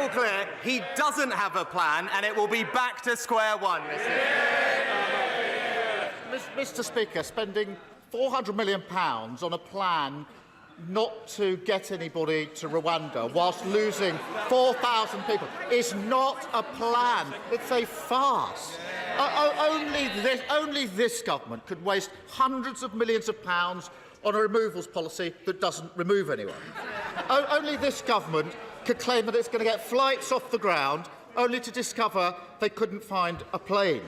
crystal clear he doesn't have a plan, and it will be back to square one, Mr. Speaker, spending £400 million on a plan not to get anybody to Rwanda whilst losing 4,000 people is not a plan. It's a farce. Only this government could waste hundreds of millions of pounds on a removals policy that doesn't remove anyone. Only this government could claim that it's going to get flights off the ground only to discover they couldn't find a plane.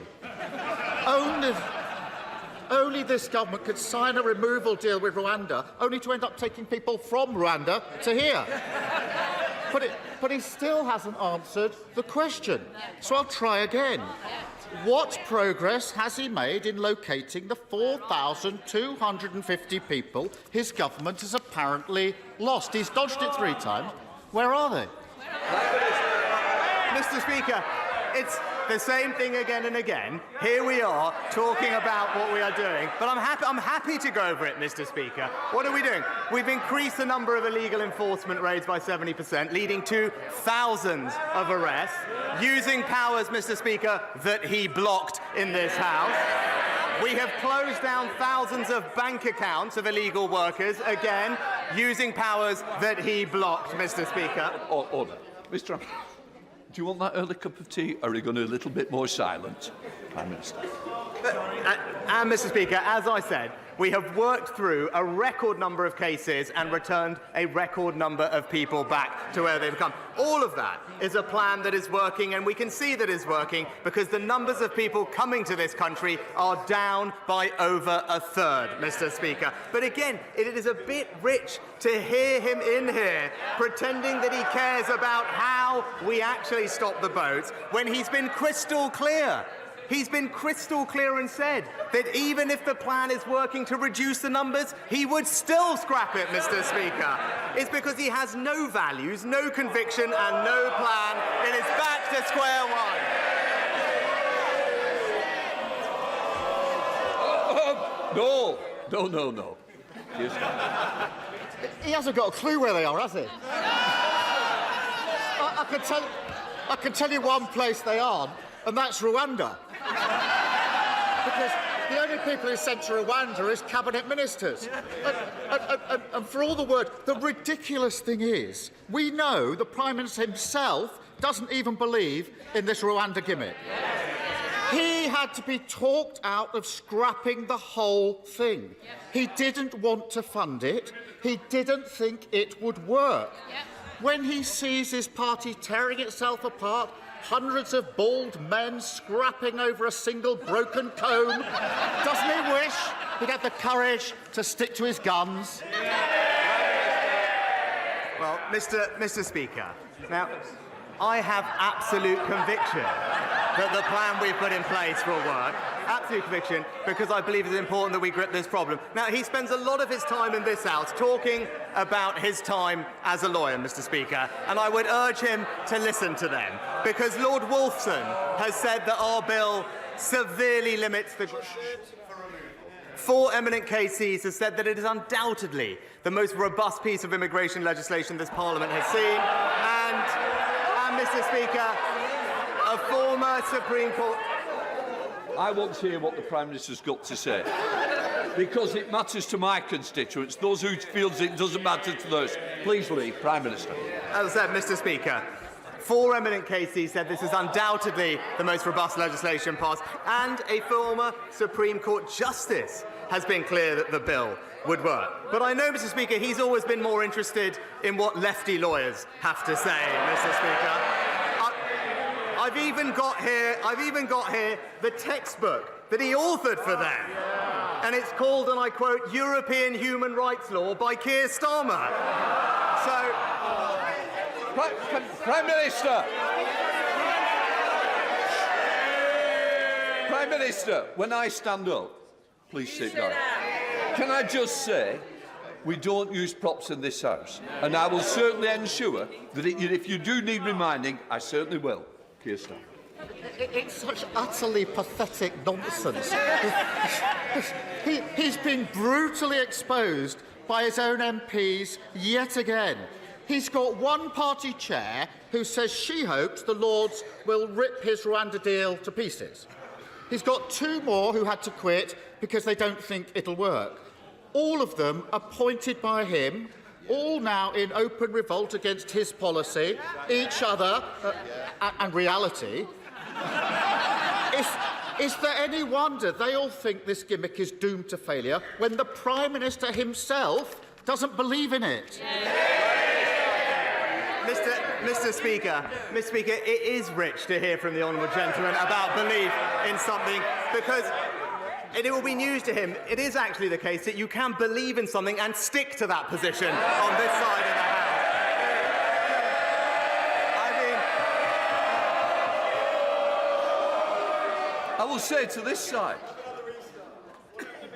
Only this government could sign a removal deal with Rwanda, only to end up taking people from Rwanda to here. But he still hasn't answered the question. So I'll try again. What progress has he made in locating the 4,250 people his government has apparently lost? He's dodged it 3 times. Where are they? Mr. Speaker, it's the same thing again and again. Here we are talking about what we are doing, but I'm happy to go over it, Mr. Speaker. What are we doing? We've increased the number of illegal enforcement raids by 70%, leading to thousands of arrests, using powers, Mr. Speaker, that he blocked in this House. We have closed down thousands of bank accounts of illegal workers, again, using powers that he blocked, Mr. Speaker. Order. Mr. Do you want that early cup of tea, or are you going to be a little bit more silent, Prime Minister? And, Mr. Speaker, as I said, we have worked through a record number of cases and returned a record number of people back to where they've come. All of that is a plan that is working, and we can see that it's working because the numbers of people coming to this country are down by over a third, Mr. Speaker. But again, it is a bit rich to hear him in here pretending that he cares about how we actually stop the boats when he's been crystal clear. He's been crystal clear and said that even if the plan is working to reduce the numbers, he would still scrap it, Mr. Speaker. It's because he has no values, no conviction and no plan. It is back to square one. No. Yes. He hasn't got a clue where they are, has he? I can tell you one place they aren't, and that's Rwanda. Because the only people who sent to Rwanda is cabinet ministers. And for all the word, the ridiculous thing is, we know the Prime Minister himself doesn't even believe in this Rwanda gimmick. He had to be talked out of scrapping the whole thing. He didn't want to fund it. He didn't think it would work. When he sees his party tearing itself apart, hundreds of bald men scrapping over a single broken comb, doesn't he wish he'd had the courage to stick to his guns? Well, Mr. Speaker, now, I have absolute conviction that the plan we've put in place will work. Absolute conviction, because I believe it's important that we grip this problem. Now, he spends a lot of his time in this House talking about his time as a lawyer, Mr. Speaker, and I would urge him to listen to them, because Lord Wolfson has said that our bill severely limits the... 4 eminent KCs have said that it is undoubtedly the most robust piece of immigration legislation this Parliament has seen, and Mr. Speaker, a former Supreme Court... I want to hear what the Prime Minister's got to say, because it matters to my constituents, those who feel it doesn't matter to those. Please leave, Prime Minister. As I said, Mr. Speaker, 4 eminent KCs said this is undoubtedly the most robust legislation passed, and a former Supreme Court Justice has been clear that the bill would work. But I know, Mr. Speaker, he's always been more interested in what lefty lawyers have to say, Mr. Speaker. I've even got here the textbook that he authored for them. And it's called, and I quote, European Human Rights Law by Keir Starmer. So... Prime Minister! Prime Minister, when I stand up, please sit down. Can I just say, we don't use props in this House, and I will certainly ensure that if you do need reminding, I certainly will. Keir Starmer. It's such utterly pathetic nonsense. He's been brutally exposed by his own MPs yet again. He's got one party chair who says she hopes the Lords will rip his Rwanda deal to pieces. He's got two more who had to quit because they don't think it'll work. All of them appointed by him, all now in open revolt against his policy, each other, and reality. Is there any wonder they all think this gimmick is doomed to failure when the Prime Minister himself doesn't believe in it? Mr. Speaker, it is rich to hear from the honourable gentleman about belief in something, because it will be news to him. It is actually the case that you can believe in something and stick to that position on this side of the House. I will say to this side.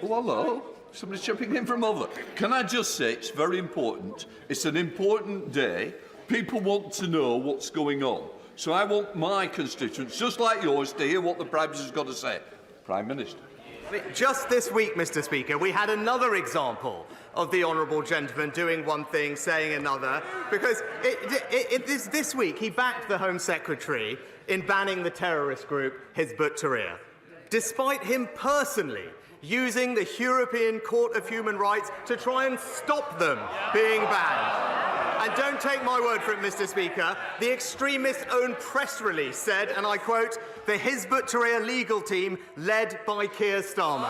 Oh, hello. Somebody's jumping in from over. Can I just say it's very important. It's an important day. People want to know what's going on. So I want my constituents, just like yours, to hear what the Prime Minister's got to say. Prime Minister. Just this week, Mr. Speaker, we had another example of the honourable gentleman doing one thing, saying another, because this week he backed the Home Secretary in banning the terrorist group Hizb ut-Tahrir, despite him personally using the European Court of Human Rights to try and stop them being banned. And don't take my word for it, Mr. Speaker, the extremists' own press release said, and I quote, the Hizb ut-Tahrir legal team led by Keir Starmer.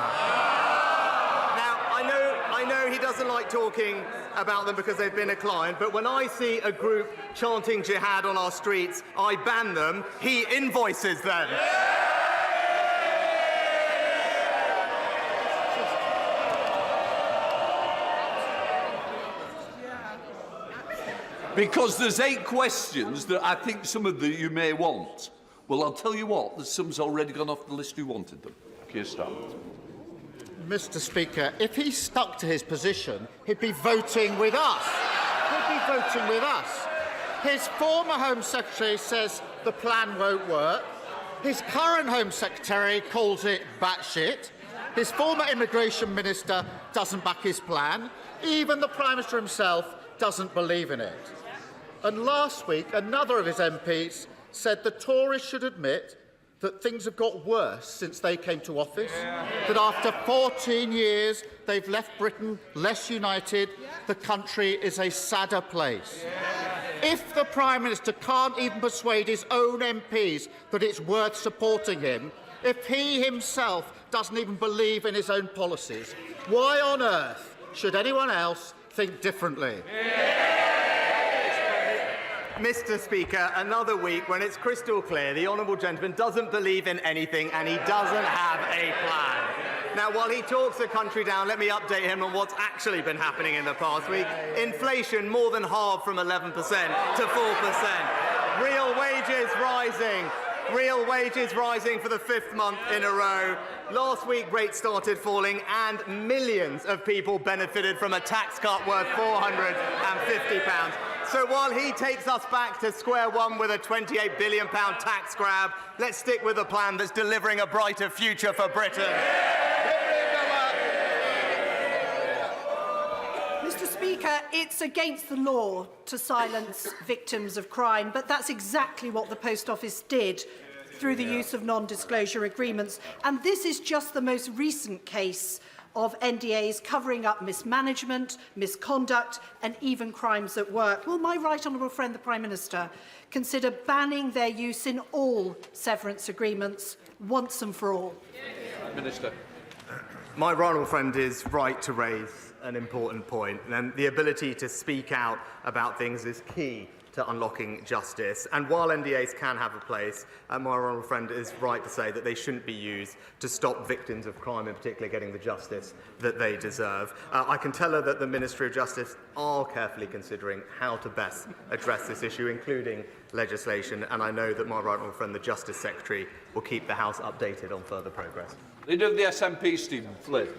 Now, I know he doesn't like talking about them because they've been a client, but when I see a group chanting jihad on our streets, I ban them, he invoices them. Because there's 8 questions that I think some of you may want. Well, I'll tell you what, there's some's already gone off the list who wanted them. Keir Starmer. Mr. Speaker, if he stuck to his position, he'd be voting with us. He'd be voting with us. His former Home Secretary says the plan won't work. His current Home Secretary calls it batshit. His former Immigration Minister doesn't back his plan. Even the Prime Minister himself doesn't believe in it. And last week, another of his MPs said the Tories should admit that things have got worse since they came to office, that after 14 years they've left Britain less united, the country is a sadder place. If the Prime Minister can't even persuade his own MPs that it's worth supporting him, if he himself doesn't even believe in his own policies, why on earth should anyone else think differently? Mr. Speaker, another week when it's crystal clear the honourable gentleman doesn't believe in anything and he doesn't have a plan. Now, while he talks the country down, let me update him on what's actually been happening in the past week. Inflation more than halved from 11% to 4%. Real wages rising. Real wages rising for the 5th month in a row. Last week, rates started falling and millions of people benefited from a tax cut worth £450. So while he takes us back to square one with a £28 billion tax grab, let's stick with a plan that's delivering a brighter future for Britain. Mr. Speaker, it's against the law to silence victims of crime, but that's exactly what the Post Office did through the use of non-disclosure agreements. And this is just the most recent case of NDAs covering up mismanagement, misconduct and even crimes at work. Will my right honourable friend, the Prime Minister, consider banning their use in all severance agreements once and for all? Minister. My right honourable friend is right to raise an important point, and the ability to speak out about things is key to unlocking justice. And while NDAs can have a place, my honourable friend is right to say that they shouldn't be used to stop victims of crime, in particular, getting the justice that they deserve. I can tell her that the Ministry of Justice are carefully considering how to best address this issue, including legislation, and I know that my right honourable friend, the Justice Secretary, will keep the House updated on further progress. Leader of the SNP, Stephen Flynn.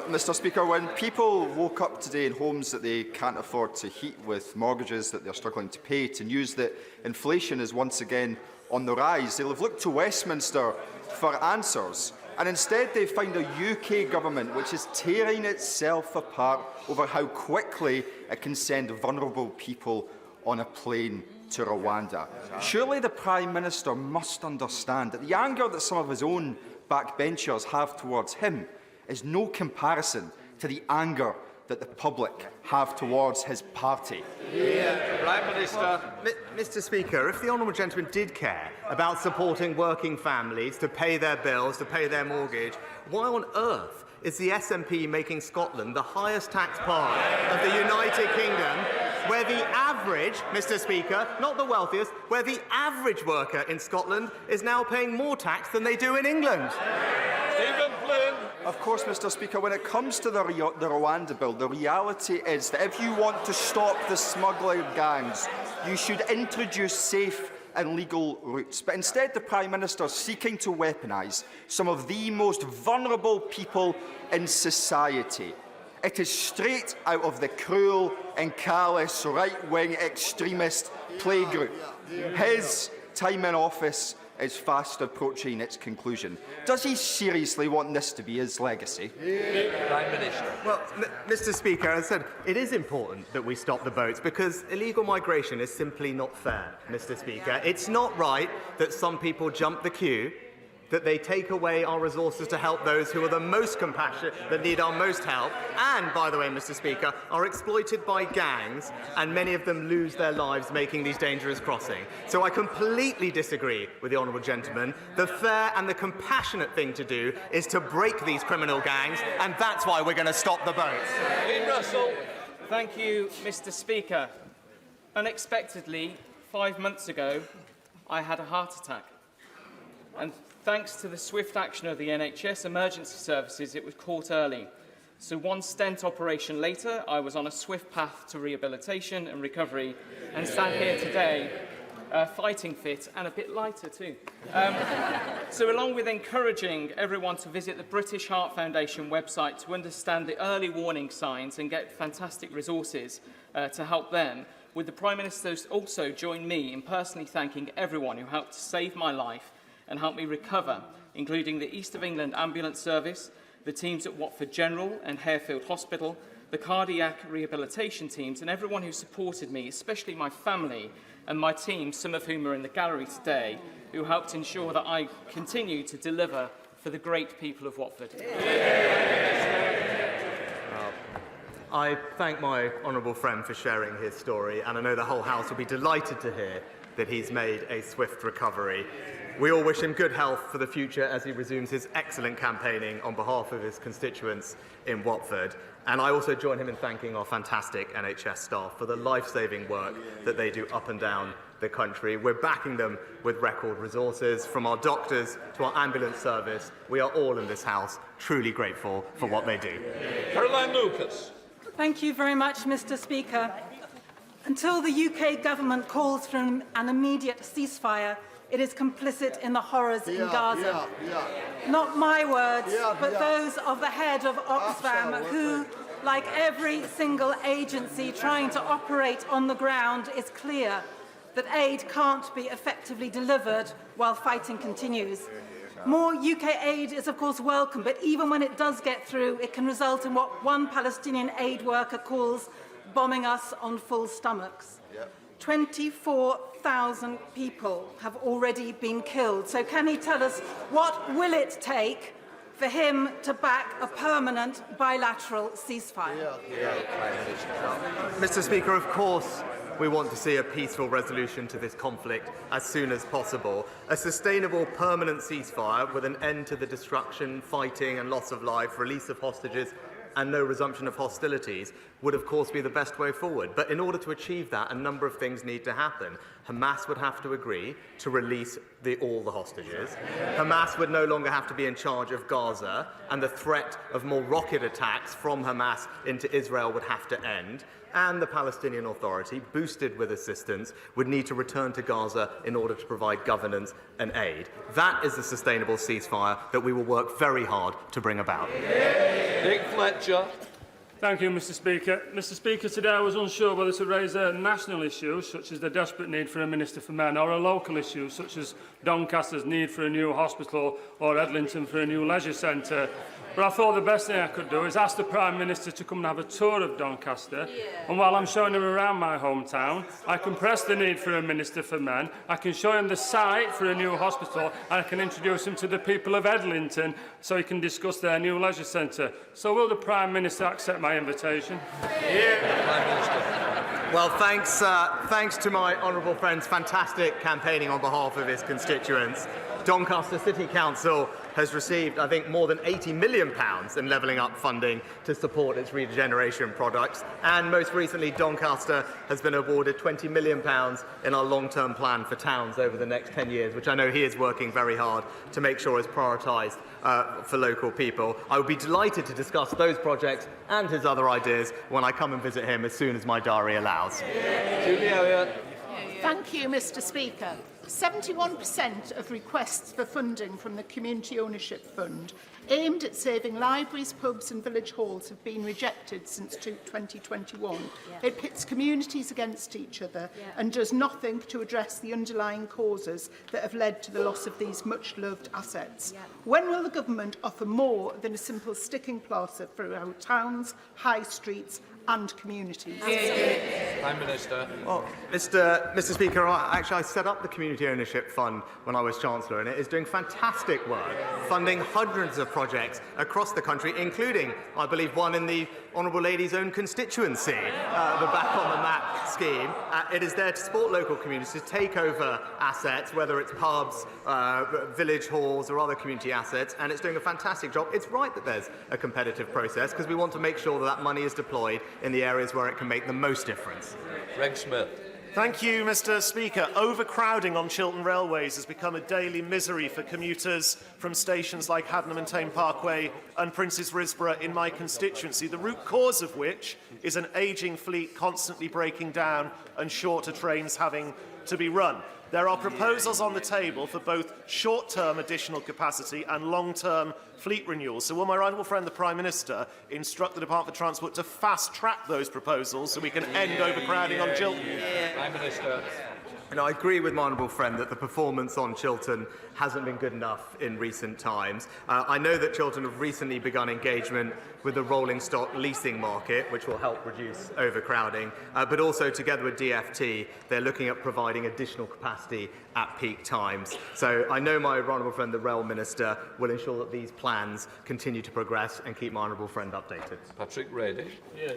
Mr. Speaker, when people woke up today in homes that they can't afford to heat, with mortgages that they're struggling to pay, to news that inflation is once again on the rise, they'll have looked to Westminster for answers. And instead they find a UK government which is tearing itself apart over how quickly it can send vulnerable people on a plane to Rwanda. Surely the Prime Minister must understand that the anger that some of his own backbenchers have towards him is no comparison to the anger that the public have towards his party. Prime Minister. Mr. Speaker, if the honourable gentleman did care about supporting working families to pay their bills, to pay their mortgage, why on earth is the SNP making Scotland the highest tax part of the United Kingdom, where the average, Mr. Speaker, not the wealthiest, where the average worker in Scotland is now paying more tax than they do in England? Stephen Flynn. Of course, Mr. Speaker, when it comes to the Rwanda bill, the reality is that if you want to stop the smuggling gangs, you should introduce safe and legal routes. But instead, the Prime Minister is seeking to weaponise some of the most vulnerable people in society. It is straight out of the cruel and callous right-wing extremist playgroup. His time in office is fast approaching its conclusion. Does he seriously want this to be his legacy? Prime Minister. Well, Mr. Speaker, as I said, it is important that we stop the boats because illegal migration is simply not fair, Mr. Speaker. It's not right that some people jump the queue, that they take away our resources to help those who are the most compassionate, that need our most help, and, by the way, Mr. Speaker, are exploited by gangs, and many of them lose their lives making these dangerous crossings. So I completely disagree with the honourable gentleman. The fair and the compassionate thing to do is to break these criminal gangs, and that's why we're going to stop the boats. Dean Russell. Thank you, Mr. Speaker. Unexpectedly, 5 months ago, I had a heart attack. And thanks to the swift action of the NHS emergency services, it was caught early. So one stent operation later, I was on a swift path to rehabilitation and recovery and sat here today, fighting fit and a bit lighter too. So along with encouraging everyone to visit the British Heart Foundation website to understand the early warning signs and get fantastic resources to help them, would the Prime Minister also join me in personally thanking everyone who helped to save my life and help me recover, including the East of England Ambulance Service, the teams at Watford General and Harefield Hospital, the cardiac rehabilitation teams, and everyone who supported me, especially my family and my team, some of whom are in the gallery today, who helped ensure that I continue to deliver for the great people of Watford. I thank my honourable friend for sharing his story, and I know the whole House will be delighted to hear that he's made a swift recovery. We all wish him good health for the future as he resumes his excellent campaigning on behalf of his constituents in Watford. And I also join him in thanking our fantastic NHS staff for the life-saving work that they do up and down the country. We're backing them with record resources, from our doctors to our ambulance service. We are all in this House truly grateful for what they do. Caroline Lucas. Thank you very much, Mr. Speaker. Until the UK government calls for an immediate ceasefire, it is complicit in the horrors in Gaza. Not my words, but those of the head of Oxfam, who, like every single agency trying to operate on the ground, is clear that aid can't be effectively delivered while fighting continues. More UK aid is, of course, welcome, but even when it does get through, it can result in what one Palestinian aid worker calls bombing us on full stomachs. 24,000 people have already been killed. So can he tell us what will it take for him to back a permanent bilateral ceasefire? Mr. Speaker, of course we want to see a peaceful resolution to this conflict as soon as possible. A sustainable, permanent ceasefire with an end to the destruction, fighting and loss of life, release of hostages and no resumption of hostilities would, of course, be the best way forward. But in order to achieve that, a number of things need to happen. Hamas would have to agree to release all the hostages. Hamas would no longer have to be in charge of Gaza, and the threat of more rocket attacks from Hamas into Israel would have to end. And the Palestinian Authority, boosted with assistance, would need to return to Gaza in order to provide governance and aid. That is the sustainable ceasefire that we will work very hard to bring about. Nick Fletcher. Thank you, Mr Speaker. Mr Speaker, today I was unsure whether to raise a national issue, such as the desperate need for a Minister for Men, or a local issue, such as Doncaster's need for a new hospital or Edlington for a new leisure centre. But I thought the best thing I could do is ask the Prime Minister to come and have a tour of Doncaster. And while I'm showing him around my hometown, I can press the need for a Minister for Men, I can show him the site for a new hospital, and I can introduce him to the people of Edlington so he can discuss their new leisure centre. So will the Prime Minister accept my invitation? Prime Minister. Well, thanks to my honourable friend's fantastic campaigning on behalf of his constituents. Doncaster City Council has received, I think, more than £80 million in levelling up funding to support its regeneration products. And most recently, Doncaster has been awarded £20 million in our long-term plan for towns over the next 10 years, which I know he is working very hard to make sure is prioritised for local people. I would be delighted to discuss those projects and his other ideas when I come and visit him as soon as my diary allows. Julie Elliott. Thank you, Mr Speaker. 71% of requests for funding from the Community Ownership Fund aimed at saving libraries, pubs and village halls have been rejected since 2021. It pits communities against each other and does nothing to address the underlying causes that have led to the loss of these much-loved assets. When will the government offer more than a simple sticking plaster for our towns, high streets and communities? Prime Minister. Well, Mr Speaker, I set up the Community Ownership Fund when I was Chancellor, and it is doing fantastic work, funding hundreds of projects across the country, including, I believe, one in the Honourable Lady's own constituency, the Back on the Map scheme. It is there to support local communities to take over assets, whether it's pubs, village halls or other community assets, and it's doing a fantastic job. It's right that there's a competitive process because we want to make sure that that money is deployed in the areas where it can make the most difference. Greg Smith. Thank you, Mr Speaker. Overcrowding on Chiltern railways has become a daily misery for commuters from stations like Haddenham and Tame Parkway and Princes Risborough in my constituency, the root cause of which is an ageing fleet constantly breaking down and shorter trains having to be run. There are proposals on the table for both short-term additional capacity and long-term fleet renewal. So will my right honourable friend, the Prime Minister, instruct the Department for Transport to fast-track those proposals so we can end overcrowding on Chiltern? Prime Minister. And I agree with my honourable friend that the performance on Chiltern hasn't been good enough in recent times. I know that Chiltern have recently begun engagement with the rolling stock leasing market, which will help reduce overcrowding, but also together with DFT, they're looking at providing additional capacity at peak times. So I know my honourable friend, the Rail Minister, will ensure that these plans continue to progress and keep my honourable friend updated. Patrick Reddy.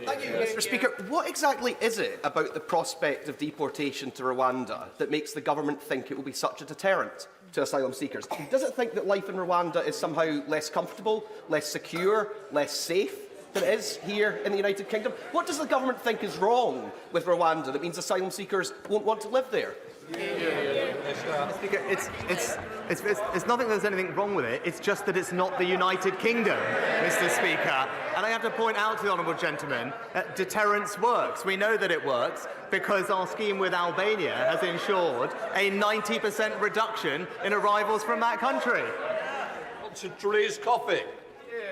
Thank you, Mr Speaker. What exactly is it about the prospect of deportation to Rwanda that makes the government think it will be such a deterrent to asylum seekers? Does it think that life in Rwanda is somehow less comfortable, less secure, less safe than it is here in the United Kingdom? What does the government think is wrong with Rwanda that means asylum seekers won't want to live there? Speaker, it's not that there's anything wrong with it, it's just that it's not the United Kingdom, Mr Speaker. And I have to point out to the honourable gentleman, deterrence works. We know that it works because our scheme with Albania has ensured a 90% reduction in arrivals from that country. Therese Coffey.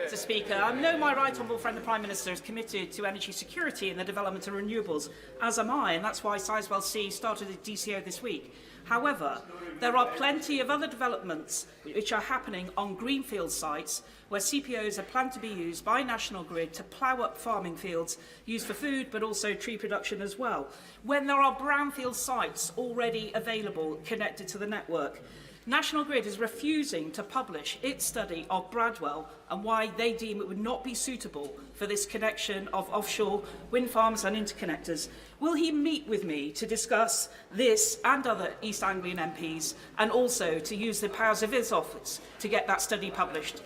Mr Speaker, I know my right honourable friend the Prime Minister is committed to energy security and the development of renewables, as am I, and that's why Sizewell C started a DCO this week. However, there are plenty of other developments which are happening on greenfield sites where CPOs are planned to be used by National Grid to plough up farming fields used for food but also tree production as well, when there are brownfield sites already available connected to the network. National Grid is refusing to publish its study of Bradwell and why they deem it would not be suitable for this connection of offshore wind farms and interconnectors. Will he meet with me to discuss this and other East Anglian MPs and also to use the powers of his office to get that study published?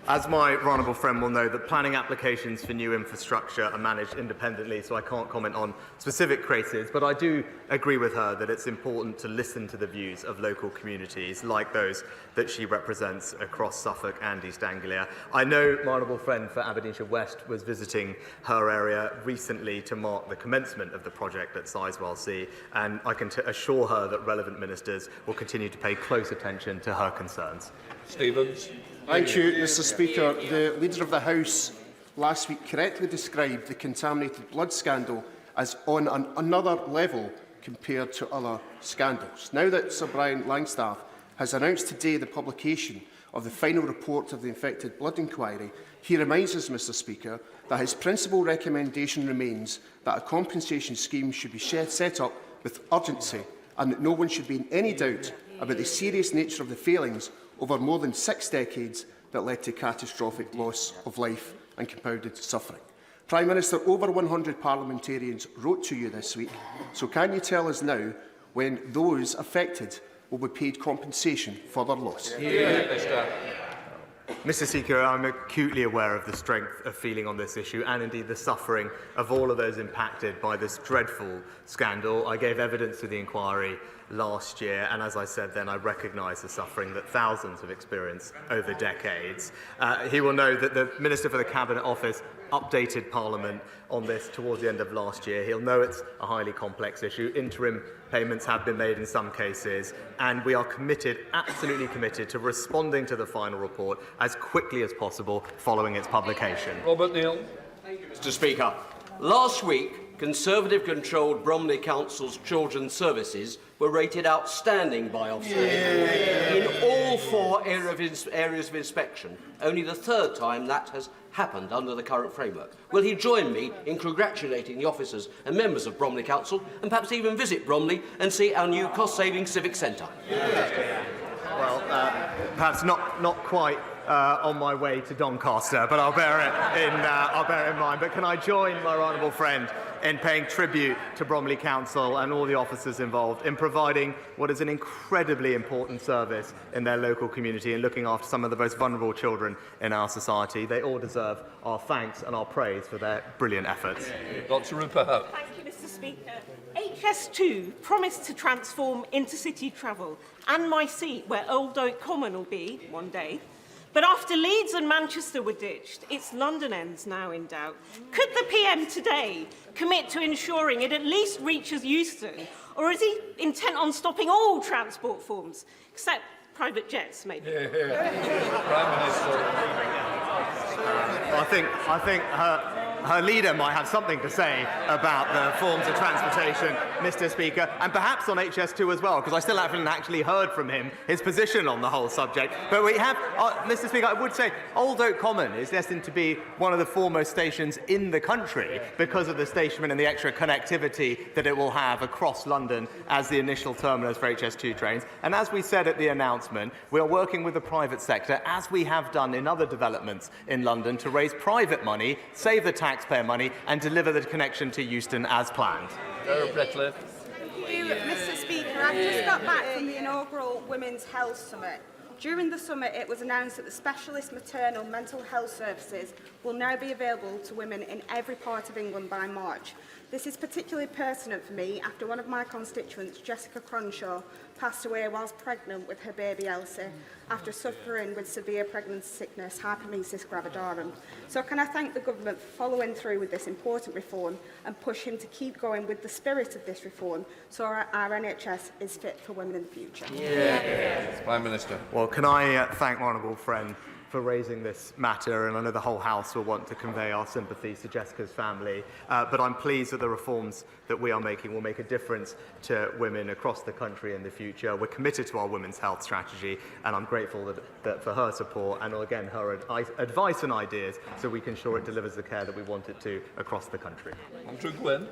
As my honourable friend will know, that planning applications for new infrastructure are managed independently, so I can't comment on specific cases, but I do agree with her that it's important to listen to the views of local communities like those that she represents across Suffolk and East Anglia. I know my honourable friend for Aberdeenshire West was visiting her area recently to mark the commencement of the project at Sizewell C, and I can assure her that relevant ministers will continue to pay close attention to her concerns. Stevens. Thank you, Mr Speaker. The Leader of the House last week correctly described the contaminated blood scandal as on another level compared to other scandals. Now that Sir Brian Langstaff has announced today the publication of the final report of the infected blood inquiry, he reminds us, Mr Speaker, that his principal recommendation remains that a compensation scheme should be set up with urgency and that no one should be in any doubt about the serious nature of the failings over more than 6 decades that led to catastrophic loss of life and compounded suffering. Prime Minister, over 100 parliamentarians wrote to you this week, so can you tell us now when those affected will be paid compensation for their loss? Mr Speaker, I'm acutely aware of the strength of feeling on this issue and indeed the suffering of all of those impacted by this dreadful scandal. I gave evidence to the inquiry last year, and as I said then, I recognise the suffering that thousands have experienced over decades. He will know that the Minister for the Cabinet Office updated Parliament on this towards the end of last year. He'll know it's a highly complex issue. Interim payments have been made in some cases, and we are committed, absolutely committed, to responding to the final report as quickly as possible following its publication. Robert Neal. Mr Speaker, last week, Conservative-controlled Bromley Council's children's services were rated outstanding by Ofsted in all 4 areas of inspection, only the 3rd time that has happened under the current framework. Will he join me in congratulating the officers and members of Bromley Council and perhaps even visit Bromley and see our new cost-saving civic centre? Well, perhaps not quite on my way to Doncaster, but I'll bear it in mind. But can I join my honourable friend in paying tribute to Bromley Council and all the officers involved in providing what is an incredibly important service in their local community and looking after some of the most vulnerable children in our society. They all deserve our thanks and our praise for their brilliant efforts. Dr. Rupert. Thank you, Mr Speaker. HS2 promised to transform intercity travel and my seat where Old Oak Common will be one day. But after Leeds and Manchester were ditched, it's London ends now in doubt. Could the PM today commit to ensuring it at least reaches Euston, or is he intent on stopping all transport forms, except private jets, maybe? Prime Minister. I think her leader might have something to say about the forms of transportation, Mr Speaker, and perhaps on HS2 as well, because I still haven't actually heard from him his position on the whole subject. But we have, Mr Speaker, I would say Old Oak Common is destined to be one of the foremost stations in the country because of the stationment and the extra connectivity that it will have across London as the initial terminus for HS2 trains. And as we said at the announcement, we are working with the private sector, as we have done in other developments in London, to raise private money, save the taxpayer money and deliver the connection to Euston as planned. Thank you, Mr Speaker. I've just got back from the inaugural Women's Health Summit. During the summit, it was announced that the specialist maternal mental health services will now be available to women in every part of England by March. This is particularly pertinent for me after one of my constituents, Jessica Cronshaw, passed away whilst pregnant with her baby Elsie after suffering with severe pregnancy sickness, hyperemesis gravidarum. So can I thank the government for following through with this important reform and push him to keep going with the spirit of this reform so our NHS is fit for women in the future? Prime Minister. Well, can I thank my honourable friend for raising this matter, and I know the whole House will want to convey our sympathies to Jessica's family, but I'm pleased that the reforms that we are making will make a difference to women across the country in the future. We're committed to our women's health strategy, and I'm grateful that for her support and, again, her advice and ideas so we can ensure it delivers the care that we want it to across the country. Andrew Gwynn.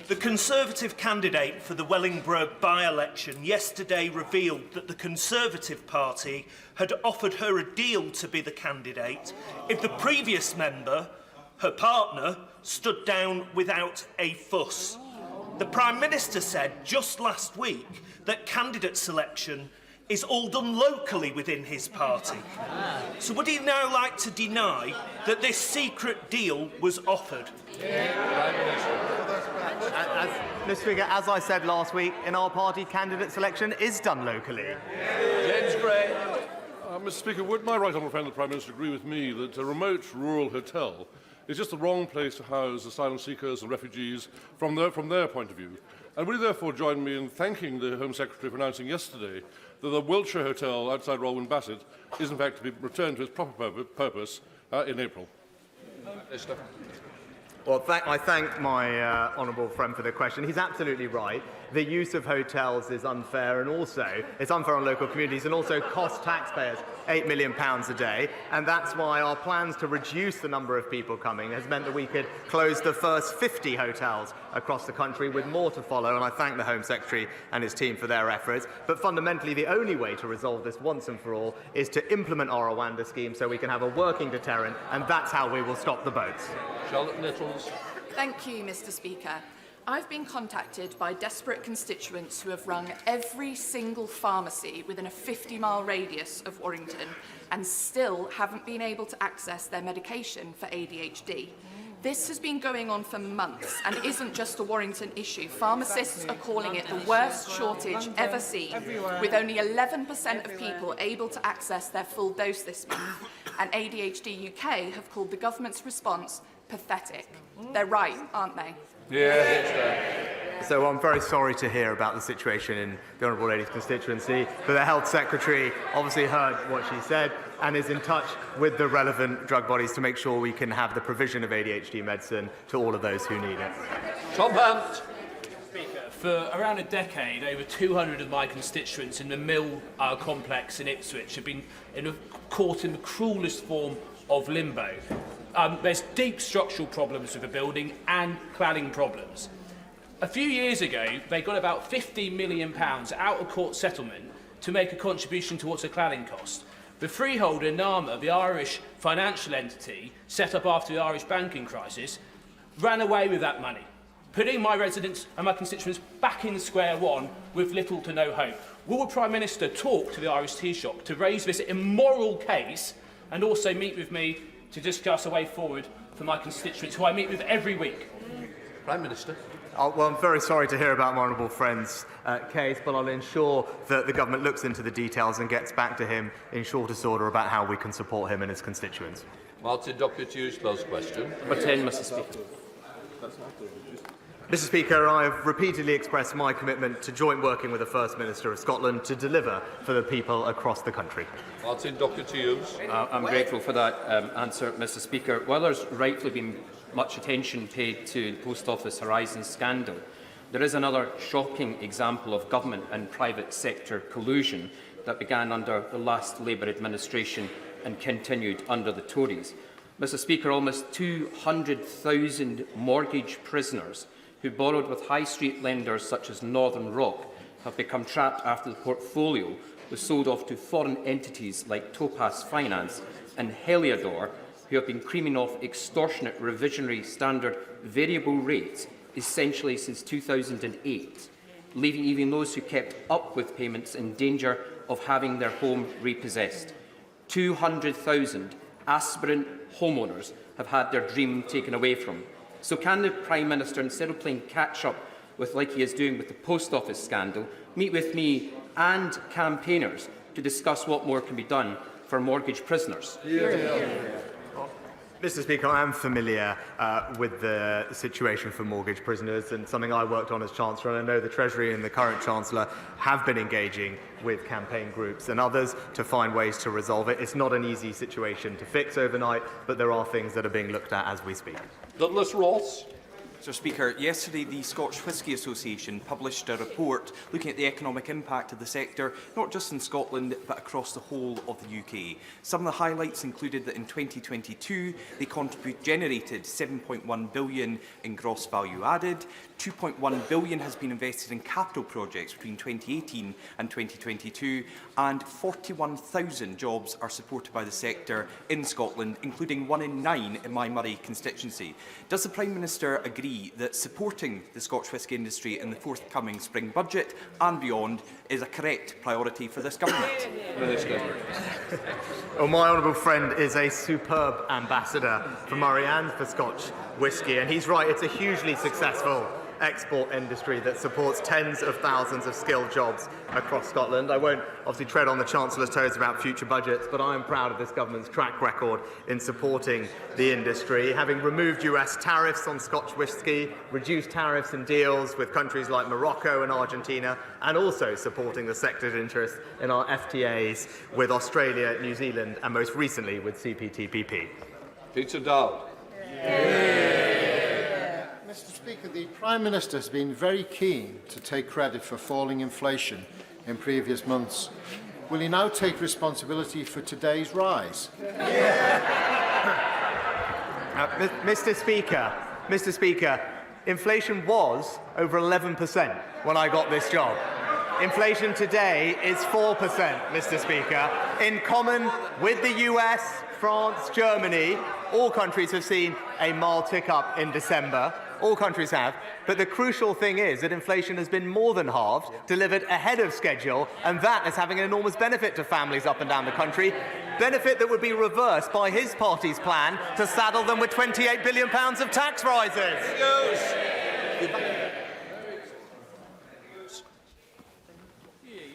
The Conservative candidate for the Wellingborough by-election yesterday revealed that the Conservative Party had offered her a deal to be the candidate if the previous member, her partner, stood down without a fuss. The Prime Minister said just last week that candidate selection is all done locally within his party. So would he now like to deny that this secret deal was offered? Mr Speaker, as I said last week, in our party, candidate selection is done locally. James Gray. Mr Speaker, would my right honourable friend the Prime Minister agree with me that a remote rural hotel is just the wrong place to house asylum seekers and refugees from their point of view? And will he therefore join me in thanking the Home Secretary for announcing yesterday that the Wiltshire Hotel outside Rolwyn Bassett is in fact to be returned to its proper purpose in April? Minister. Well, I thank my honourable friend for the question. He's absolutely right. The use of hotels is unfair, and also it's unfair on local communities, and also costs taxpayers £8 million a day. And that's why our plans to reduce the number of people coming has meant that we could close the first 50 hotels across the country, with more to follow. And I thank the Home Secretary and his team for their efforts. But fundamentally, the only way to resolve this once and for all is to implement our Rwanda scheme so we can have a working deterrent, and that's how we will stop the boats. Charlotte Nichols. Thank you, Mr. Speaker. I've been contacted by desperate constituents who have rung every single pharmacy within a 50-mile radius of Warrington and still haven't been able to access their medication for ADHD. This has been going on for months and isn't just a Warrington issue. Pharmacists are calling it the worst shortage ever seen, with only 11% of people able to access their full dose this month. And ADHD UK have called the government's response pathetic. They're right, aren't they? Yeah. So I'm very sorry to hear about the situation in the Honourable Lady's constituency, but the Health Secretary obviously heard what she said and is in touch with the relevant drug bodies to make sure we can have the provision of ADHD medicine to all of those who need it. Tom Hunt. For around a decade, over 200 of my constituents in the Mill complex in Ipswich have been caught in the cruellest form of limbo. There's deep structural problems with the building and cladding problems. A few years ago, they got about £15 million out of court settlement to make a contribution towards the cladding cost. The freeholder, NAMA, the Irish financial entity set up after the Irish banking crisis, ran away with that money, putting my residents and my constituents back in square one with little to no hope. Will the Prime Minister talk to the Irish tea shop to raise this immoral case and also meet with me to discuss a way forward for my constituents, who I meet with every week? Prime Minister. Well, I'm very sorry to hear about my honourable friend's case, but I'll ensure that the government looks into the details and gets back to him in shortest order about how we can support him and his constituents. Martin Doherty-Hughes, close question. Number 10, Mr. Speaker. Mr. Speaker, I have repeatedly expressed my commitment to joint working with the First Minister of Scotland to deliver for the people across the country. Martin Doherty-Hughes. I'm grateful for that answer, Mr. Speaker. While there's rightfully been much attention paid to the Post Office Horizon scandal, there is another shocking example of government and private sector collusion that began under the last Labour administration and continued under the Tories. Mr. Speaker, almost 200,000 mortgage prisoners who borrowed with high street lenders such as Northern Rock have become trapped after the portfolio was sold off to foreign entities like Topaz Finance and Heliodor, who have been creaming off extortionate revisionary standard variable rates essentially since 2008, leaving even those who kept up with payments in danger of having their home repossessed. 200,000 aspirant homeowners have had their dream taken away from. So can the Prime Minister, instead of playing catch-up with like he is doing with the Post Office scandal, meet with me and campaigners to discuss what more can be done for mortgage prisoners? Mr. Speaker, I am familiar with the situation for mortgage prisoners, and something I worked on as Chancellor, and I know the Treasury and the current Chancellor have been engaging with campaign groups and others to find ways to resolve it. It's not an easy situation to fix overnight, but there are things that are being looked at as we speak. Douglas Ross. Mr. Speaker, yesterday the Scotch Whisky Association published a report looking at the economic impact of the sector, not just in Scotland but across the whole of the UK. Some of the highlights included that in 2022 they generated £7.1 billion in gross value added, £2.1 billion has been invested in capital projects between 2018 and 2022, and 41,000 jobs are supported by the sector in Scotland, including 1 in 9 in my Murray constituency. Does the Prime Minister agree that supporting the Scotch whisky industry in the forthcoming spring budget and beyond is a correct priority for this government? Well, my honourable friend is a superb ambassador for Murray and for Scotch whisky, and he's right, it's a hugely successful export industry that supports tens of thousands of skilled jobs across Scotland. I won't obviously tread on the Chancellor's toes about future budgets, but I am proud of this government's track record in supporting the industry, having removed US tariffs on Scotch whisky, reduced tariffs and deals with countries like Morocco and Argentina, and also supporting the sector's interest in our FTAs with Australia, New Zealand, and most recently with CPTPP. Peter Dowd. Mr. Speaker, the Prime Minister has been very keen to take credit for falling inflation in previous months. Will he now take responsibility for today's rise? Mr. Speaker, inflation was over 11% when I got this job. Inflation today is 4%, Mr. Speaker. In common with the US, France, Germany, all countries have seen a mild tick-up in December. All countries have. But the crucial thing is that inflation has been more than halved, delivered ahead of schedule, and that is having an enormous benefit to families up and down the country. Benefit that would be reversed by his party's plan to saddle them with £28 billion of tax rises.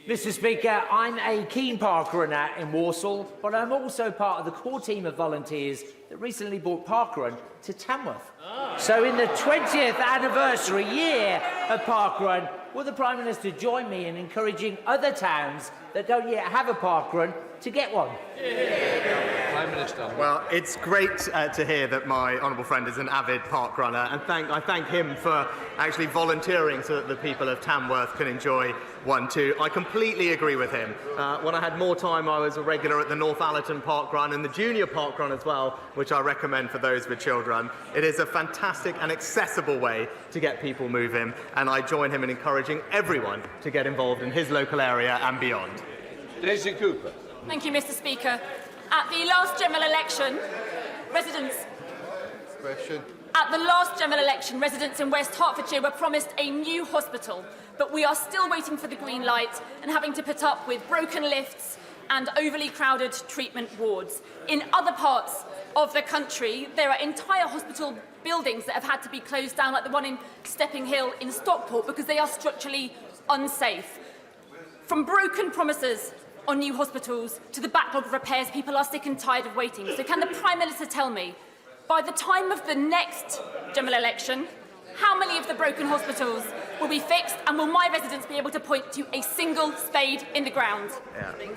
Mr. Speaker, I'm a keen park runner in Walsall, but I'm also part of the core team of volunteers that recently brought parkrun to Tamworth. So in the 20th anniversary year of parkrun, will the Prime Minister join me in encouraging other towns that don't yet have a parkrun to get one? Prime Minister. Well, it's great to hear that my honourable friend is an avid park runner, and I thank him for actually volunteering so that the people of Tamworth can enjoy one too. I completely agree with him. When I had more time, I was a regular at the North Allerton Park Run and the Junior Park Run as well, which I recommend for those with children. It is a fantastic and accessible way to get people moving, and I join him in encouraging everyone to get involved in his local area and beyond. Daisy Cooper. Thank you, Mr. Speaker. At the last general election, residents in West Hertfordshire were promised a new hospital, but we are still waiting for the green light and having to put up with broken lifts and overly crowded treatment wards. In other parts of the country, there are entire hospital buildings that have had to be closed down, like the one in Stepping Hill in Stockport, because they are structurally unsafe. From broken promises on new hospitals to the backlog of repairs, people are sick and tired of waiting. So can the Prime Minister tell me, by the time of the next general election, how many of the broken hospitals will be fixed, and will my residents be able to point to a single spade in the ground?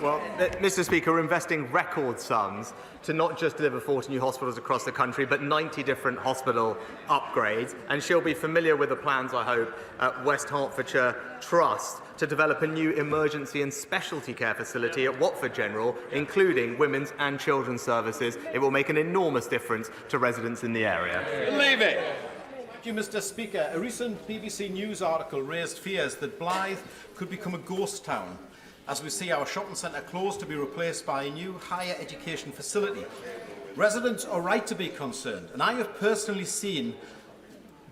Well, Mr. Speaker, we're investing record sums to not just deliver 40 new hospitals across the country, but 90 different hospital upgrades. And she'll be familiar with the plans, I hope, at West Hertfordshire Trust to develop a new emergency and specialty care facility at Watford General, including women's and children's services. It will make an enormous difference to residents in the area. Leave it. Thank you, Mr. Speaker. A recent BBC News article raised fears that Blyth could become a ghost town, as we see our shopping centre closed to be replaced by a new higher education facility. Residents are right to be concerned, and I have personally seen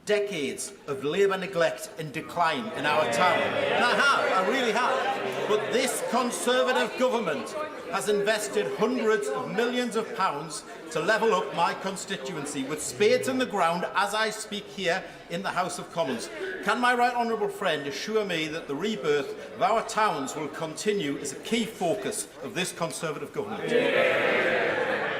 decades of Labour neglect and decline in our town. And I really have. But this Conservative government has invested hundreds of millions of pounds to level up my constituency with spades in the ground as I speak here in the House of Commons. Can my right honourable friend assure me that the rebirth of our towns will continue as a key focus of this Conservative government?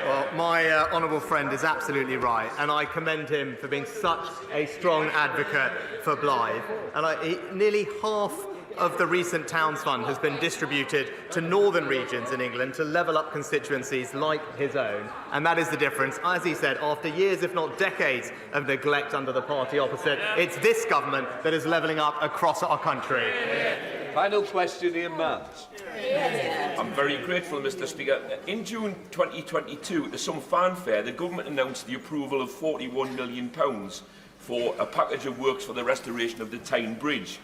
Well, my honourable friend is absolutely right, and I commend him for being such a strong advocate for Blyth. And nearly half of the recent Towns Fund has been distributed to northern regions in England to level up constituencies like his own, and that is the difference. As he said, after years, if not decades, of neglect under the party opposite, it's this government that is levelling up across our country. Final question, Ian Mans. I'm very grateful, Mr. Speaker. In June 2022, to some fanfare, the government announced the approval of £41 million for a package of works for the restoration of the Tyne Bridge,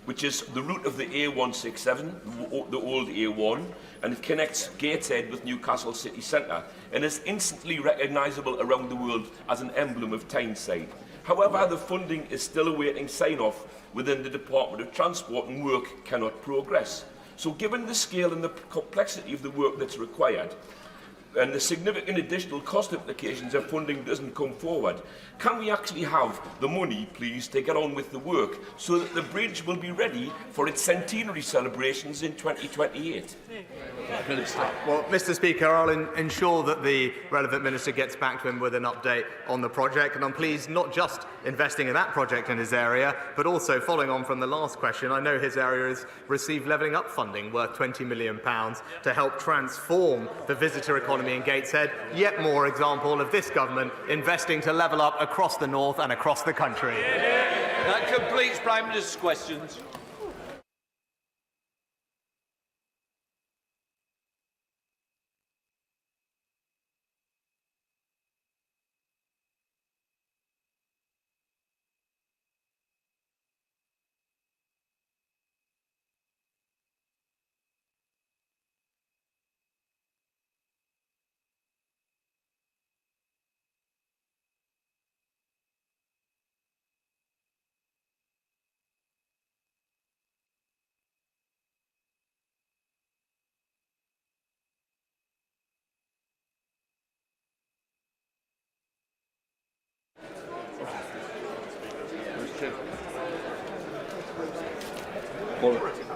which is the route of the A167, the old A1, and it connects Gateshead with Newcastle city centre, and is instantly recognisable around the world as an emblem of Tyneside. However, the funding is still awaiting sign-off within the Department of Transport, and work cannot progress. So given the scale and the complexity of the work that's required, and the significant additional cost implications if funding doesn't come forward, can we actually have the money, please, to get on with the work so that the bridge will be ready for its centenary celebrations in 2028? Well, Mr. Speaker, I'll ensure that the relevant minister gets back to him with an update on the project, and I'm pleased not just investing in that project in his area, but also following on from the last question, I know his area has received levelling up funding worth £20 million to help transform the visitor economy economy in Gateshead. Yet more example of this government investing to level up across the north and across the country. That completes Prime Minister's questions.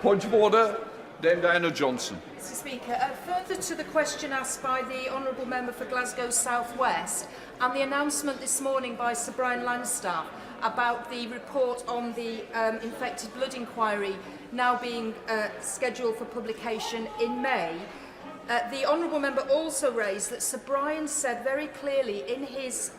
Point of order, Dame Diana Johnson. Mr Speaker, further to the question asked by the Honourable Member for Glasgow South West and the announcement this morning by Sir Brian Langstaff about the report on the infected blood inquiry now being scheduled for publication in May, the Honourable Member also raised that Sir Brian said very clearly in his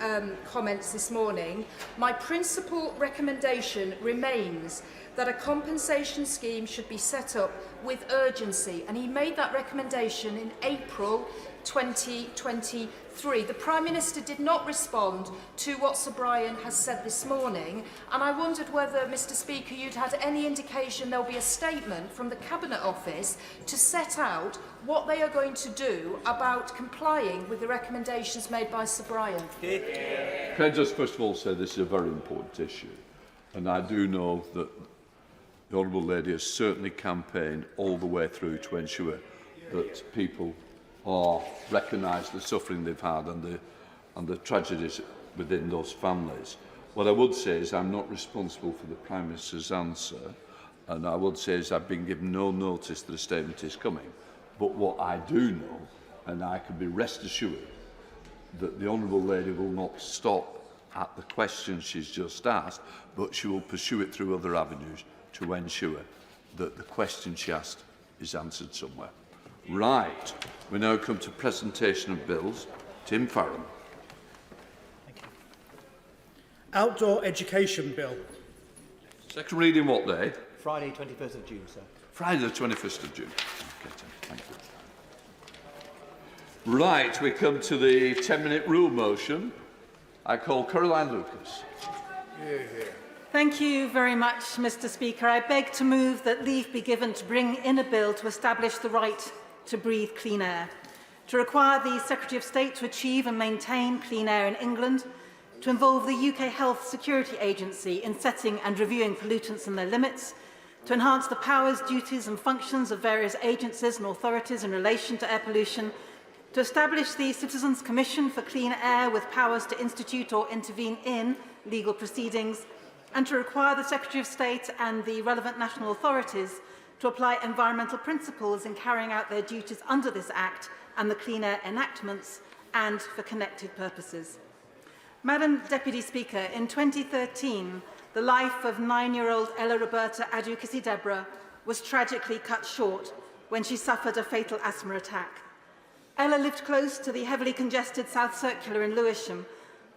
comments this morning, my principal recommendation remains that a compensation scheme should be set up with urgency, and he made that recommendation in April 2023. The Prime Minister did not respond to what Sir Brian has said this morning, and I wondered whether, Mr Speaker, you'd had any indication there'll be a statement from the Cabinet Office to set out what they are going to do about complying with the recommendations made by Sir Brian. Can I just first of all say this is a very important issue, and I do know that the Honourable Lady has certainly campaigned all the way through to ensure that people are recognised the suffering they've had and the tragedies within those families. What I would say is I'm not responsible for the Prime Minister's answer, and I would say is I've been given no notice that a statement is coming. But what I do know, and I can be rest assured, that the Honourable Lady will not stop at the question she's just asked, but she will pursue it through other avenues to ensure that the question she asked is answered somewhere. Right, we now come to presentation of bills. Tim Farron. Outdoor Education Bill. Second reading what day? Friday, 21st of June, sir. Friday the 21st of June. Okay, Tim, thank you. Right, we come to the 10-minute rule motion. I call Caroline Lucas. Thank you very much, Mr Speaker. I beg to move that leave be given to bring in a bill to establish the right to breathe clean air, to require the Secretary of State to achieve and maintain clean air in England, to involve the UK Health Security Agency in setting and reviewing pollutants and their limits, to enhance the powers, duties and functions of various agencies and authorities in relation to air pollution, to establish the Citizens' Commission for Clean Air with powers to institute or intervene in legal proceedings, and to require the Secretary of State and the relevant national authorities to apply environmental principles in carrying out their duties under this Act and the Clean Air enactments, and for connected purposes. Madam Deputy Speaker, in 2013, the life of 9-year-old Ella Roberta Adukisi-Deborah was tragically cut short when she suffered a fatal asthma attack. Ella lived close to the heavily congested South Circular in Lewisham,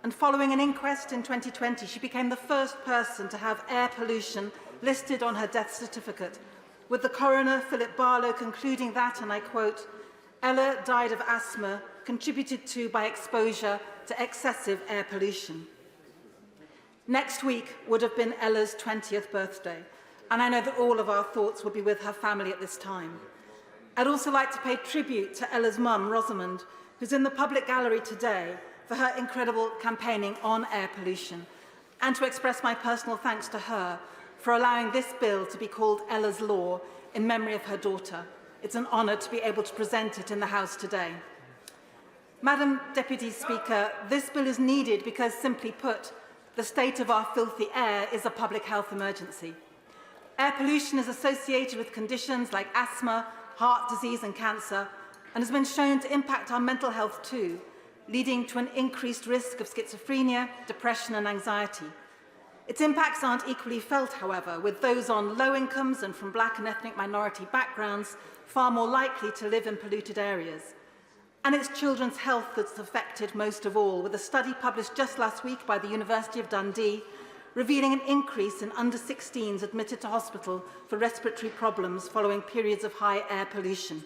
and following an inquest in 2020, she became the first person to have air pollution listed on her death certificate, with the coroner, Philip Barlow, concluding that, and I quote, Ella died of asthma contributed to by exposure to excessive air pollution. Next week would have been Ella's 20th birthday, and I know that all of our thoughts will be with her family at this time. I'd also like to pay tribute to Ella's mum, Rosamond, who's in the public gallery today, for her incredible campaigning on air pollution, and to express my personal thanks to her for allowing this bill to be called Ella's Law in memory of her daughter. It's an honour to be able to present it in the House today. Madam Deputy Speaker, this bill is needed because, simply put, the state of our filthy air is a public health emergency. Air pollution is associated with conditions like asthma, heart disease and cancer, and has been shown to impact our mental health too, leading to an increased risk of schizophrenia, depression and anxiety. Its impacts aren't equally felt, however, with those on low incomes and from black and ethnic minority backgrounds far more likely to live in polluted areas. And it's children's health that's affected most of all, with a study published just last week by the University of Dundee revealing an increase in under-16s admitted to hospital for respiratory problems following periods of high air pollution.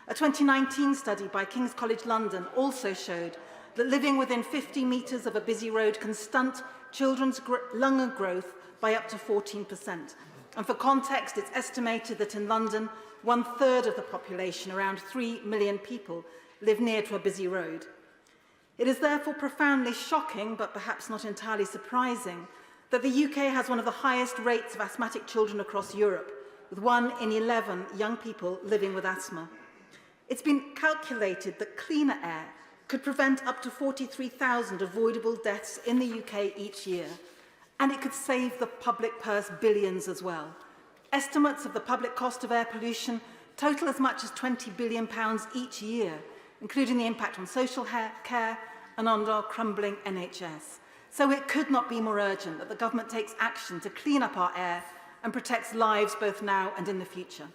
A 2019 study by King's College London also showed that living within 50 metres of a busy road can stunt children's lung growth by up to 14%. And for context, it's estimated that in London, 1/3 of the population, around 3 million people, live near to a busy road. It is therefore profoundly shocking, but perhaps not entirely surprising, that the UK has one of the highest rates of asthmatic children across Europe, with 1 in 11 young people living with asthma. It's been calculated that cleaner air could prevent up to 43,000 avoidable deaths in the UK each year, and it could save the public purse billions as well. Estimates of the public cost of air pollution total as much as £20 billion each year, including the impact on social care and on our crumbling NHS. So it could not be more urgent that the government takes action to clean up our air and protects lives both now and in the future.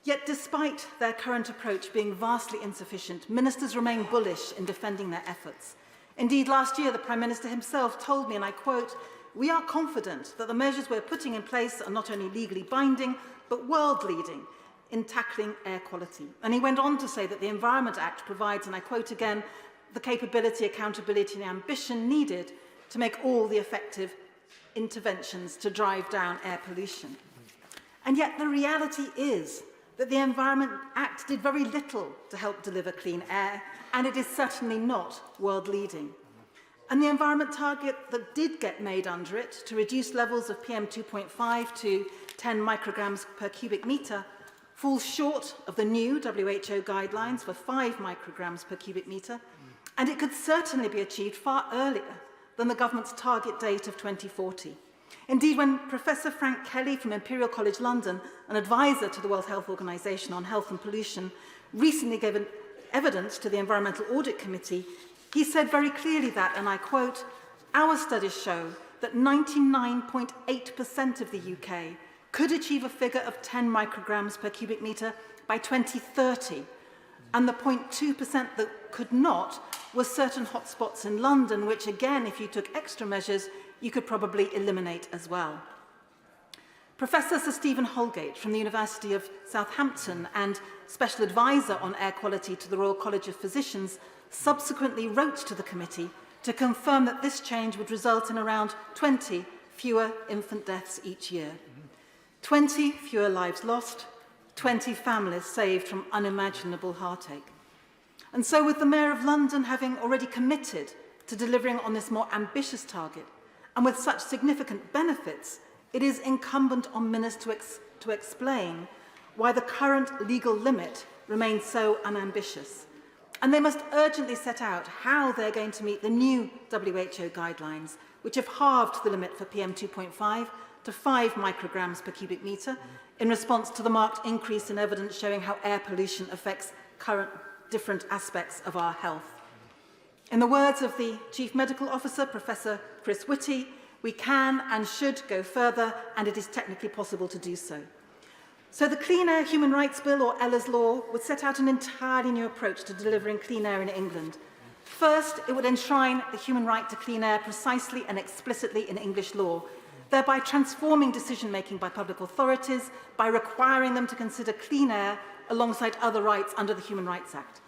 Yet despite their current approach being vastly insufficient, ministers remain bullish in defending their efforts. Indeed, last year, the Prime Minister himself told me, and I quote, "We are confident that the measures we're putting in place are not only legally binding, but world-leading in tackling air quality." And he went on to say that the Environment Act provides, and I quote again, "the capability, accountability and ambition needed to make all the effective interventions to drive down air pollution." And yet the reality is that the Environment Act did very little to help deliver clean air, and it is certainly not world-leading. And the environment target that did get made under it to reduce levels of PM2.5 to 10 micrograms per cubic metre falls short of the new WHO guidelines for 5 micrograms per cubic metre, and it could certainly be achieved far earlier than the government's target date of 2040. Indeed, when Professor Frank Kelly from Imperial College London, an advisor to the World Health Organization on health and pollution, recently gave evidence to the Environmental Audit Committee, he said very clearly that, and I quote, "Our studies show that 99.8% of the UK could achieve a figure of 10 micrograms per cubic metre by 2030, and the 0.2% that could not were certain hotspots in London, which again, if you took extra measures, you could probably eliminate as well." Professor Sir Stephen Holgate from the University of Southampton and Special Advisor on Air Quality to the Royal College of Physicians subsequently wrote to the committee to confirm that this change would result in around 20 fewer infant deaths each year. 20 fewer lives lost, 20 families saved from unimaginable heartache. And so with the Mayor of London having already committed to delivering on this more ambitious target, and with such significant benefits, it is incumbent on ministers to explain why the current legal limit remains so unambitious. And they must urgently set out how they're going to meet the new WHO guidelines, which have halved the limit for PM2.5 to 5 micrograms per cubic metre in response to the marked increase in evidence showing how air pollution affects current different aspects of our health. In the words of the Chief Medical Officer, Professor Chris Whitty, we can and should go further, and it is technically possible to do so. So the Clean Air Human Rights Bill, or Ella's Law, would set out an entirely new approach to delivering clean air in England. First, it would enshrine the human right to clean air precisely and explicitly in English law, thereby transforming decision-making by public authorities by requiring them to consider clean air alongside other rights under the Human Rights Act.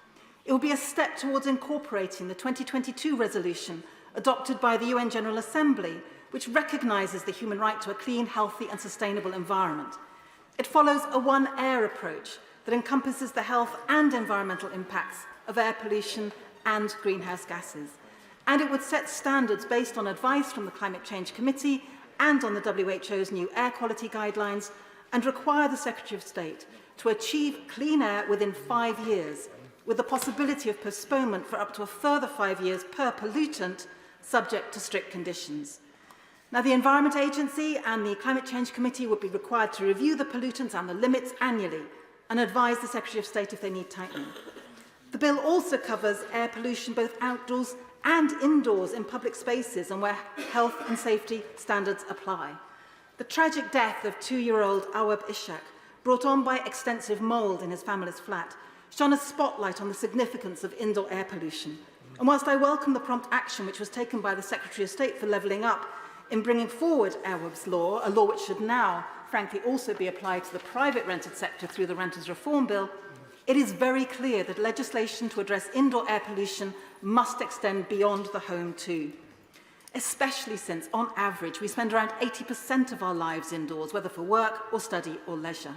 It will be a step towards incorporating the 2022 resolution adopted by the UN General Assembly, which recognises the human right to a clean, healthy and sustainable environment. It follows a one air approach that encompasses the health and environmental impacts of air pollution and greenhouse gases. And it would set standards based on advice from the Climate Change Committee and on the WHO's new air quality guidelines, and require the Secretary of State to achieve clean air within 5 years, with the possibility of postponement for up to a further 5 years per pollutant, subject to strict conditions. Now, the Environment Agency and the Climate Change Committee would be required to review the pollutants and the limits annually and advise the Secretary of State if they need tightening. The bill also covers air pollution both outdoors and indoors in public spaces and where health and safety standards apply. The tragic death of 2-year-old Awab Ishaq, brought on by extensive mould in his family's flat, shone a spotlight on the significance of indoor air pollution. And whilst I welcome the prompt action which was taken by the Secretary of State for Levelling Up in bringing forward Airweb's law, a law which should now, frankly, also be applied to the private rented sector through the Renters Reform Bill, it is very clear that legislation to address indoor air pollution must extend beyond the home too. Especially since, on average, we spend around 80% of our lives indoors, whether for work or study or leisure.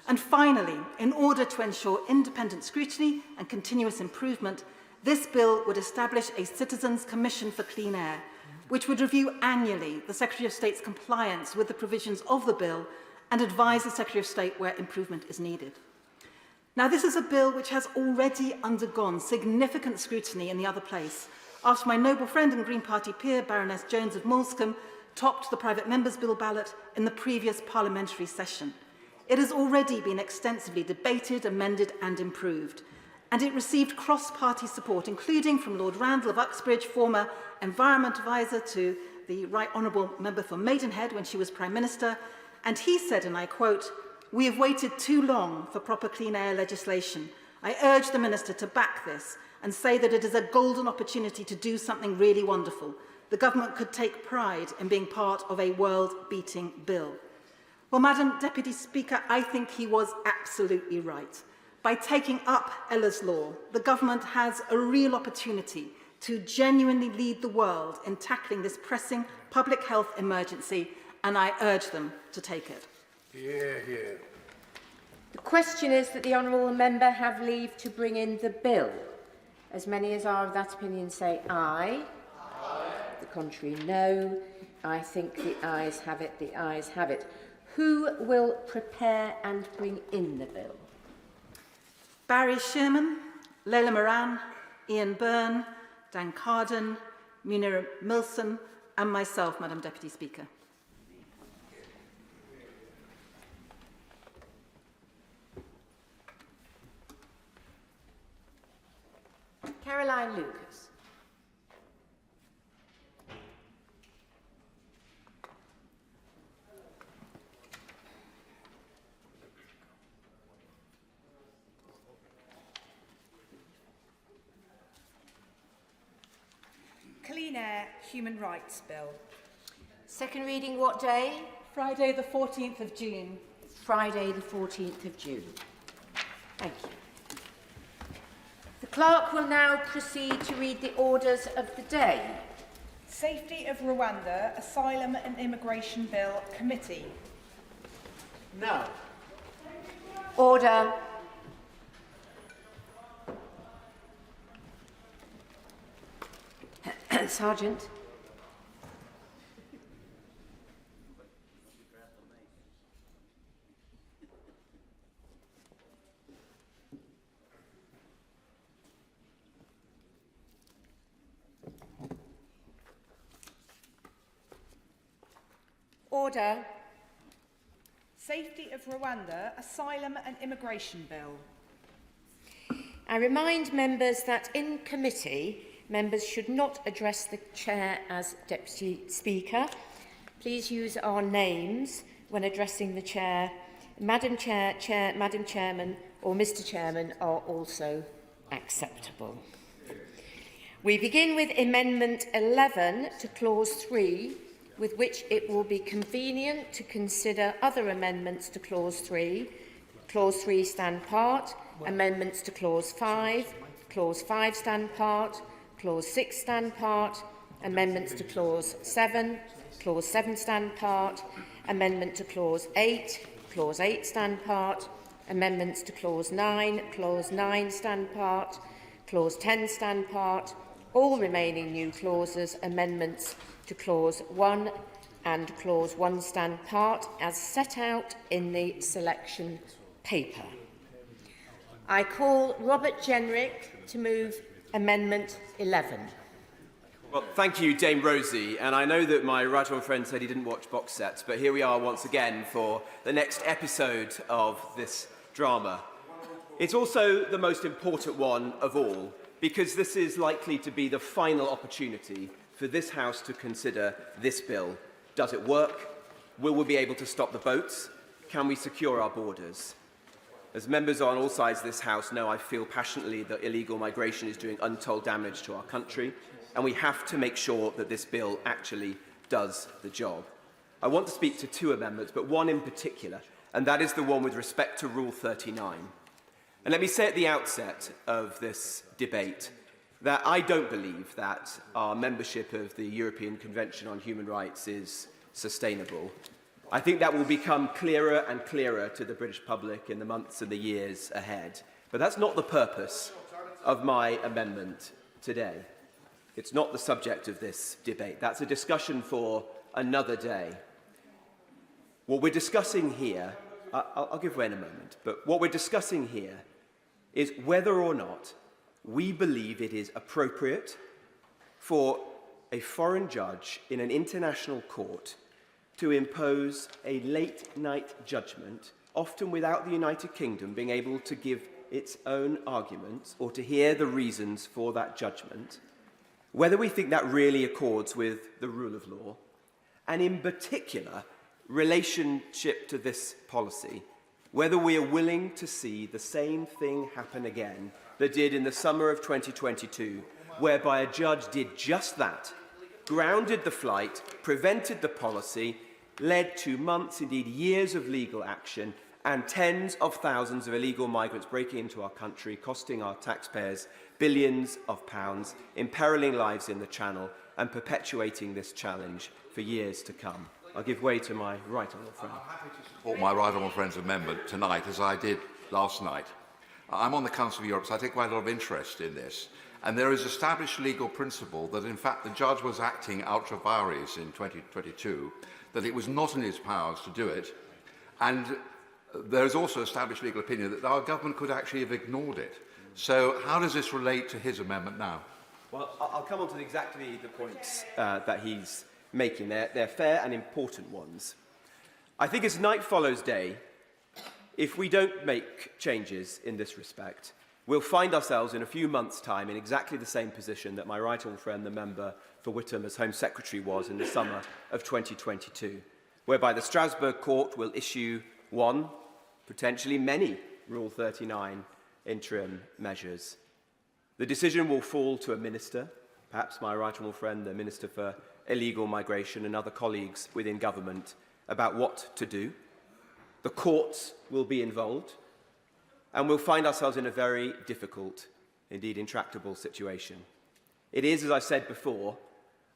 And finally, in order to ensure independent scrutiny and continuous improvement, this bill would establish a Citizens' Commission for Clean Air, which would review annually the Secretary of State's compliance with the provisions of the bill and advise the Secretary of State where improvement is needed. Now, this is a bill which has already undergone significant scrutiny in the other place, after my noble friend and Green Party peer, Baroness Jones of Moulscombe, topped the private members' bill ballot in the previous parliamentary session. It has already been extensively debated, amended and improved, and it received cross-party support, including from Lord Randall of Uxbridge, former Environment Advisor to the Right Honourable Member for Maidenhead when she was Prime Minister, and he said, and I quote, "We have waited too long for proper clean air legislation. I urge the Minister to back this and say that it is a golden opportunity to do something really wonderful. The government could take pride in being part of a world-beating bill." Well, Madam Deputy Speaker, I think he was absolutely right. By taking up Ella's law, the government has a real opportunity to genuinely lead the world in tackling this pressing public health emergency, and I urge them to take it. Hear, hear. The question is that the honourable member have leave to bring in the bill. As many as are of that opinion say aye. Aye. The contrary, no. I think the ayes have it. The ayes have it. Who will prepare and bring in the bill? Barry Sherman, Leila Moran, Ian Byrne, Dan Carden, Munira Milsom, and myself, Madam Deputy Speaker. Caroline Lucas. Clean Air Human Rights Bill. Second reading what day? Friday the 14th of June. Friday the 14th of June. Thank you. The clerk will now proceed to read the orders of the day. Safety of Rwanda, Asylum and Immigration Bill Committee. No. Order. Sergeant. Order. Safety of Rwanda, Asylum and Immigration Bill. I remind members that in committee, members should not address the Chair as Deputy Speaker. Please use our names when addressing the Chair. Madam Chair, Chair, Madam Chairman or Mr Chairman are also acceptable. We begin with Amendment 11 to Clause 3, with which it will be convenient to consider other amendments to Clause 3. Clause 3 stand part, amendments to Clause 5, Clause 5 stand part, Clause 6 stand part, amendments to Clause 7, Clause 7 stand part, amendment to Clause 8, Clause 8 stand part, amendments to Clause 9, Clause 9 stand part, Clause 10 stand part, all remaining new clauses, amendments to Clause 1 and Clause 1 stand part as set out in the selection paper. I call Robert Jenrick to move Amendment 11. Well, thank you, Dame Rosie. And I know that my right honourable friend said he didn't watch box sets, but here we are once again for the next episode of this drama. It's also the most important one of all, because this is likely to be the final opportunity for this House to consider this bill. Does it work? Will we be able to stop the boats? Can we secure our borders? As members on all sides of this House know, I feel passionately that illegal migration is doing untold damage to our country, and we have to make sure that this bill actually does the job. I want to speak to two amendments, but one in particular, and that is the one with respect to Rule 39. And let me say at the outset of this debate that I don't believe that our membership of the European Convention on Human Rights is sustainable. I think that will become clearer and clearer to the British public in the months and the years ahead. But that's not the purpose of my amendment today. It's not the subject of this debate. That's a discussion for another day. What we're discussing here, I'll give way in a moment, but what we're discussing here is whether or not we believe it is appropriate for a foreign judge in an international court to impose a late-night judgment, often without the United Kingdom being able to give its own arguments or to hear the reasons for that judgment, whether we think that really accords with the rule of law, and in particular, relationship to this policy, whether we are willing to see the same thing happen again that did in the summer of 2022, whereby a judge did just that, grounded the flight, prevented the policy, led to months, indeed years of legal action, and tens of thousands of illegal migrants breaking into our country, costing our taxpayers billions of pounds, imperiling lives in the Channel, and perpetuating this challenge for years to come. I'll give way to my right honourable friend. I'm happy to support my right honourable friend's amendment tonight, as I did last night. I'm on the Council of Europe, so I take quite a lot of interest in this. And there is established legal principle that, in fact, the judge was acting ultra vires in 2022, that it was not in his powers to do it. And there is also established legal opinion that our government could actually have ignored it. So how does this relate to his amendment now? Well, I'll come on to exactly the points that he's making. They're fair and important ones. I think as night follows day, if we don't make changes in this respect, we'll find ourselves in a few months' time in exactly the same position that my right honourable friend, the member for Whittam, as Home Secretary, was in the summer of 2022, whereby the Strasbourg Court will issue one, potentially many, Rule 39 interim measures. The decision will fall to a minister, perhaps my right honourable friend, the Minister for Illegal Migration, and other colleagues within government, about what to do. The courts will be involved, and we'll find ourselves in a very difficult, indeed intractable situation. It is, as I said before,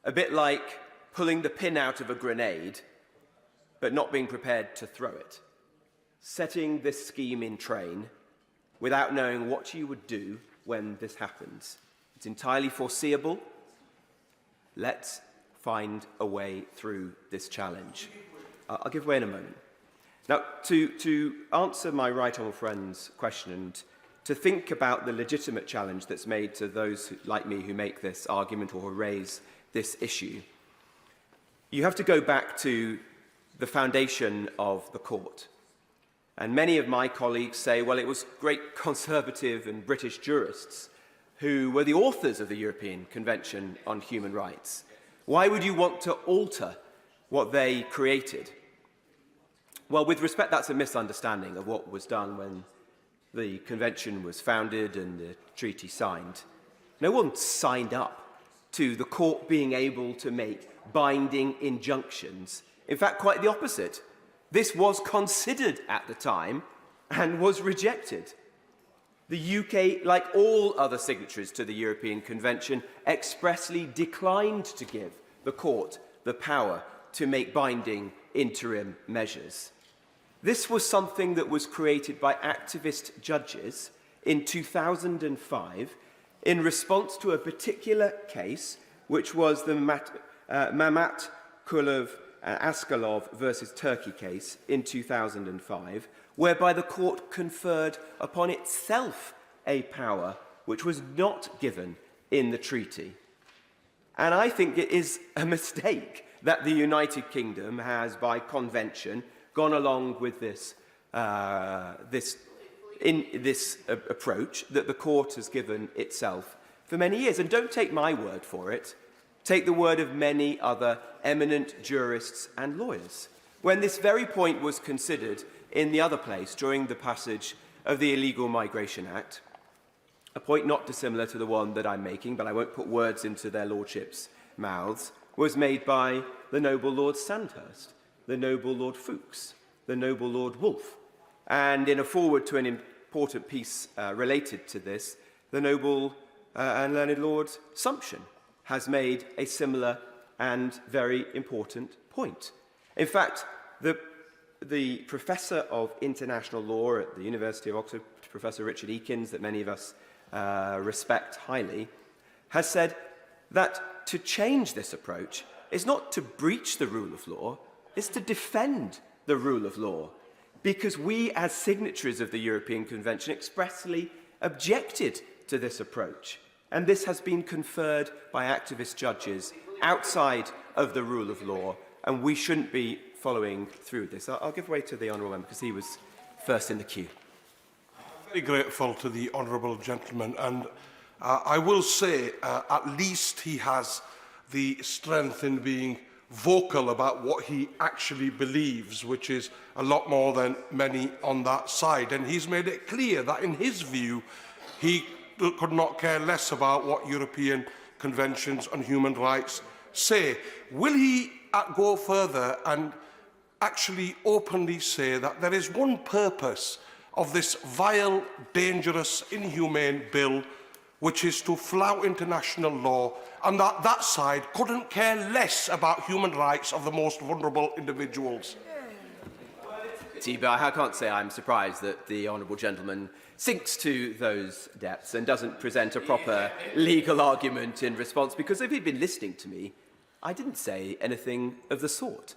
a bit like pulling the pin out of a grenade, but not being prepared to throw it. Setting this scheme in train without knowing what you would do when this happens. It's entirely foreseeable. Let's find a way through this challenge. I'll give way in a moment. Now, to answer my right honourable friend's question and to think about the legitimate challenge that's made to those like me who make this argument or who raise this issue, you have to go back to the foundation of the court. And many of my colleagues say, well, it was great conservative and British jurists who were the authors of the European Convention on Human Rights. Why would you want to alter what they created? Well, with respect, that's a misunderstanding of what was done when the convention was founded and the treaty signed. No one signed up to the court being able to make binding injunctions. In fact, quite the opposite. This was considered at the time and was rejected. The UK, like all other signatories to the European Convention, expressly declined to give the court the power to make binding interim measures. This was something that was created by activist judges in 2005 in response to a particular case, which was the Mamat Kulov Askalov versus Turkey case in 2005, whereby the court conferred upon itself a power which was not given in the treaty. And I think it is a mistake that the United Kingdom has, by convention, gone along with this approach that the court has given itself for many years. And don't take my word for it. Take the word of many other eminent jurists and lawyers. When this very point was considered in the other place during the passage of the Illegal Migration Act, a point not dissimilar to the one that I'm making, but I won't put words into their lordships' mouths, was made by the noble Lord Sandhurst, the noble Lord Fuchs, the noble Lord Wolfe, and in a foreword to an important piece related to this, the noble and learned Lord Sumption has made a similar and very important point. In fact, the Professor of International Law at the University of Oxford, Professor Richard Eakins, that many of us respect highly, has said that to change this approach is not to breach the rule of law, it's to defend the rule of law, because we as signatories of the European Convention expressly objected to this approach. And this has been conferred by activist judges outside of the rule of law, and we shouldn't be following through this. I'll give way to the honourable member because he was first in the queue. Very grateful to the honourable gentleman, and I will say at least he has the strength in being vocal about what he actually believes, which is a lot more than many on that side. And he's made it clear that in his view he could not care less about what European conventions on human rights say. Will he go further and actually openly say that there is one purpose of this vile, dangerous, inhumane bill, which is to flout international law, and that that side couldn't care less about human rights of the most vulnerable individuals? But I can't say I'm surprised that the honourable gentleman sinks to those depths and doesn't present a proper legal argument in response, because if he'd been listening to me, I didn't say anything of the sort.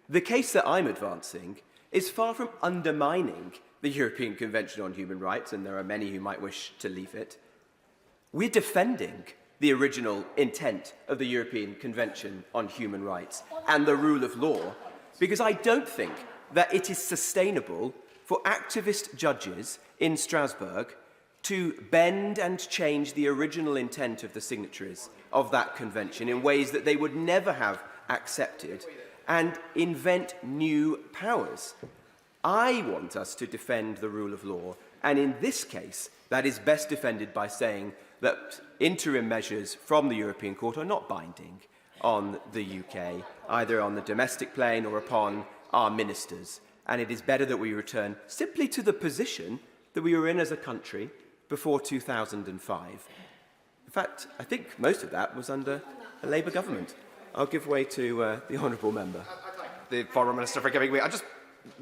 The case that I'm advancing is far from undermining the European Convention on Human Rights, and there are many who might wish to leave it. We're defending the original intent of the European Convention on Human Rights and the rule of law, because I don't think that it is sustainable for activist judges in Strasbourg to bend and change the original intent of the signatories of that convention in ways that they would never have accepted and invent new powers. I want us to defend the rule of law, and in this case, that is best defended by saying that interim measures from the European Court are not binding on the UK, either on the domestic plane or upon our ministers. And it is better that we return simply to the position that we were in as a country before 2005. In fact, I think most of that was under a Labour government. I'll give way to the honourable member. The Foreign Minister for giving way. I just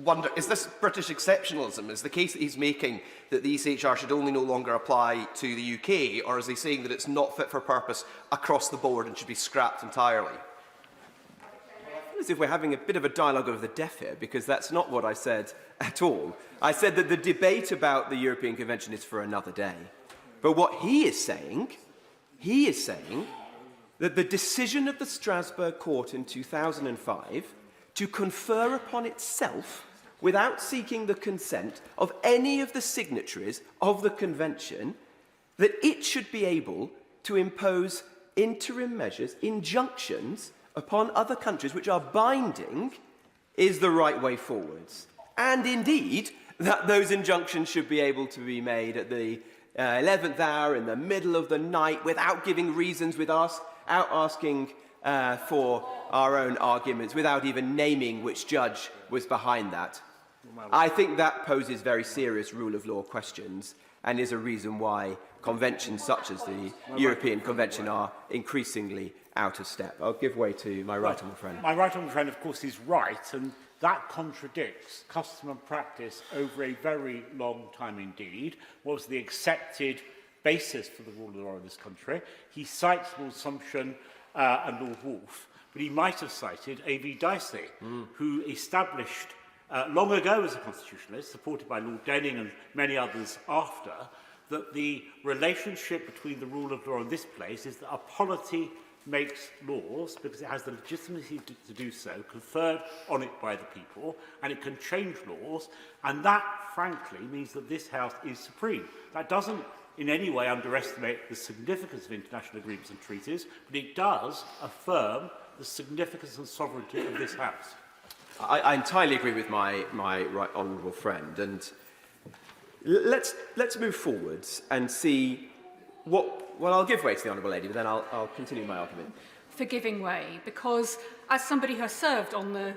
wonder, is this British exceptionalism? Is the case that he's making that the ECHR should only no longer apply to the UK, or is he saying that it's not fit for purpose across the board and should be scrapped entirely? As if we're having a bit of a dialogue over the deaf here, because that's not what I said at all. I said that the debate about the European Convention is for another day. But what he is saying that the decision of the Strasbourg Court in 2005 to confer upon itself, without seeking the consent of any of the signatories of the Convention, that it should be able to impose interim measures, injunctions, upon other countries which are binding, is the right way forwards. And indeed, that those injunctions should be able to be made at the 11th hour, in the middle of the night, without giving reasons, without asking for our own arguments, without even naming which judge was behind that. I think that poses very serious rule of law questions, and is a reason why conventions such as the European Convention are increasingly out of step. I'll give way to my right honourable friend. My right honourable friend, of course, is right, and that contradicts custom and practice over a very long time indeed. What was the accepted basis for the rule of law in this country? He cites Lord Sumption and Lord Wolfe, but he might have cited A.V. Dicey, who established long ago as a constitutionalist, supported by Lord Denning and many others after, that the relationship between the rule of law in this place is that a polity makes laws because it has the legitimacy to do so, conferred on it by the people, and it can change laws, and that, frankly, means that this House is supreme. That doesn't in any way underestimate the significance of international agreements and treaties, but it does affirm the significance and sovereignty of this House. I entirely agree with my right honourable friend, and let's move forwards and see what... Well, I'll give way to the Honourable Lady, but then I'll continue my argument. For giving way, because as somebody who has served on the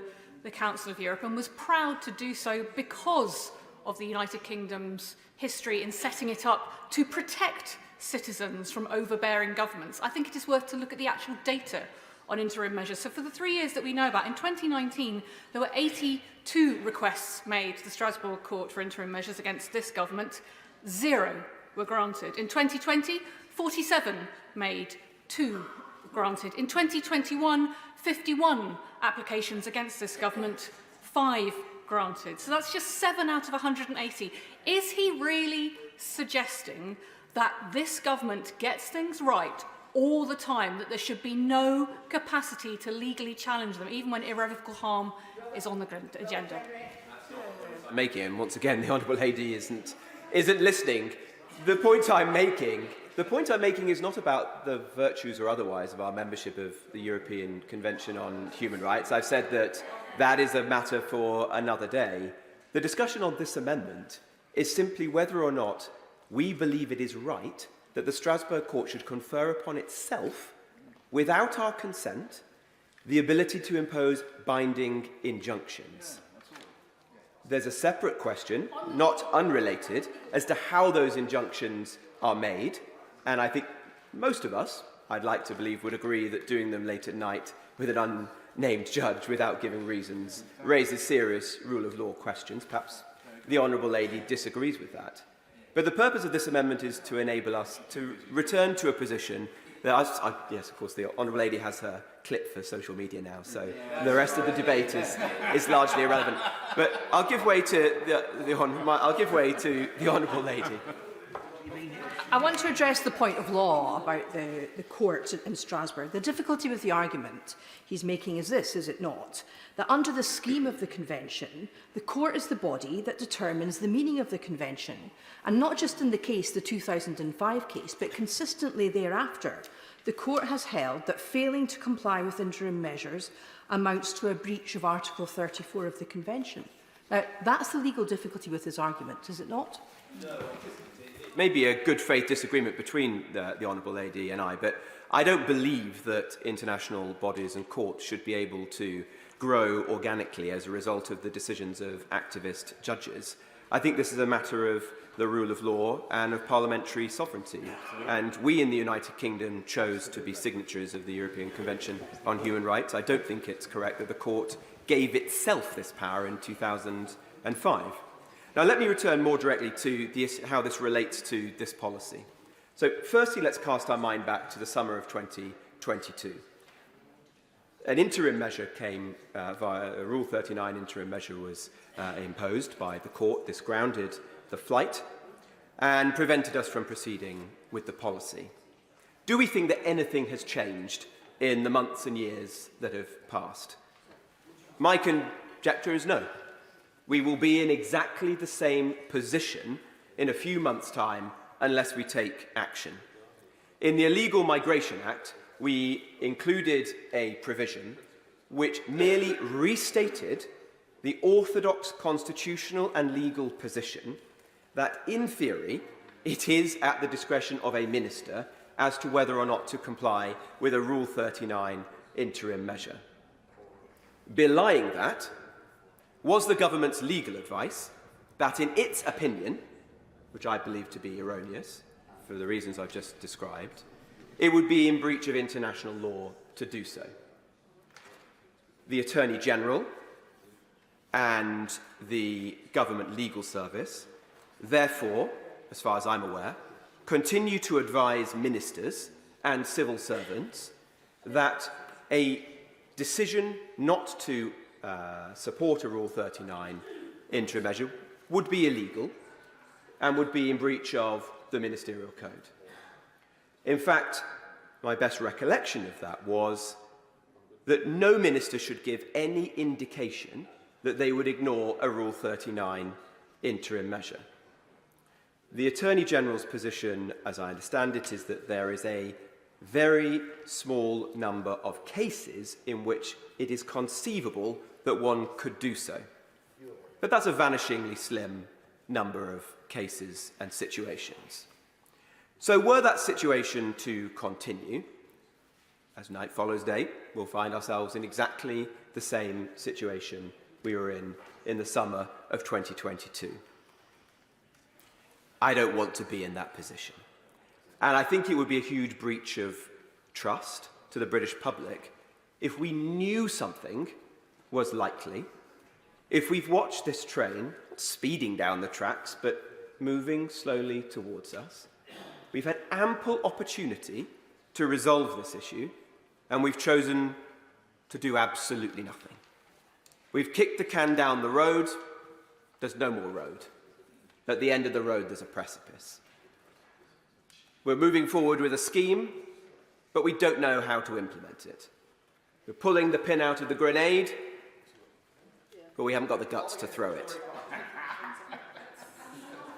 Council of Europe and was proud to do so because of the United Kingdom's history in setting it up to protect citizens from overbearing governments, I think it is worth to look at the actual data on interim measures. So for the 3 years that we know about, in 2019, there were 82 requests made to the Strasbourg Court for interim measures against this government. 0 were granted. In 2020, 47 made, 2 granted. In 2021, 51 applications against this government, 5 granted. So that's just 7 out of 180. Is he really suggesting that this government gets things right all the time, that there should be no capacity to legally challenge them, even when irrevocable harm is on the agenda? Making, and once again, the Honourable Lady isn't listening. The point I'm making is not about the virtues or otherwise of our membership of the European Convention on Human Rights. I've said that that is a matter for another day. The discussion on this amendment is simply whether or not we believe it is right that the Strasbourg Court should confer upon itself, without our consent, the ability to impose binding injunctions. There's a separate question, not unrelated, as to how those injunctions are made, and I think most of us, I'd like to believe, would agree that doing them late at night with an unnamed judge without giving reasons raises serious rule of law questions. Perhaps the Honourable Lady disagrees with that. But the purpose of this amendment is to enable us to return to a position that, yes, of course, the Honourable Lady has her clip for social media now, so the rest of the debate is largely irrelevant. But I'll give way to the Honourable Lady. I want to address the point of law about the court in Strasbourg. The difficulty with the argument he's making is this, is it not? That under the scheme of the Convention, the court is the body that determines the meaning of the Convention. And not just in the case, the 2005 case, but consistently thereafter, the court has held that failing to comply with interim measures amounts to a breach of Article 34 of the Convention. Now, that's the legal difficulty with his argument, is it not? No. Maybe a good faith disagreement between the Honourable Lady and I, but I don't believe that international bodies and courts should be able to grow organically as a result of the decisions of activist judges. I think this is a matter of the rule of law and of parliamentary sovereignty. And we in the United Kingdom chose to be signatories of the European Convention on Human Rights. I don't think it's correct that the court gave itself this power in 2005. Now, let me return more directly to how this relates to this policy. So, firstly, let's cast our mind back to the summer of 2022. An interim measure came via a Rule 39 interim measure was imposed by the court. This grounded the flight and prevented us from proceeding with the policy. Do we think that anything has changed in the months and years that have passed? My conjecture is no. We will be in exactly the same position in a few months' time unless we take action. In the Illegal Migration Act, we included a provision which merely restated the orthodox constitutional and legal position that, in theory, it is at the discretion of a minister as to whether or not to comply with a Rule 39 interim measure. Belying that was the government's legal advice that, in its opinion, which I believe to be erroneous for the reasons I've just described, it would be in breach of international law to do so. The Attorney General and the government legal service, therefore, as far as I'm aware, continue to advise ministers and civil servants that a decision not to support a Rule 39 interim measure would be illegal and would be in breach of the ministerial code. In fact, my best recollection of that was that no minister should give any indication that they would ignore a Rule 39 interim measure. The Attorney General's position, as I understand it, is that there is a very small number of cases in which it is conceivable that one could do so. But that's a vanishingly slim number of cases and situations. So were that situation to continue, as night follows day, we'll find ourselves in exactly the same situation we were in the summer of 2022. I don't want to be in that position. And I think it would be a huge breach of trust to the British public if we knew something was likely, if we've watched this train speeding down the tracks but moving slowly towards us, we've had ample opportunity to resolve this issue, and we've chosen to do absolutely nothing. We've kicked the can down the road. There's no more road. At the end of the road, there's a precipice. We're moving forward with a scheme, but we don't know how to implement it. We're pulling the pin out of the grenade, but we haven't got the guts to throw it.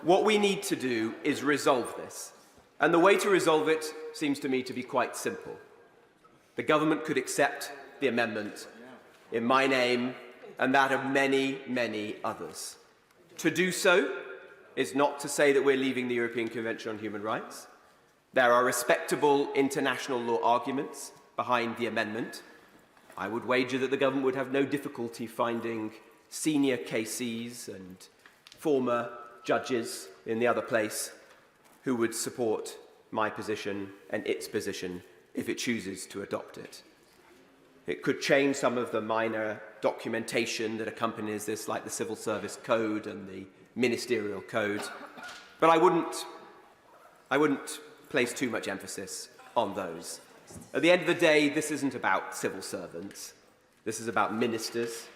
What we need to do is resolve this. And the way to resolve it seems to me to be quite simple. The government could accept the amendment in my name and that of many, many others. To do so is not to say that we're leaving the European Convention on Human Rights. There are respectable international law arguments behind the amendment. I would wager that the government would have no difficulty finding senior KCs and former judges in the other place who would support my position and its position if it chooses to adopt it. It could change some of the minor documentation that accompanies this, like the Civil Service Code and the Ministerial Code, but I wouldn't place too much emphasis on those. At the end of the day, this isn't about civil servants. This is about ministers,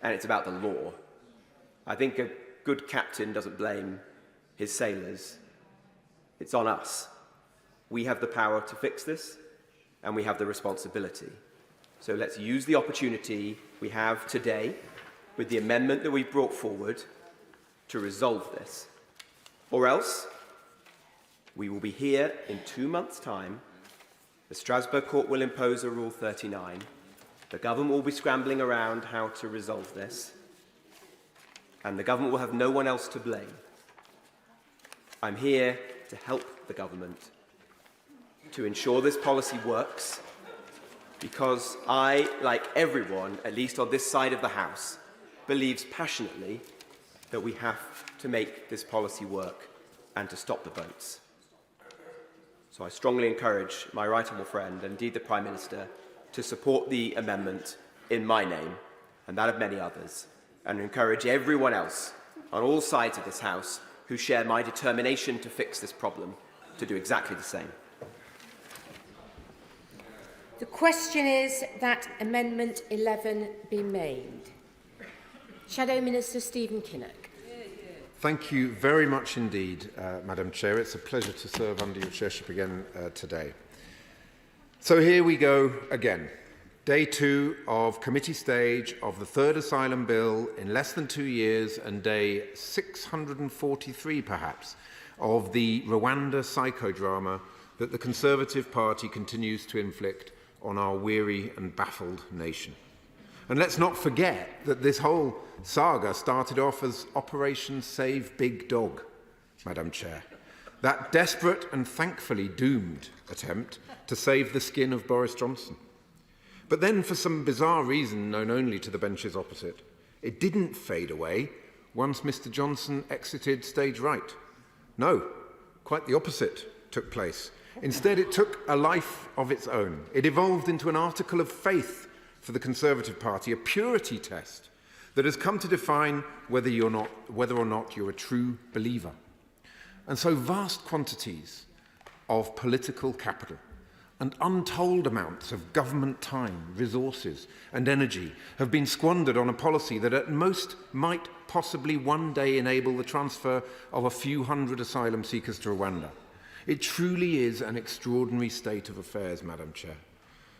and it's about the law. I think a good captain doesn't blame his sailors. It's on us. We have the power to fix this, and we have the responsibility. So let's use the opportunity we have today with the amendment that we've brought forward to resolve this. Or else, we will be here in 2 months' time. The Strasbourg Court will impose a Rule 39. The government will be scrambling around how to resolve this. And the government will have no one else to blame. I'm here to help the government to ensure this policy works, because I, like everyone, at least on this side of the House, believes passionately that we have to make this policy work and to stop the boats. So I strongly encourage my right honourable friend, and indeed the Prime Minister, to support the amendment in my name and that of many others, and encourage everyone else on all sides of this House who share my determination to fix this problem to do exactly the same. The question is that Amendment 11 be made. Shadow Minister Stephen Kinnock. Thank you very much indeed, Madam Chair. It's a pleasure to serve under your chairship again today. So here we go again. Day 2 of committee stage of the third asylum bill in less than 2 years, and day 643 perhaps of the Rwanda psychodrama that the Conservative Party continues to inflict on our weary and baffled nation. And let's not forget that this whole saga started off as Operation Save Big Dog, Madam Chair. That desperate and thankfully doomed attempt to save the skin of Boris Johnson. But then, for some bizarre reason known only to the benches opposite, it didn't fade away once Mr. Johnson exited stage right. No, quite the opposite took place. Instead, it took a life of its own. It evolved into an article of faith for the Conservative Party, a purity test that has come to define whether or not you're a true believer. And so vast quantities of political capital and untold amounts of government time, resources and energy have been squandered on a policy that at most might possibly one day enable the transfer of a few hundred asylum seekers to Rwanda. It truly is an extraordinary state of affairs, Madam Chair.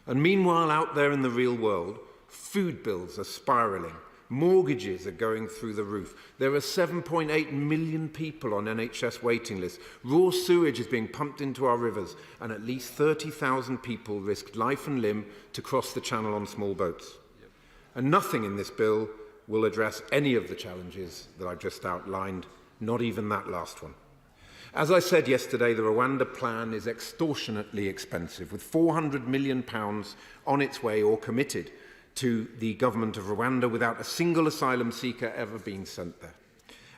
And meanwhile, out there in the real world, food bills are spiralling, mortgages are going through the roof. There are 7.8 million people on NHS waiting lists. Raw sewage is being pumped into our rivers, and at least 30,000 people risked life and limb to cross the channel on small boats. And nothing in this bill will address any of the challenges that I've just outlined, not even that last one. As I said yesterday, the Rwanda plan is extortionately expensive, with £400 million on its way or committed to the government of Rwanda without a single asylum seeker ever being sent there.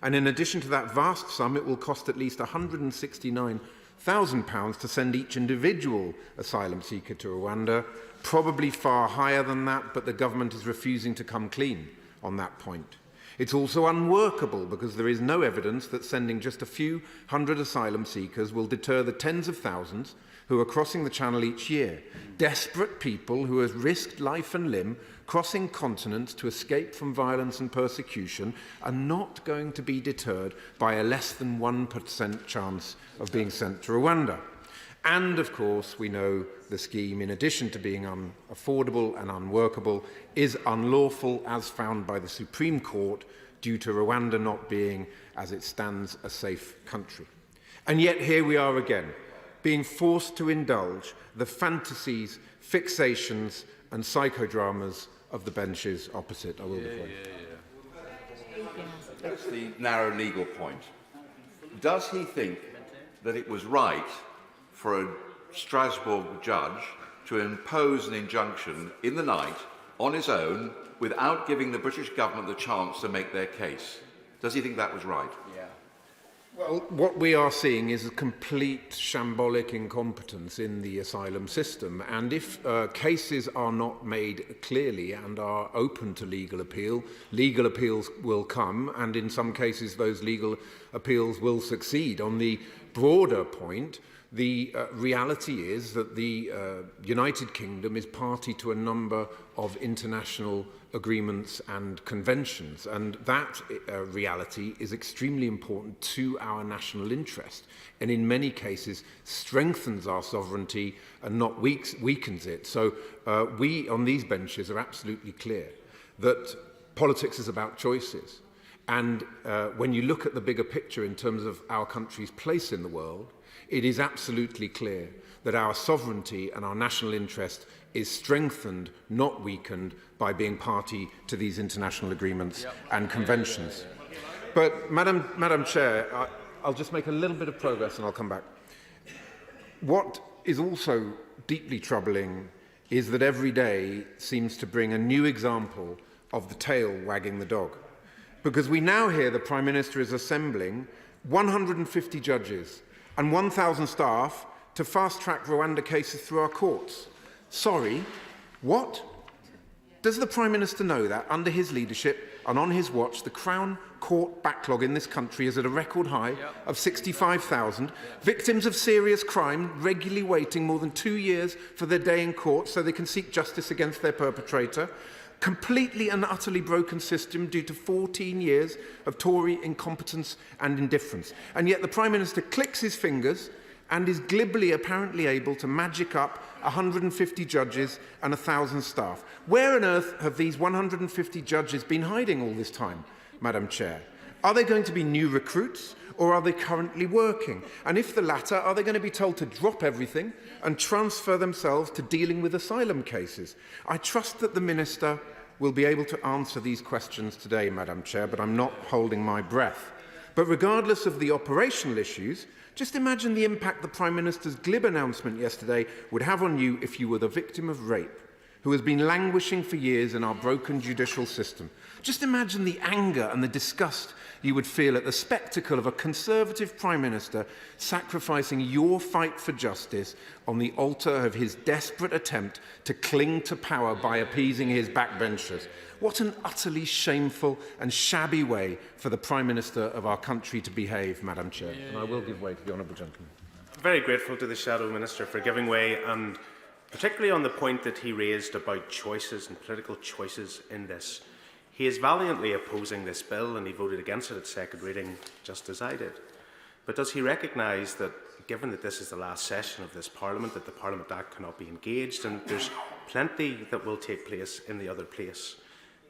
And in addition to that vast sum, it will cost at least £169,000 to send each individual asylum seeker to Rwanda, probably far higher than that, but the government is refusing to come clean on that point. It's also unworkable because there is no evidence that sending just a few hundred asylum seekers will deter the tens of thousands who are crossing the Channel each year. Desperate people who have risked life and limb crossing continents to escape from violence and persecution are not going to be deterred by a less than 1% chance of being sent to Rwanda. And, of course, we know the scheme, in addition to being unaffordable and unworkable, is unlawful as found by the Supreme Court due to Rwanda not being, as it stands, a safe country. And yet here we are again, being forced to indulge the fantasies, fixations and psychodramas of the benches opposite. I will defend. That's the narrow legal point. Does he think that it was right for a Strasbourg judge to impose an injunction in the night on his own without giving the British government the chance to make their case? Does he think that was right? Well, what we are seeing is a complete shambolic incompetence in the asylum system, and if cases are not made clearly and are open to legal appeals will come, and in some cases those legal appeals will succeed. On the broader point, the reality is that the United Kingdom is party to a number of international agreements and conventions, and that reality is extremely important to our national interest, and in many cases strengthens our sovereignty and not weakens it. So we on these benches are absolutely clear that politics is about choices, and when you look at the bigger picture in terms of our country's place in the world, it is absolutely clear that our sovereignty and our national interest is strengthened, not weakened, by being party to these international agreements and conventions. But, Madam Chair, I'll just make a little bit of progress and I'll come back. What is also deeply troubling is that every day seems to bring a new example of the tail wagging the dog. Because we now hear the Prime Minister is assembling 150 judges and 1,000 staff to fast-track Rwanda cases through our courts. Sorry, what? Does the Prime Minister know that under his leadership and on his watch, the Crown Court backlog in this country is at a record high of 65,000, victims of serious crime regularly waiting more than 2 years for their day in court so they can seek justice against their perpetrator, completely and utterly broken system due to 14 years of Tory incompetence and indifference. And yet the Prime Minister clicks his fingers and is glibly apparently able to magic up 150 judges and 1,000 staff. Where on earth have these 150 judges been hiding all this time, Madam Chair? Are they going to be new recruits, or are they currently working? And if the latter, are they going to be told to drop everything and transfer themselves to dealing with asylum cases? I trust that the Minister will be able to answer these questions today, Madam Chair, but I'm not holding my breath. But regardless of the operational issues, just imagine the impact the Prime Minister's glib announcement yesterday would have on you if you were the victim of rape, who has been languishing for years in our broken judicial system. Just imagine the anger and the disgust you would feel at the spectacle of a Conservative Prime Minister sacrificing your fight for justice on the altar of his desperate attempt to cling to power by appeasing his backbenchers. What an utterly shameful and shabby way for the Prime Minister of our country to behave, Madam Chair. And I will give way to the honourable gentleman. I'm very grateful to the Shadow Minister for giving way, and particularly on the point that he raised about choices and political choices in this. He is valiantly opposing this bill, and he voted against it at second reading, just as I did. But does he recognise that, given that this is the last session of this Parliament, that the Parliament Act cannot be engaged, and there's plenty that will take place in the other place?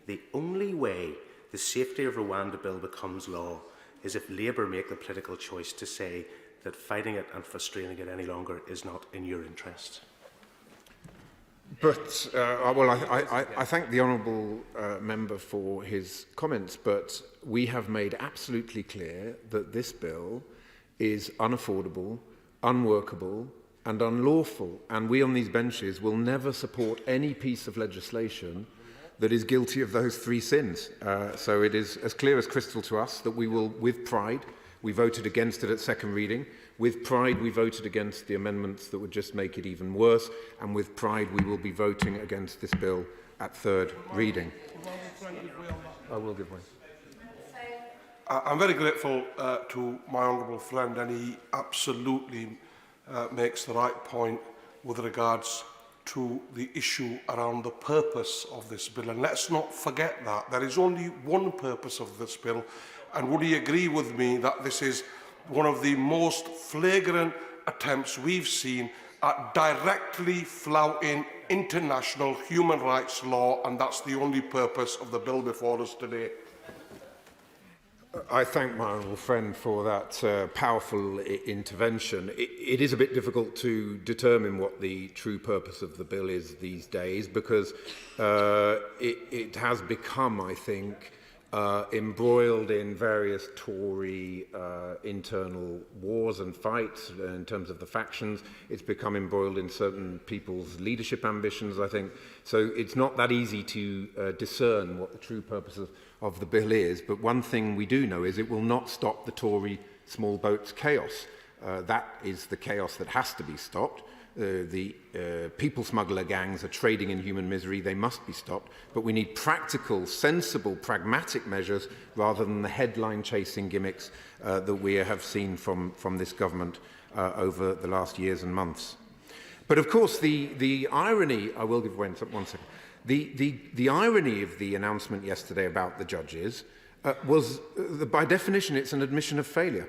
The only way the Safety of Rwanda bill becomes law is if Labour make the political choice to say that fighting it and frustrating it any longer is not in your interest. But, well, I thank the honourable member for his comments, but we have made absolutely clear that this bill is unaffordable, unworkable and unlawful, and we on these benches will never support any piece of legislation that is guilty of those three sins. So it is as clear as crystal to us that we will, with pride, we voted against it at second reading. With pride, we voted against the amendments that would just make it even worse. And with pride, we will be voting against this bill at third reading. I will give way. I'm very grateful to my honourable friend, and he absolutely makes the right point with regards to the issue around the purpose of this bill. And let's not forget that there is only one purpose of this bill. And would he agree with me that this is one of the most flagrant attempts we've seen at directly flouting international human rights law, and that's the only purpose of the bill before us today? I thank my honourable friend for that powerful intervention. It is a bit difficult to determine what the true purpose of the bill is these days, because it has become, I think, embroiled in various Tory internal wars and fights in terms of the factions. It's become embroiled in certain people's leadership ambitions, I think. So it's not that easy to discern what the true purpose of the bill is. But one thing we do know is it will not stop the Tory small boats chaos. That is the chaos that has to be stopped. The people smuggler gangs are trading in human misery. They must be stopped. But we need practical, sensible, pragmatic measures rather than the headline-chasing gimmicks that we have seen from this government over the last years and months. But of course, the irony, I will give way in one second, the irony of the announcement yesterday about the judges was, by definition, it's an admission of failure,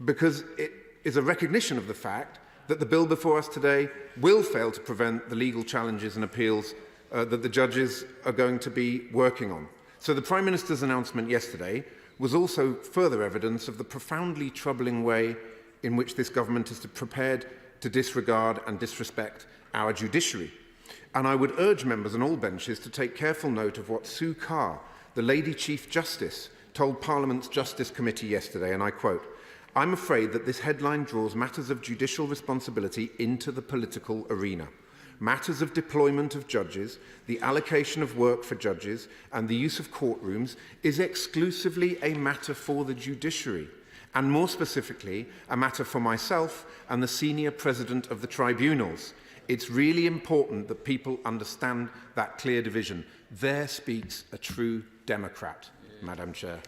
because it is a recognition of the fact that the bill before us today will fail to prevent the legal challenges and appeals that the judges are going to be working on. So the Prime Minister's announcement yesterday was also further evidence of the profoundly troubling way in which this government is prepared to disregard and disrespect our judiciary. And I would urge members on all benches to take careful note of what Sue Carr, the Lady Chief Justice, told Parliament's Justice Committee yesterday, and I quote, "I'm afraid that this headline draws matters of judicial responsibility into the political arena. Matters of deployment of judges, the allocation of work for judges, and the use of courtrooms is exclusively a matter for the judiciary, and more specifically, a matter for myself and the senior president of the tribunals. It's really important that people understand that clear division. There speaks a true democrat, Madam Chair."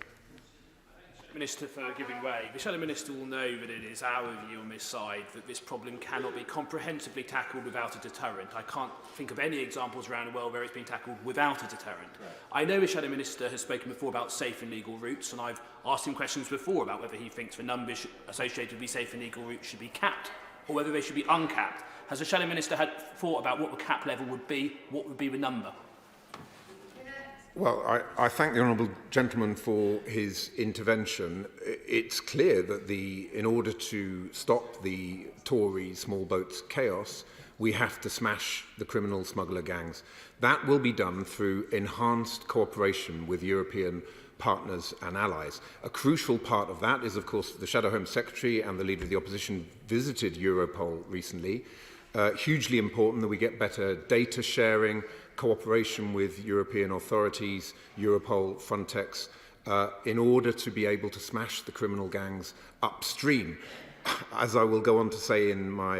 Minister for giving way. The Shadow Minister will know that it is our view on this side that this problem cannot be comprehensively tackled without a deterrent. I can't think of any examples around the world where it's been tackled without a deterrent. Right. I know the Shadow Minister has spoken before about safe and legal routes, and I've asked him questions before about whether he thinks the numbers associated with these safe and legal routes should be capped or whether they should be uncapped. Has the Shadow Minister had thought about what the cap level would be? What would be the number? Well, I thank the honourable gentleman for his intervention. It's clear that in order to stop the Tory small boats chaos, we have to smash the criminal smuggler gangs. That will be done through enhanced cooperation with European partners and allies. A crucial part of that is, of course, the Shadow Home Secretary and the Leader of the Opposition visited Europol recently. Hugely important that we get better data sharing, cooperation with European authorities, Europol, Frontex, in order to be able to smash the criminal gangs upstream. As I will go on to say in my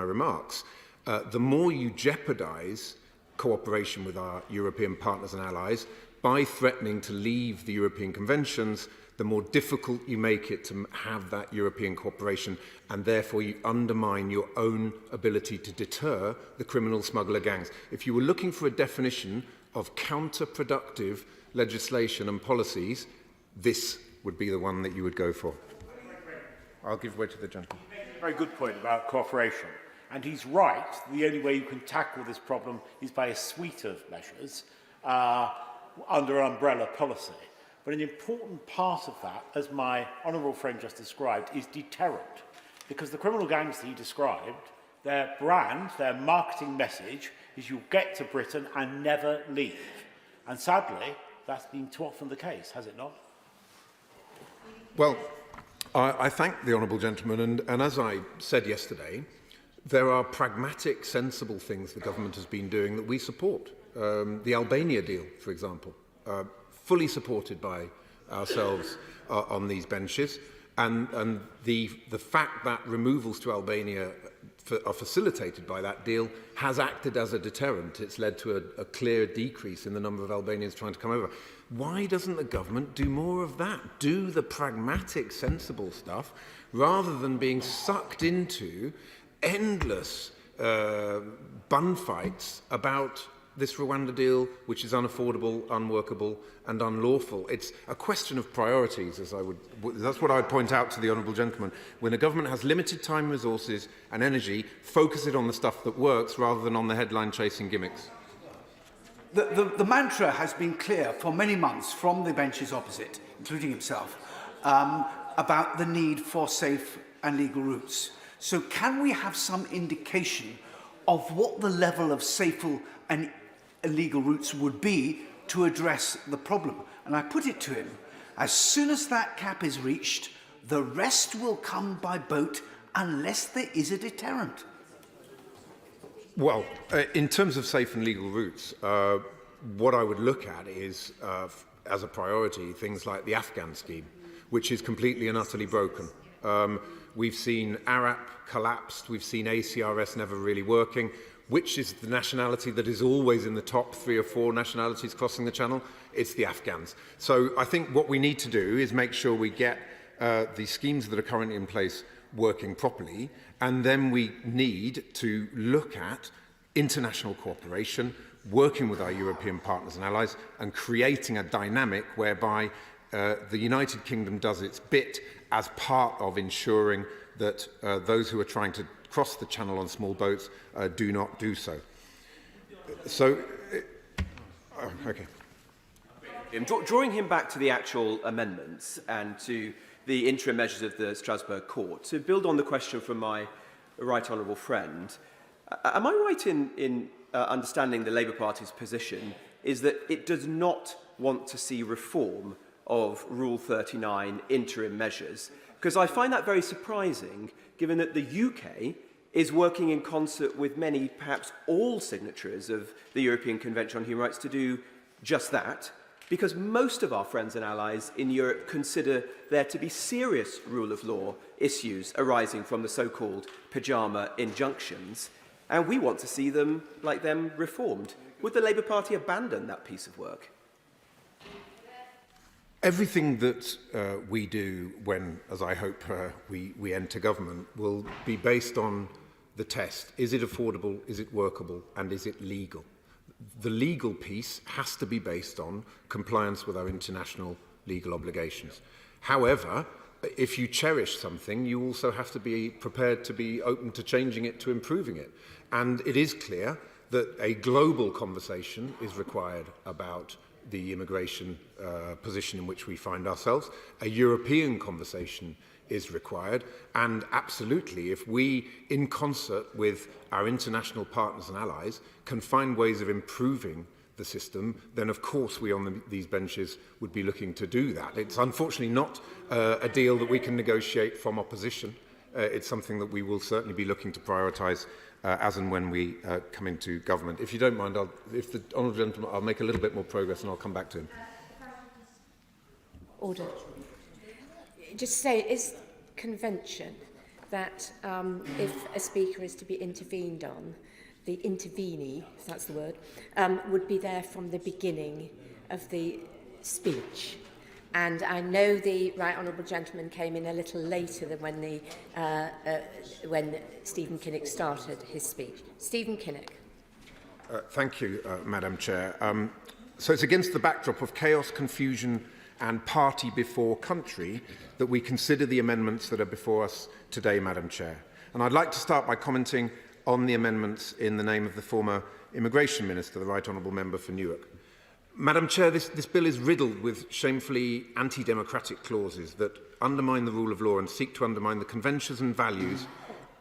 remarks, the more you jeopardise cooperation with our European partners and allies by threatening to leave the European conventions, the more difficult you make it to have that European cooperation, and therefore you undermine your own ability to deter the criminal smuggler gangs. If you were looking for a definition of counterproductive legislation and policies, this would be the one that you would go for. I'll give way to the gentleman. Very good point about cooperation. And he's right, the only way you can tackle this problem is by a suite of measures under umbrella policy. But an important part of that, as my honourable friend just described, is deterrent. Because the criminal gangs that he described Their brand, their marketing message is you'll get to Britain and never leave. And sadly, that's been too often the case, has it not? Well, I thank the honourable gentleman, and as I said yesterday, there are pragmatic, sensible things the government has been doing that we support. The Albania deal, for example, fully supported by ourselves on these benches, and the fact that removals to Albania are facilitated by that deal has acted as a deterrent. It's led to a clear decrease in the number of Albanians trying to come over. Why doesn't the government do more of that? Do the pragmatic, sensible stuff, rather than being sucked into endless bun fights about this Rwanda deal, which is unaffordable, unworkable and unlawful. It's a question of priorities, that's what I would point out to the honourable gentleman. When a government has limited time, resources and energy, focus it on the stuff that works rather than on the headline-chasing gimmicks. The mantra has been clear for many months from the benches opposite, including himself, about the need for safe and legal routes. So can we have some indication of what the level of safe and illegal routes would be to address the problem? And I put it to him, as soon as that cap is reached, the rest will come by boat unless there is a deterrent. Well, in terms of safe and legal routes, what I would look at is, as a priority, things like the Afghan scheme, which is completely and utterly broken. We've seen ARAP collapsed, we've seen ACRS never really working. Which is the nationality that is always in the top 3 or 4 nationalities crossing the Channel? It's the Afghans. So I think what we need to do is make sure we get the schemes that are currently in place working properly, and then we need to look at international cooperation, working with our European partners and allies, and creating a dynamic whereby the United Kingdom does its bit as part of ensuring that those who are trying to cross the Channel on small boats do not do so. Okay. Drawing him back to the actual amendments and to the interim measures of the Strasbourg Court, to build on the question from my right honourable friend, am I right in understanding the Labour Party's position is that it does not want to see reform of Rule 39 interim measures? Because I find that very surprising, given that the UK is working in concert with many, perhaps all signatories of the European Convention on Human Rights to do just that, because most of our friends and allies in Europe consider there to be serious rule of law issues arising from the so-called pyjama injunctions, and we want to see them, like them, reformed. Would the Labour Party abandon that piece of work? Everything that we do when, as I hope, we enter government will be based on the test. Is it affordable, is it workable, and is it legal? The legal piece has to be based on compliance with our international legal obligations. However, if you cherish something, you also have to be prepared to be open to changing it, to improving it. And it is clear that a global conversation is required about the immigration position in which we find ourselves. A European conversation is required, and absolutely, if we, in concert with our international partners and allies, can find ways of improving the system, then of course we on these benches would be looking to do that. It's unfortunately not a deal that we can negotiate from opposition. It's something that we will certainly be looking to prioritise as and when we come into government. If you don't mind, if the honourable gentleman, I'll make a little bit more progress and I'll come back to him. Order. Just say, is convention that if a speaker is to be intervened on, the intervenee, if that's the word, would be there from the beginning of the speech? And I know the right honourable gentleman came in a little later than when Stephen Kinnock started his speech. Stephen Kinnock. Thank you, Madam Chair. So it's against the backdrop of chaos, confusion and party before country that we consider the amendments that are before us today, Madam Chair. And I'd like to start by commenting on the amendments in the name of the former Immigration Minister, the Right Honourable Member for Newark. Madam Chair, this bill is riddled with shamefully anti-democratic clauses that undermine the rule of law and seek to undermine the conventions and values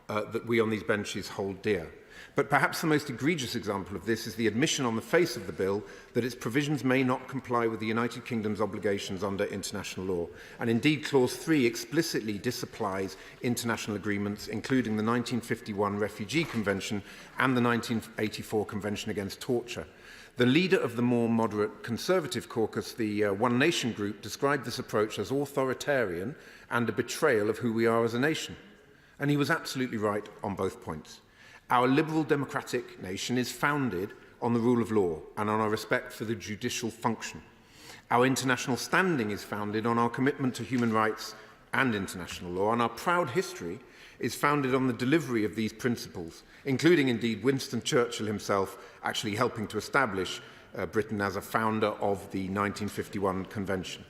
that we on these benches hold dear. But perhaps the most egregious example of this is the admission on the face of the bill that its provisions may not comply with the United Kingdom's obligations under international law. And indeed, Clause 3 explicitly disapplies international agreements, including the 1951 Refugee Convention and the 1984 Convention Against Torture. The leader of the more moderate Conservative caucus, the One Nation group, described this approach as authoritarian and a betrayal of who we are as a nation. And he was absolutely right on both points. Our liberal democratic nation is founded on the rule of law and on our respect for the judicial function. Our international standing is founded on our commitment to human rights and international law, and our proud history is founded on the delivery of these principles, including indeed Winston Churchill himself actually helping to establish Britain as a founder of the 1951 Convention.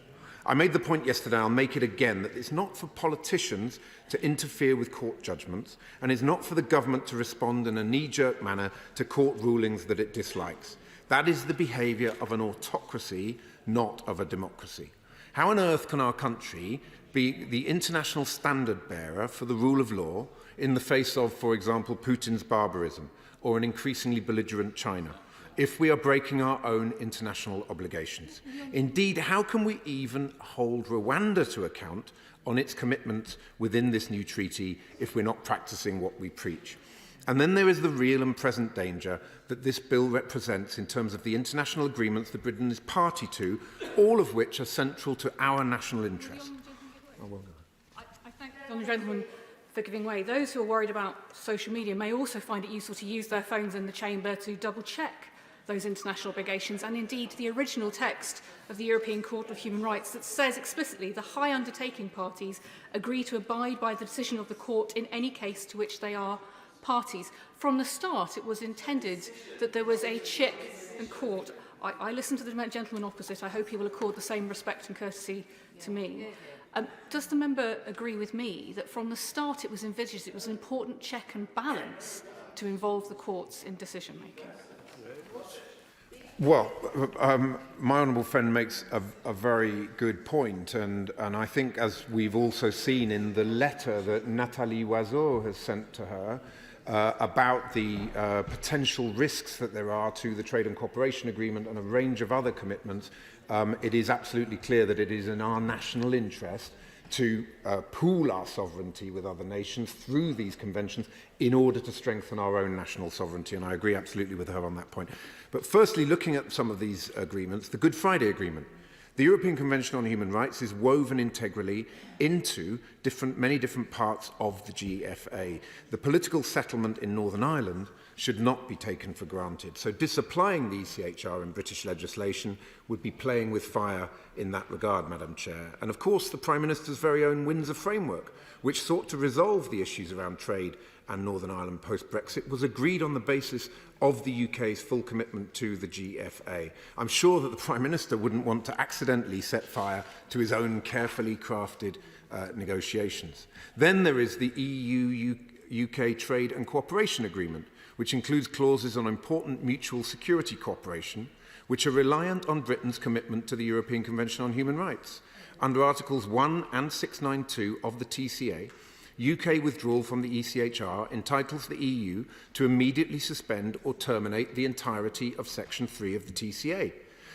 I made the point yesterday, I'll make it again, that it's not for politicians to interfere with court judgments, and it's not for the government to respond in a knee-jerk manner to court rulings that it dislikes. That is the behaviour of an autocracy, not of a democracy. How on earth can our country be the international standard bearer for the rule of law in the face of, for example, Putin's barbarism or an increasingly belligerent China, if we are breaking our own international obligations? Indeed, how can we even hold Rwanda to account on its commitments within this new treaty if we're not practicing what we preach? And then there is the real and present danger that this bill represents in terms of the international agreements that Britain is party to, all of which are central to our national interest. I thank the honourable gentleman for giving way. Those who are worried about social media may also find it useful to use their phones in the chamber to double-check those international obligations, and indeed the original text of the European Court of Human Rights that says explicitly the high undertaking parties agree to abide by the decision of the court in any case to which they are parties. From the start, it was intended that there was a check and court. I listened to the gentleman opposite. I hope he will accord the same respect and courtesy to me. Does the member agree with me that from the start it was envisaged it was an important check and balance to involve the courts in decision-making? Well, my honourable friend makes a very good point, and I think, as we've also seen in the letter that Nathalie Loiseau has sent to her about the potential risks that there are to the Trade and Cooperation Agreement and a range of other commitments, it is absolutely clear that it is in our national interest to pool our sovereignty with other nations through these conventions in order to strengthen our own national sovereignty, and I agree absolutely with her on that point. But firstly, looking at some of these agreements, the Good Friday Agreement. The European Convention on Human Rights is woven integrally into many different parts of the GFA. The political settlement in Northern Ireland should not be taken for granted. So disapplying the ECHR in British legislation would be playing with fire in that regard, Madam Chair. And of course, the Prime Minister's very own Windsor Framework, which sought to resolve the issues around trade and Northern Ireland post-Brexit, was agreed on the basis of the UK's full commitment to the GFA. I'm sure that the Prime Minister wouldn't want to accidentally set fire to his own carefully crafted negotiations. Then there is the EU-UK Trade and Cooperation Agreement, which includes clauses on important mutual security cooperation, which are reliant on Britain's commitment to the European Convention on Human Rights. Under Articles 1 and 692 of the TCA, UK withdrawal from the ECHR entitles the EU to immediately suspend or terminate the entirety of Section 3 of the TCA.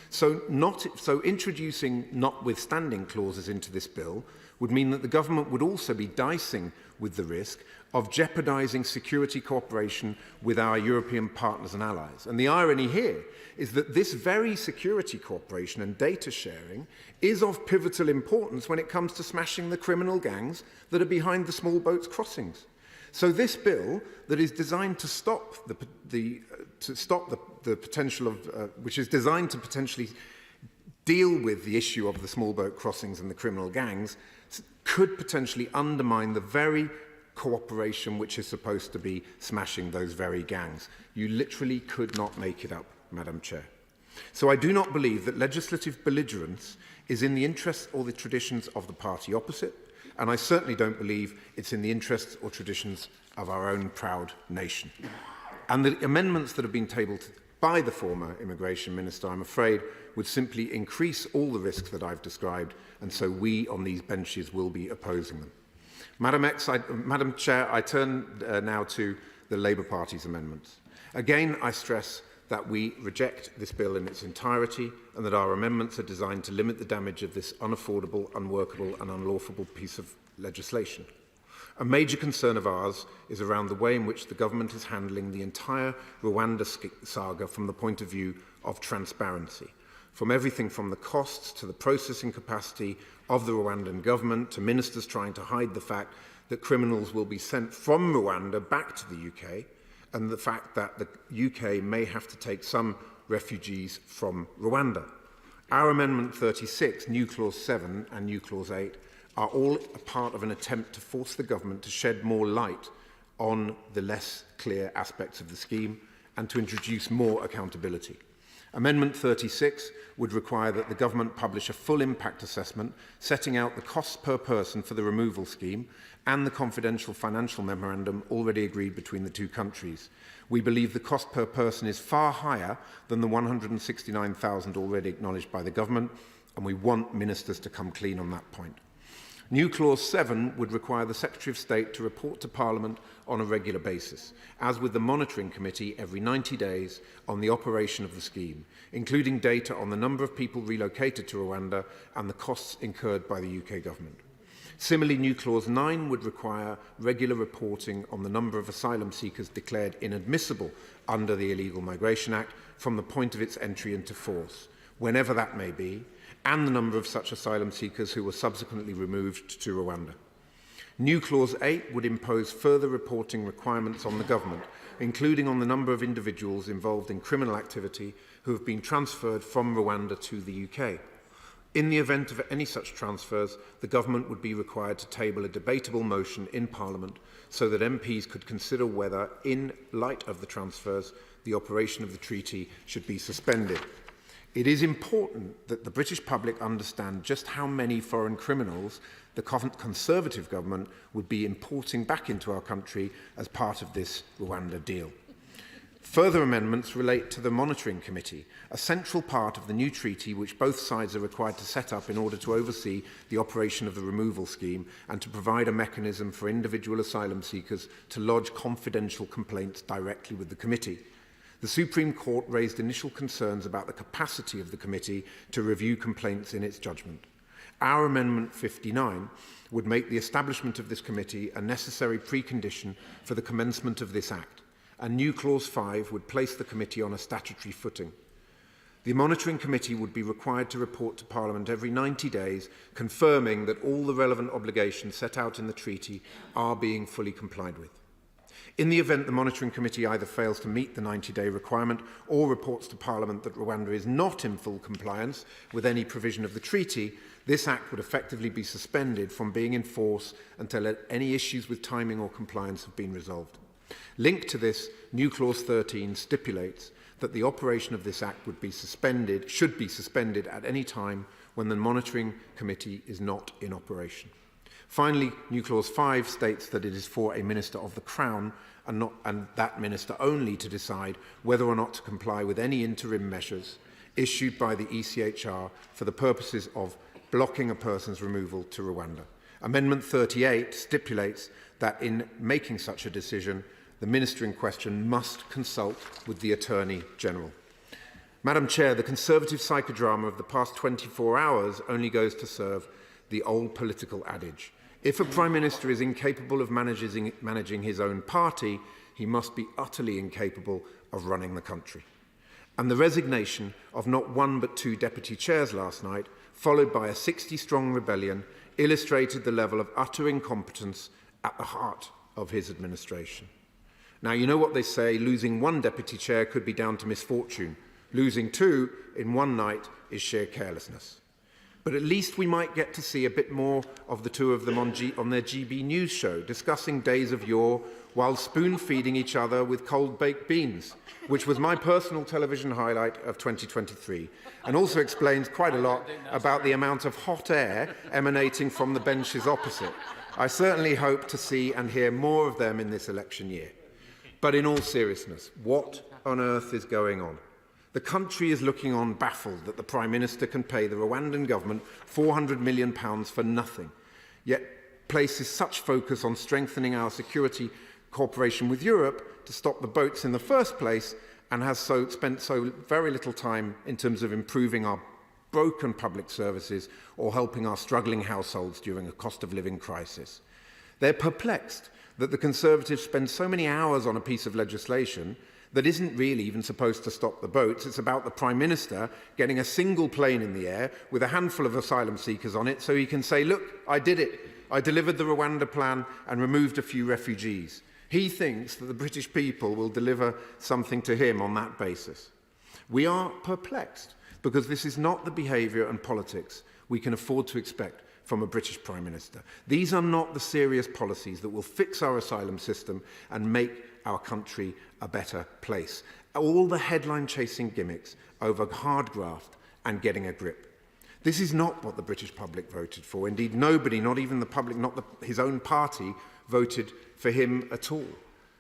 So introducing notwithstanding clauses into this bill would mean that the government would also be dicing with the risk of jeopardising security cooperation with our European partners and allies. And the irony here is that this very security cooperation and data sharing is of pivotal importance when it comes to smashing the criminal gangs that are behind the small boats crossings. So this bill that is designed to stop the potential of, which is designed to potentially deal with the issue of the small boat crossings and the criminal gangs, could potentially undermine the very cooperation which is supposed to be smashing those very gangs. You literally could not make it up, Madam Chair. So I do not believe that legislative belligerence is in the interests or the traditions of the party opposite, and I certainly don't believe it's in the interests or traditions of our own proud nation. And the amendments that have been tabled by the former Immigration Minister, I'm afraid, would simply increase all the risks that I've described, and so we on these benches will be opposing them. Madam Chair, I turn now to the Labour Party's amendments. Again, I stress that we reject this bill in its entirety and that our amendments are designed to limit the damage of this unaffordable, unworkable and unlawful piece of legislation. A major concern of ours is around the way in which the government is handling the entire Rwanda saga from the point of view of transparency, from everything from the costs to the processing capacity of the Rwandan government to ministers trying to hide the fact that criminals will be sent from Rwanda back to the UK and the fact that the UK may have to take some refugees from Rwanda. Our Amendment 36, New Clause 7 and New Clause 8 are all a part of an attempt to force the government to shed more light on the less clear aspects of the scheme and to introduce more accountability. Amendment 36 would require that the government publish a full impact assessment setting out the costs per person for the removal scheme and the confidential financial memorandum already agreed between the two countries. We believe the cost per person is far higher than the 169,000 already acknowledged by the government, and we want ministers to come clean on that point. New Clause 7 would require the Secretary of State to report to Parliament on a regular basis, as with the Monitoring Committee every 90 days on the operation of the scheme, including data on the number of people relocated to Rwanda and the costs incurred by the UK government. Similarly, New Clause 9 would require regular reporting on the number of asylum seekers declared inadmissible under the Illegal Migration Act from the point of its entry into force, whenever that may be, and the number of such asylum seekers who were subsequently removed to Rwanda. New Clause 8 would impose further reporting requirements on the government, including on the number of individuals involved in criminal activity who have been transferred from Rwanda to the UK. In the event of any such transfers, the government would be required to table a debatable motion in Parliament so that MPs could consider whether, in light of the transfers, the operation of the treaty should be suspended. It is important that the British public understand just how many foreign criminals the Conservative government would be importing back into our country as part of this Rwanda deal. Further amendments relate to the Monitoring Committee, a central part of the new treaty which both sides are required to set up in order to oversee the operation of the removal scheme and to provide a mechanism for individual asylum seekers to lodge confidential complaints directly with the committee. The Supreme Court raised initial concerns about the capacity of the committee to review complaints in its judgment. Our Amendment 59 would make the establishment of this committee a necessary precondition for the commencement of this Act, and New Clause 5 would place the committee on a statutory footing. The Monitoring Committee would be required to report to Parliament every 90 days, confirming that all the relevant obligations set out in the treaty are being fully complied with. In the event the Monitoring Committee either fails to meet the 90-day requirement or reports to Parliament that Rwanda is not in full compliance with any provision of the treaty, this Act would effectively be suspended from being in force until any issues with timing or compliance have been resolved. Linked to this, New Clause 13 stipulates that the operation of this Act should be suspended at any time when the Monitoring Committee is not in operation. Finally, New Clause 5 states that it is for a Minister of the Crown and that Minister only to decide whether or not to comply with any interim measures issued by the ECHR for the purposes of blocking a person's removal to Rwanda. Amendment 38 stipulates that in making such a decision, the Minister in question must consult with the Attorney General. Madam Chair, the Conservative psychodrama of the past 24 hours only goes to serve the old political adage. If a Prime Minister is incapable of managing his own party, he must be utterly incapable of running the country. And the resignation of not one but two deputy chairs last night, followed by a 60-strong rebellion, illustrated the level of utter incompetence at the heart of his administration. Now, you know what they say, losing one deputy chair could be down to misfortune. Losing two in one night is sheer carelessness. But at least we might get to see a bit more of the two of them on their GB News show, discussing days of yore while spoon-feeding each other with cold baked beans, which was my personal television highlight of 2023, and also explains quite a lot about the amount of hot air emanating from the benches opposite. I certainly hope to see and hear more of them in this election year. But in all seriousness, what on earth is going on? The country is looking on baffled that the Prime Minister can pay the Rwandan government £400 million for nothing. Yet places such focus on strengthening our security cooperation with Europe to stop the boats in the first place, and has spent so very little time in terms of improving our broken public services or helping our struggling households during a cost of living crisis. They're perplexed that the Conservatives spend so many hours on a piece of legislation that isn't really even supposed to stop the boats. It's about the Prime Minister getting a single plane in the air with a handful of asylum seekers on it so he can say, look, I did it. I delivered the Rwanda plan and removed a few refugees. He thinks that the British people will deliver something to him on that basis. We are perplexed because this is not the behaviour and politics we can afford to expect from a British Prime Minister. These are not the serious policies that will fix our asylum system and make our country a better place. All the headline-chasing gimmicks over hard graft and getting a grip. This is not what the British public voted for. Indeed, nobody, not even the public, his own party, voted for him at all.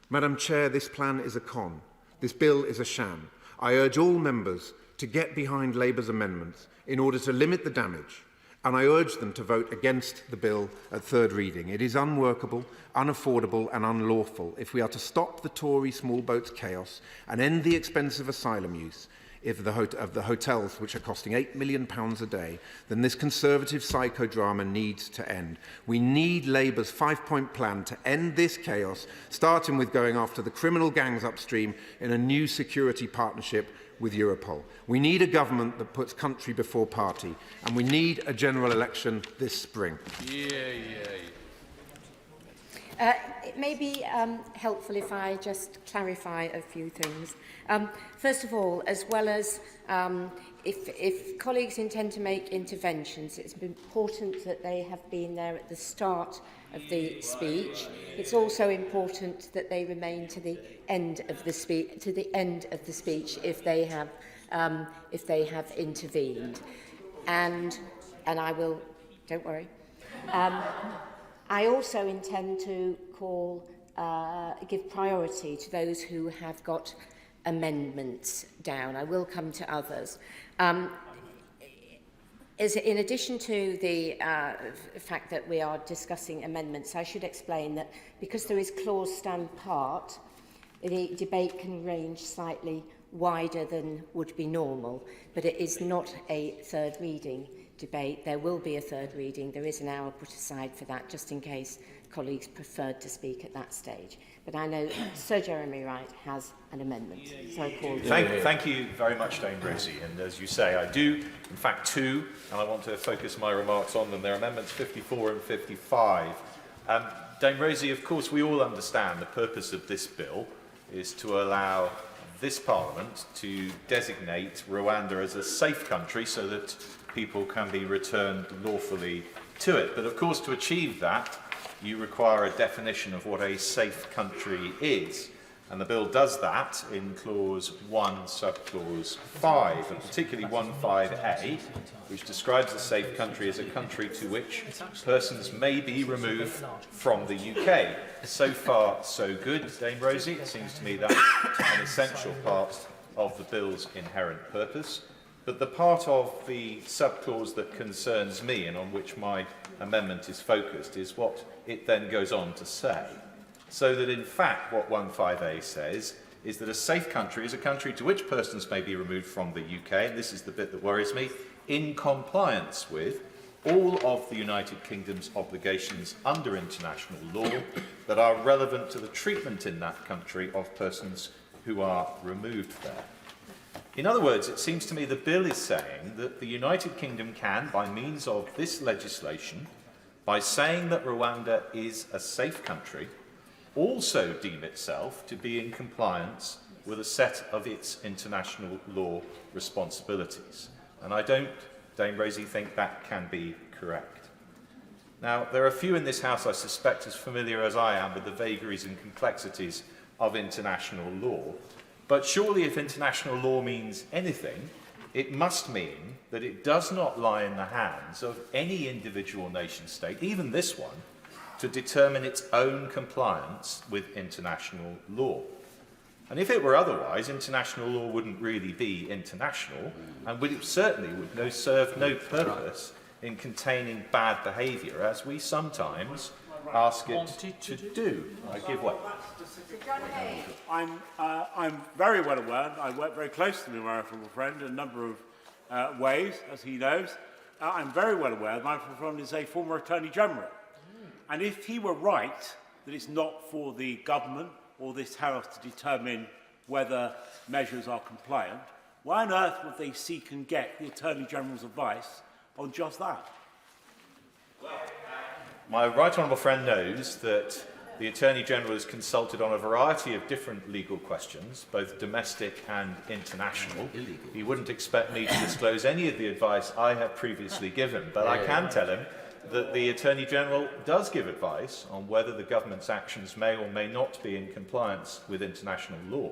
Madam Chair, this plan is a con. This bill is a sham. I urge all members to get behind Labour's amendments in order to limit the damage, and I urge them to vote against the bill at third reading. It is unworkable, unaffordable and unlawful if we are to stop the Tory small boats chaos and end the expensive asylum use of the hotels which are costing £8 million a day. Then this Conservative psychodrama needs to end. We need Labour's 5-point plan to end this chaos, starting with going after the criminal gangs upstream in a new security partnership with Europol. We need a government that puts country before party, and we need a general election this spring. It may be helpful if I just clarify a few things. First of all, as well as if colleagues intend to make interventions, it's important that they have been there at the start of the speech. It's also important that they remain to the end of the speech if they have intervened. And I will, don't worry. I also intend to give priority to those who have got amendments down. I will come to others. In addition to the fact that we are discussing amendments, I should explain that because there is clause stand part, the debate can range slightly wider than would be normal, but it is not a third reading debate. There will be a third reading. There is an hour put aside for that, just in case colleagues preferred to speak at that stage. But I know Sir Jeremy Wright has an amendment. So I call Thank you very much, Dame Rosie. And as you say, I do, in fact, two, and I want to focus my remarks on them. They're amendments 54 and 55. Dame Rosie, of course, we all understand the purpose of this bill is to allow this Parliament to designate Rwanda as a safe country so that people can be returned lawfully to it. But of course, to achieve that, you require a definition of what a safe country is. And the bill does that in clause 1, subclause 5, and particularly 1.5a, which describes a safe country as a country to which persons may be removed from the UK. So far, so good, Dame Rosie. It seems to me that's an essential part of the bill's inherent purpose. But the part of the subclause that concerns me and on which my amendment is focused is what it then goes on to say. So that in fact what 1.5a says is that a safe country is a country to which persons may be removed from the UK, and this is the bit that worries me, in compliance with all of the United Kingdom's obligations under international law that are relevant to the treatment in that country of persons who are removed there. In other words, it seems to me the bill is saying that the United Kingdom can, by means of this legislation, by saying that Rwanda is a safe country, also deem itself to be in compliance with a set of its international law responsibilities. And I don't, Dame Rosie, think that can be correct. Now, there are few in this House, I suspect, as familiar as I am with the vagaries and complexities of international law. But surely if international law means anything, it must mean that it does not lie in the hands of any individual nation state, even this one, to determine its own compliance with international law. And if it were otherwise, international law wouldn't really be international, and it certainly would serve no purpose in containing bad behaviour, as we sometimes ask it to do. I give way. I'm very well aware. I work very closely with my honourable friend in a number of ways, as he knows. I'm very well aware that my honourable friend is a former Attorney General. And if he were right that it's not for the government or this House to determine whether measures are compliant, why on earth would they seek and get the Attorney General's advice on just that? My right honourable friend knows that the Attorney General is consulted on a variety of different legal questions, both domestic and international. He wouldn't expect me to disclose any of the advice I have previously given, but I can tell him that the Attorney General does give advice on whether the government's actions may or may not be in compliance with international law.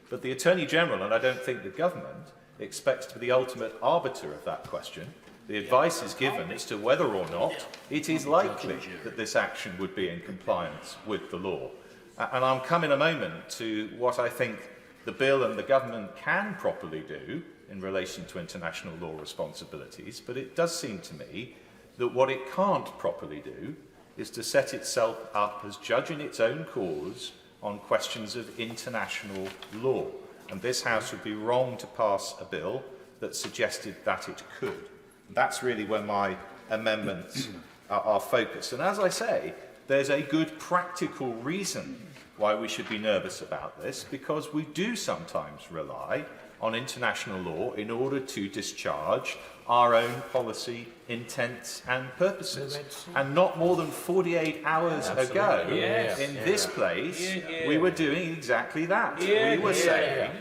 But the Attorney General, and I don't think the government, expects to be the ultimate arbiter of that question. The advice is given as to whether or not it is likely that this action would be in compliance with the law. And I'll come in a moment to what I think the bill and the government can properly do in relation to international law responsibilities, but it does seem to me that what it can't properly do is to set itself up as judge in its own cause on questions of international law. And this House would be wrong to pass a bill that suggested that it could. That's really where my amendments are focused. And as I say, there's a good practical reason why we should be nervous about this, because we do sometimes rely on international law in order to discharge our own policy intents and purposes. And not more than 48 hours ago, in this place, we were doing exactly that. We were saying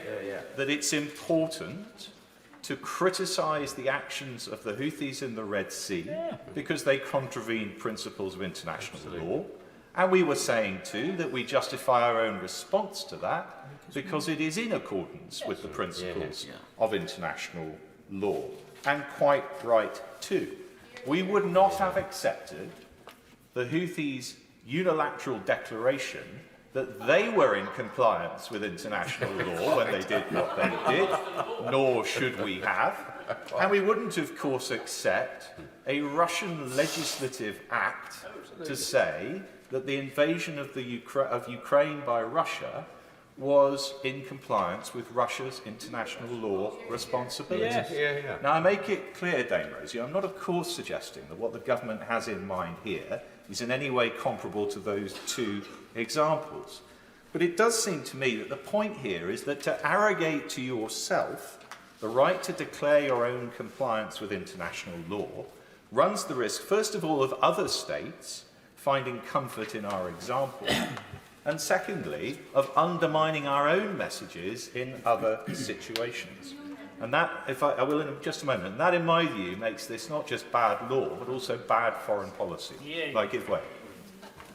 that it's important to criticise the actions of the Houthis in the Red Sea because they contravene principles of international law. And we were saying too that we justify our own response to that because it is in accordance with the principles of international law. And quite right too. We would not have accepted the Houthis' unilateral declaration that they were in compliance with international law when they did what they did, nor should we have. And we wouldn't, of course, accept a Russian legislative act to say that the invasion of Ukraine by Russia was in compliance with Russia's international law responsibilities. Now, I make it clear, Dame Rosie, I'm not, of course, suggesting that what the government has in mind here is in any way comparable to those two examples. But it does seem to me that the point here is that to arrogate to yourself the right to declare your own compliance with international law runs the risk, first of all, of other states finding comfort in our example, and secondly, of undermining our own messages in other situations. And that, I will in just a moment, and that in my view makes this not just bad law, but also bad foreign policy. I give way.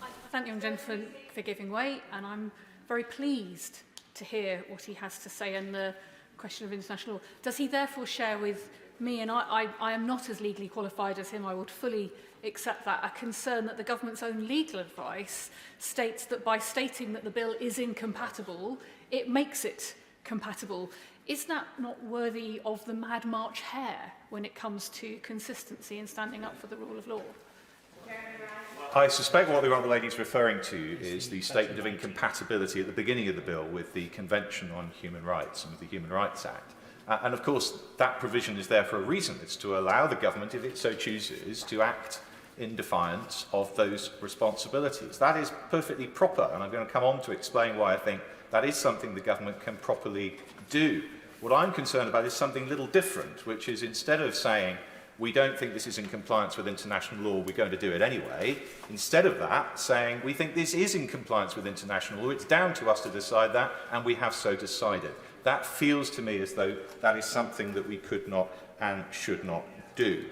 I thank the young gentleman for giving way, and I'm very pleased to hear what he has to say on the question of international law. Does he therefore share with me, and I am not as legally qualified as him, I would fully accept that, a concern that the government's own legal advice states that by stating that the bill is incompatible, it makes it compatible. Is that not worthy of the Mad March hare when it comes to consistency and standing up for the rule of law? I suspect what the Honourable Lady is referring to is the statement of incompatibility at the beginning of the bill with the Convention on Human Rights and with the Human Rights Act. And of course, that provision is there for a reason. It's to allow the government, if it so chooses, to act in defiance of those responsibilities. That is perfectly proper, and I'm going to come on to explain why I think that is something the government can properly do. What I'm concerned about is something a little different, which is instead of saying, we don't think this is in compliance with international law, we're going to do it anyway, instead of that, saying, we think this is in compliance with international law, it's down to us to decide that, and we have so decided. That feels to me as though that is something that we could not and should not do.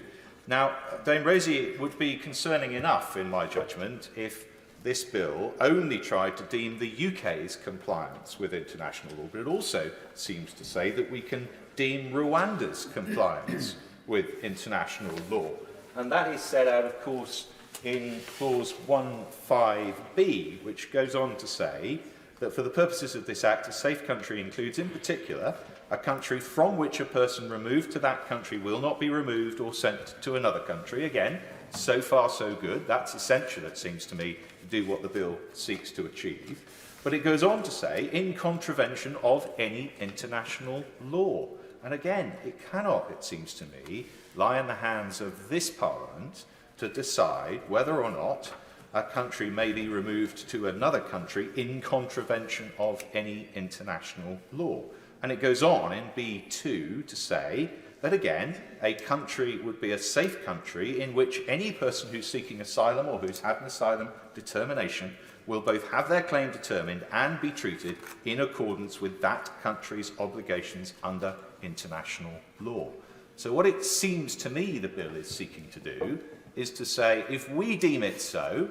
Now, Dame Rosie, it would be concerning enough, in my judgment, if this bill only tried to deem the UK's compliance with international law, but it also seems to say that we can deem Rwanda's compliance with international law. And that is set out, of course, in clause 15b, which goes on to say that for the purposes of this Act, a safe country includes, in particular, a country from which a person removed to that country will not be removed or sent to another country. Again, so far so good. That's essential, it seems to me, to do what the bill seeks to achieve. But it goes on to say, in contravention of any international law. And again, it cannot, it seems to me, lie in the hands of this Parliament to decide whether or not a country may be removed to another country in contravention of any international law. And it goes on in B2 to say that, again, a country would be a safe country in which any person who's seeking asylum or who's had an asylum determination will both have their claim determined and be treated in accordance with that country's obligations under international law. So what it seems to me the bill is seeking to do is to say, if we deem it so,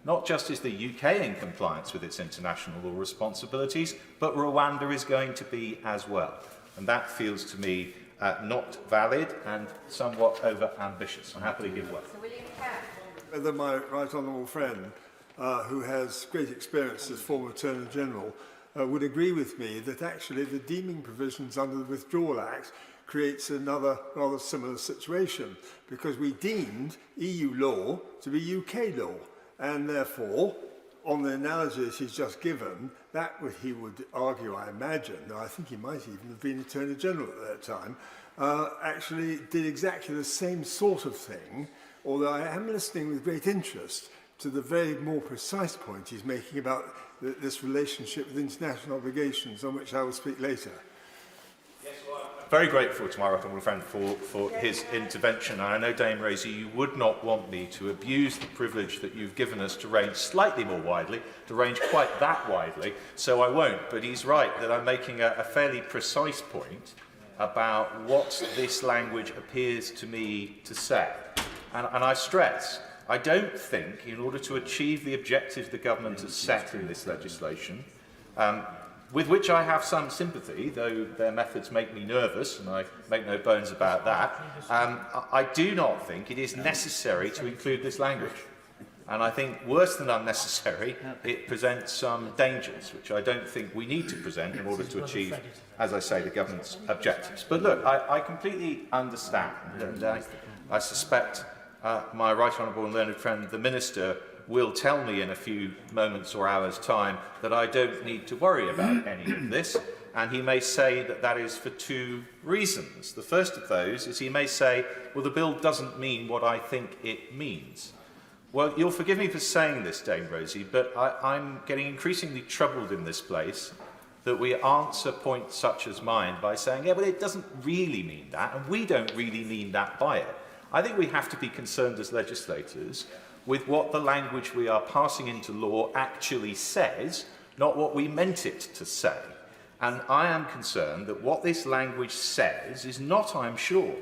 not just is the UK in compliance with its international law responsibilities, but Rwanda is going to be as well. And that feels to me not valid and somewhat over-ambitious. I happily give way. Whether my right honourable friend, who has great experience as former Attorney General, would agree with me that actually the deeming provisions under the Withdrawal Act creates another rather similar situation, because we deemed EU law to be UK law, and therefore, on the analogies he's just given, that he would argue, I imagine, I think he might even have been Attorney General at that time, actually did exactly the same sort of thing, although I am listening with great interest to the very more precise point he's making about this relationship with international obligations, on which I will speak later. Very grateful to my right honourable friend for his intervention. And I know, Dame Rosie, you would not want me to abuse the privilege that you've given us to range slightly more widely, to range quite that widely, so I won't. But he's right that I'm making a fairly precise point about what this language appears to me to say. And I stress, I don't think, in order to achieve the objectives the government has set in this legislation, with which I have some sympathy, though their methods make me nervous, and I make no bones about that, I do not think it is necessary to include this language. And I think, worse than unnecessary, it presents some dangers, which I don't think we need to present in order to achieve, as I say, the government's objectives. But look, I completely understand, and I suspect my right honourable and learned friend, the Minister, will tell me in a few moments or hours' time that I don't need to worry about any of this, and he may say that that is for two reasons. The first of those is he may say, well, the bill doesn't mean what I think it means. Well, you'll forgive me for saying this, Dame Rosie, but I'm getting increasingly troubled in this place that we answer points such as mine by saying, yeah, but it doesn't really mean that, and we don't really mean that by it. I think we have to be concerned as legislators with what the language we are passing into law actually says, not what we meant it to say. And I am concerned that what this language says is not, I'm sure,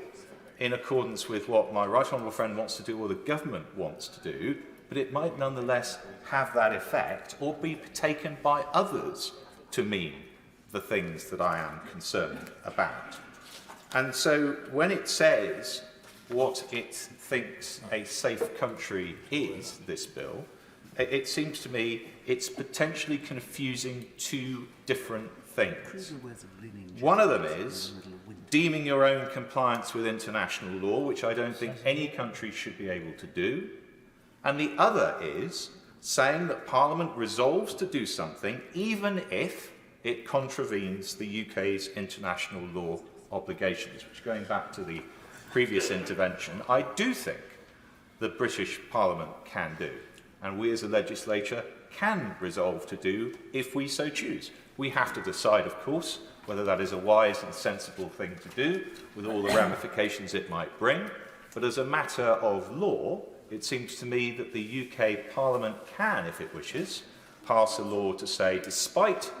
in accordance with what my right honourable friend wants to do or the government wants to do, but it might nonetheless have that effect or be taken by others to mean the things that I am concerned about. And so when it says what it thinks a safe country is, this bill, it seems to me it's potentially confusing two different things. One of them is deeming your own compliance with international law, which I don't think any country should be able to do. And the other is saying that Parliament resolves to do something even if it contravenes the UK's international law obligations, which, going back to the previous intervention, I do think the British Parliament can do, and we as a legislature can resolve to do if we so choose. We have to decide, of course, whether that is a wise and sensible thing to do, with all the ramifications it might bring, but as a matter of law, it seems to me that the UK Parliament can, if it wishes, pass a law to say, despite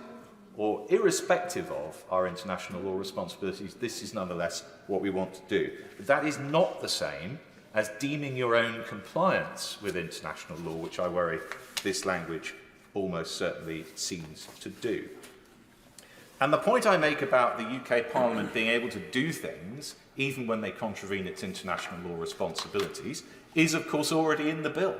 or irrespective of our international law responsibilities, this is nonetheless what we want to do. But that is not the same as deeming your own compliance with international law, which I worry this language almost certainly seems to do. And the point I make about the UK Parliament being able to do things, even when they contravene its international law responsibilities, is of course already in the bill,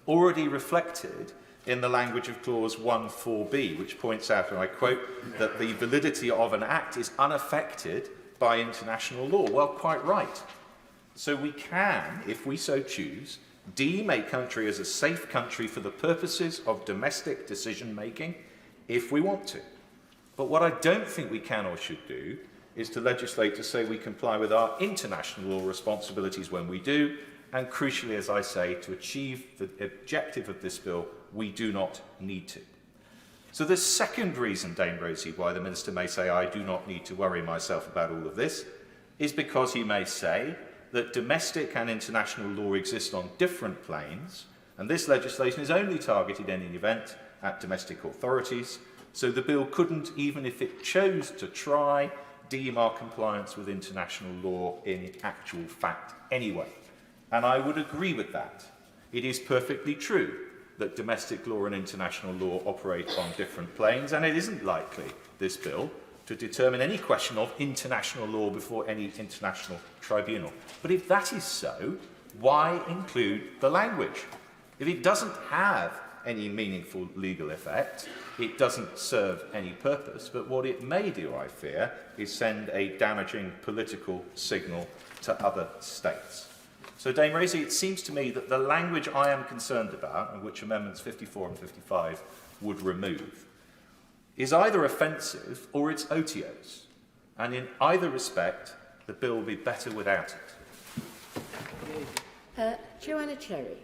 already reflected in the language of clause 1(4)b, which points out, and I quote, that the validity of an act is unaffected by international law. Well, quite right. So we can, if we so choose, deem a country as a safe country for the purposes of domestic decision-making if we want to. But what I don't think we can or should do is to legislate to say we comply with our international law responsibilities when we do, and crucially, as I say, to achieve the objective of this bill, we do not need to. So the second reason, Dame Rosie, why the Minister may say I do not need to worry myself about all of this is because he may say that domestic and international law exist on different planes, and this legislation is only targeted in any event at domestic authorities, so the bill couldn't, even if it chose to try, deem our compliance with international law in actual fact anyway. And I would agree with that. It is perfectly true that domestic law and international law operate on different planes, and it isn't likely, this bill, to determine any question of international law before any international tribunal. But if that is so, why include the language? If it doesn't have any meaningful legal effect, it doesn't serve any purpose, but what it may do, I fear, is send a damaging political signal to other states. So, Dame Rosie, it seems to me that the language I am concerned about, and which Amendments 54 and 55 would remove, is either offensive or it's odious. And in either respect, the bill will be better without it. Joanna Cherry.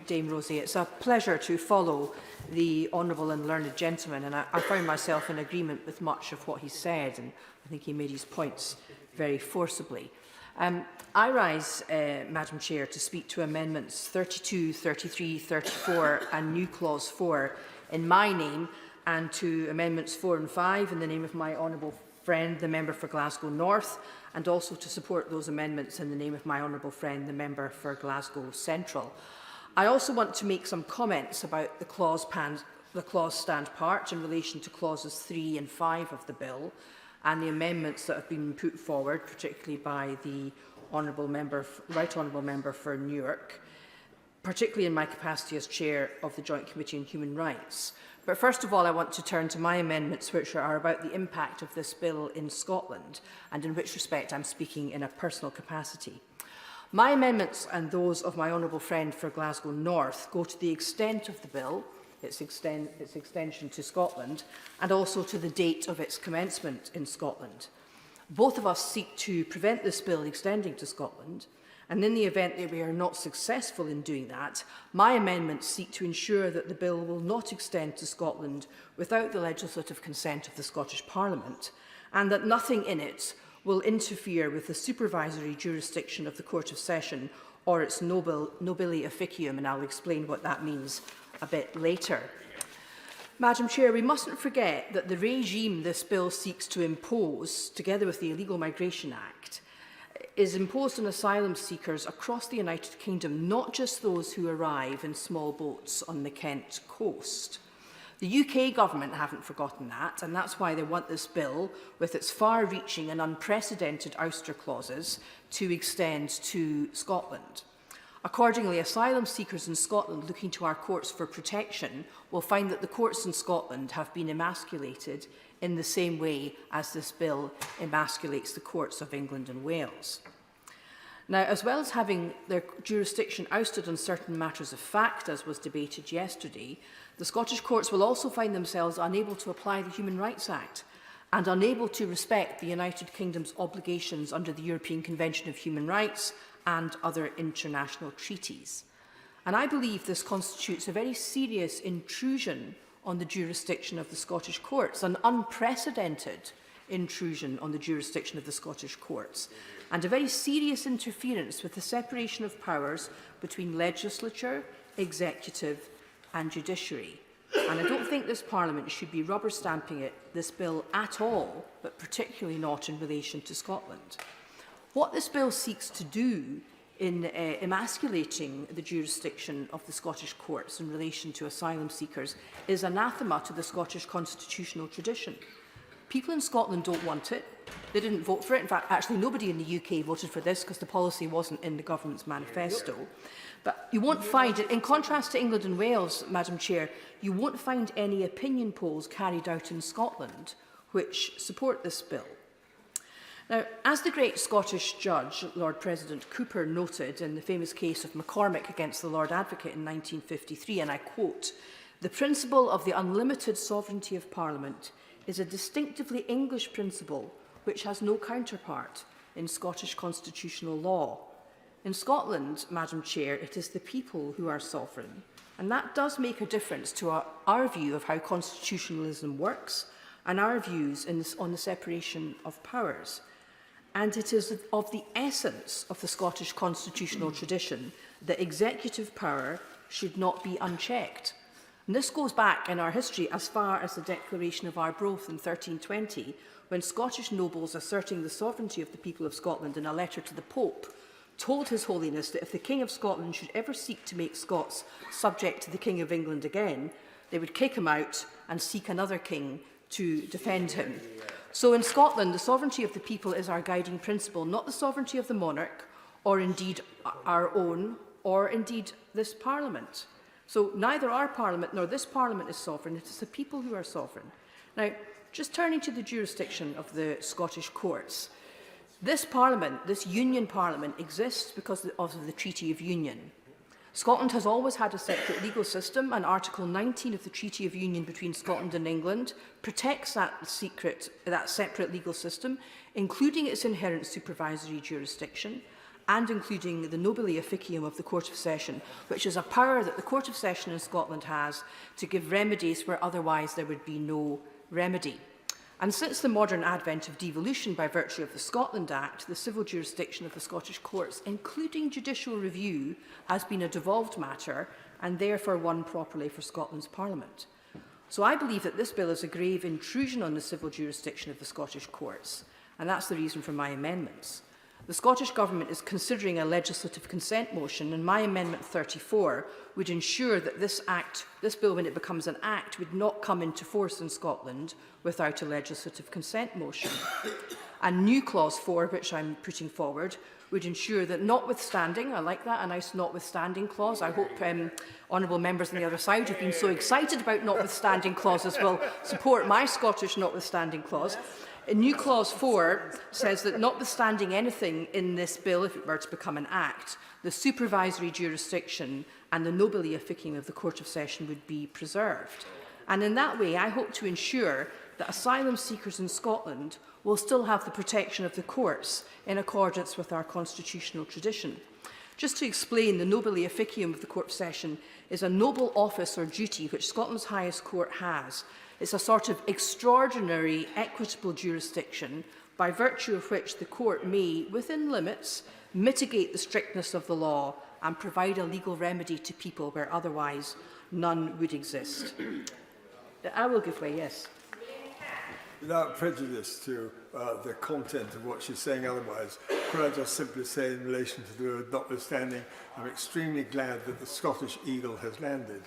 Dame Rosie, it's a pleasure to follow the honourable and learned gentleman, and I found myself in agreement with much of what he said, and I think he made his points very forcibly. I rise, Madam Chair, to speak to Amendments 32, 33, 34 and new Clause 4 in my name, and to Amendments 4 and 5 in the name of my honourable friend, the Member for Glasgow North, and also to support those amendments in the name of my honourable friend, the Member for Glasgow Central. I also want to make some comments about the clause stand part in relation to clauses 3 and 5 of the bill, and the amendments that have been put forward, particularly by the Right Honourable Member for Newark, particularly in my capacity as Chair of the Joint Committee on Human Rights. But first of all, I want to turn to my amendments, which are about the impact of this bill in Scotland, and in which respect I'm speaking in a personal capacity. My amendments and those of my honourable friend for Glasgow North go to the extent of the bill, its extension to Scotland, and also to the date of its commencement in Scotland. Both of us seek to prevent this bill extending to Scotland, and in the event that we are not successful in doing that, my amendments seek to ensure that the bill will not extend to Scotland without the legislative consent of the Scottish Parliament, and that nothing in it will interfere with the supervisory jurisdiction of the Court of Session or its nobile officium, and I'll explain what that means a bit later. Madam Chair, we mustn't forget that the regime this bill seeks to impose, together with the Illegal Migration Act, is imposed on asylum seekers across the United Kingdom, not just those who arrive in small boats on the Kent coast. The UK government haven't forgotten that, and that's why they want this bill, with its far-reaching and unprecedented ouster clauses, to extend to Scotland. Accordingly, asylum seekers in Scotland looking to our courts for protection will find that the courts in Scotland have been emasculated in the same way as this bill emasculates the courts of England and Wales. Now, as well as having their jurisdiction ousted on certain matters of fact, as was debated yesterday, the Scottish courts will also find themselves unable to apply the Human Rights Act and unable to respect the United Kingdom's obligations under the European Convention of Human Rights and other international treaties. And I believe this constitutes a very serious intrusion on the jurisdiction of the Scottish courts, an unprecedented intrusion on the jurisdiction of the Scottish courts, and a very serious interference with the separation of powers between legislature, executive and judiciary. And I don't think this Parliament should be rubber stamping this bill at all, but particularly not in relation to Scotland. What this bill seeks to do in emasculating the jurisdiction of the Scottish courts in relation to asylum seekers is anathema to the Scottish constitutional tradition. People in Scotland don't want it. They didn't vote for it. In fact, actually, nobody in the UK voted for this because the policy wasn't in the government's manifesto. But you won't find it, in contrast to England and Wales, Madam Chair, you won't find any opinion polls carried out in Scotland which support this bill. Now, as the great Scottish judge, Lord President Cooper, noted in the famous case of McCormick against the Lord Advocate in 1953, and I quote, "The principle of the unlimited sovereignty of Parliament is a distinctively English principle which has no counterpart in Scottish constitutional law. In Scotland, Madam Chair, it is the people who are sovereign, and that does make a difference to our view of how constitutionalism works and our views on the separation of powers. And it is of the essence of the Scottish constitutional tradition that executive power should not be unchecked." And this goes back in our history as far as the Declaration of Arbroath in 1320, when Scottish nobles asserting the sovereignty of the people of Scotland in a letter to the Pope told His Holiness that if the King of Scotland should ever seek to make Scots subject to the King of England again, they would kick him out and seek another king to defend him. So in Scotland, the sovereignty of the people is our guiding principle, not the sovereignty of the monarch, or indeed our own, or indeed this Parliament. So neither our Parliament nor this Parliament is sovereign, it is the people who are sovereign. Now, just turning to the jurisdiction of the Scottish courts, this Parliament, this Union Parliament, exists because of the Treaty of Union. Scotland has always had a separate legal system, and Article 19 of the Treaty of Union between Scotland and England protects that separate legal system, including its inherent supervisory jurisdiction and including the nobile officium of the Court of Session, which is a power that the Court of Session in Scotland has to give remedies where otherwise there would be no remedy. And since the modern advent of devolution by virtue of the Scotland Act, the civil jurisdiction of the Scottish courts, including judicial review, has been a devolved matter and therefore one properly for Scotland's Parliament. So I believe that this bill is a grave intrusion on the civil jurisdiction of the Scottish courts, and that's the reason for my amendments. The Scottish Government is considering a legislative consent motion, and my Amendment 34 would ensure that this bill, when it becomes an act, would not come into force in Scotland without a legislative consent motion. And new Clause 4, which I'm putting forward, would ensure that notwithstanding, I like that, a nice notwithstanding clause. I hope honourable members on the other side who've been so excited about notwithstanding clauses will support my Scottish notwithstanding clause. New Clause 4 says that notwithstanding anything in this bill, if it were to become an act, the supervisory jurisdiction and the nobile officium of the Court of Session would be preserved. And in that way, I hope to ensure that asylum seekers in Scotland will still have the protection of the courts in accordance with our constitutional tradition. Just to explain, the nobile officium of the Court of Session is a noble office or duty which Scotland's highest court has. It's a sort of extraordinary, equitable jurisdiction by virtue of which the court may, within limits, mitigate the strictness of the law and provide a legal remedy to people where otherwise none would exist. I will give way, yes. Without prejudice to the content of what she's saying otherwise, could I just simply say in relation to the notwithstanding, I'm extremely glad that the Scottish eagle has landed.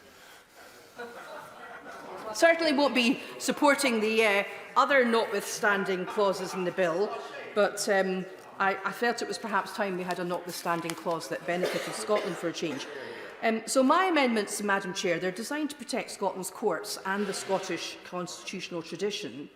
Certainly won't be supporting the other notwithstanding clauses in the bill, but I felt it was perhaps time we had a notwithstanding clause that benefited Scotland for a change. So my amendments, Madam Chair, they're designed to protect Scotland's courts and the Scottish constitutional tradition,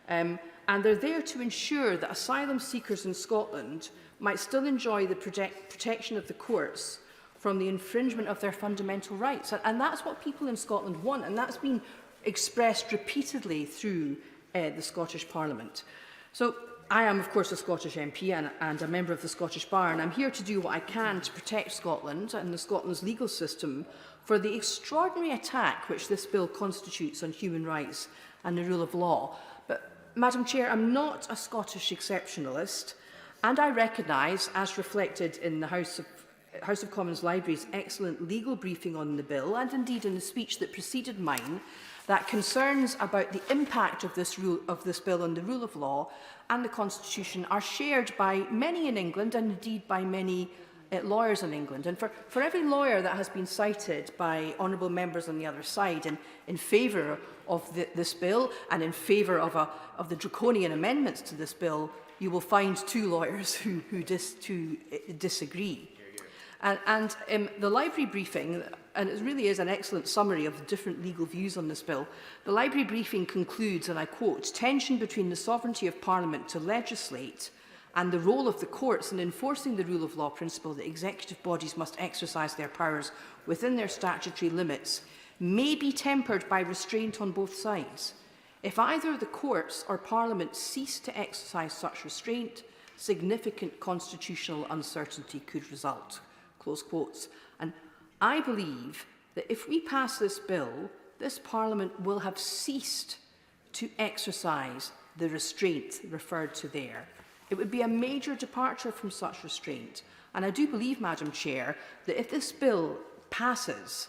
and they're there to ensure that asylum seekers in Scotland might still enjoy the protection of the courts from the infringement of their fundamental rights. And that's what people in Scotland want, and that's been expressed repeatedly through the Scottish Parliament. So I am, of course, a Scottish MP and a member of the Scottish Bar, and I'm here to do what I can to protect Scotland and Scotland's legal system for the extraordinary attack which this bill constitutes on human rights and the rule of law. But, Madam Chair, I'm not a Scottish exceptionalist, and I recognise, as reflected in the House of Commons Library's excellent legal briefing on the bill, and indeed in the speech that preceded mine, that concerns about the impact of this bill on the rule of law and the Constitution are shared by many in England and indeed by many lawyers in England. And for every lawyer that has been cited by honourable members on the other side in favour of this bill and in favour of the draconian amendments to this bill, you will find two lawyers who disagree. And the library briefing, and it really is an excellent summary of the different legal views on this bill, the library briefing concludes, and I quote, "Tension between the sovereignty of Parliament to legislate and the role of the courts in enforcing the rule of law principle that executive bodies must exercise their powers within their statutory limits may be tempered by restraint on both sides. If either the courts or Parliament cease to exercise such restraint, significant constitutional uncertainty could result. Close quotes. And I believe that if we pass this bill, this Parliament will have ceased to exercise the restraint referred to there. It would be a major departure from such restraint. And I do believe, Madam Chair, that if this bill passes,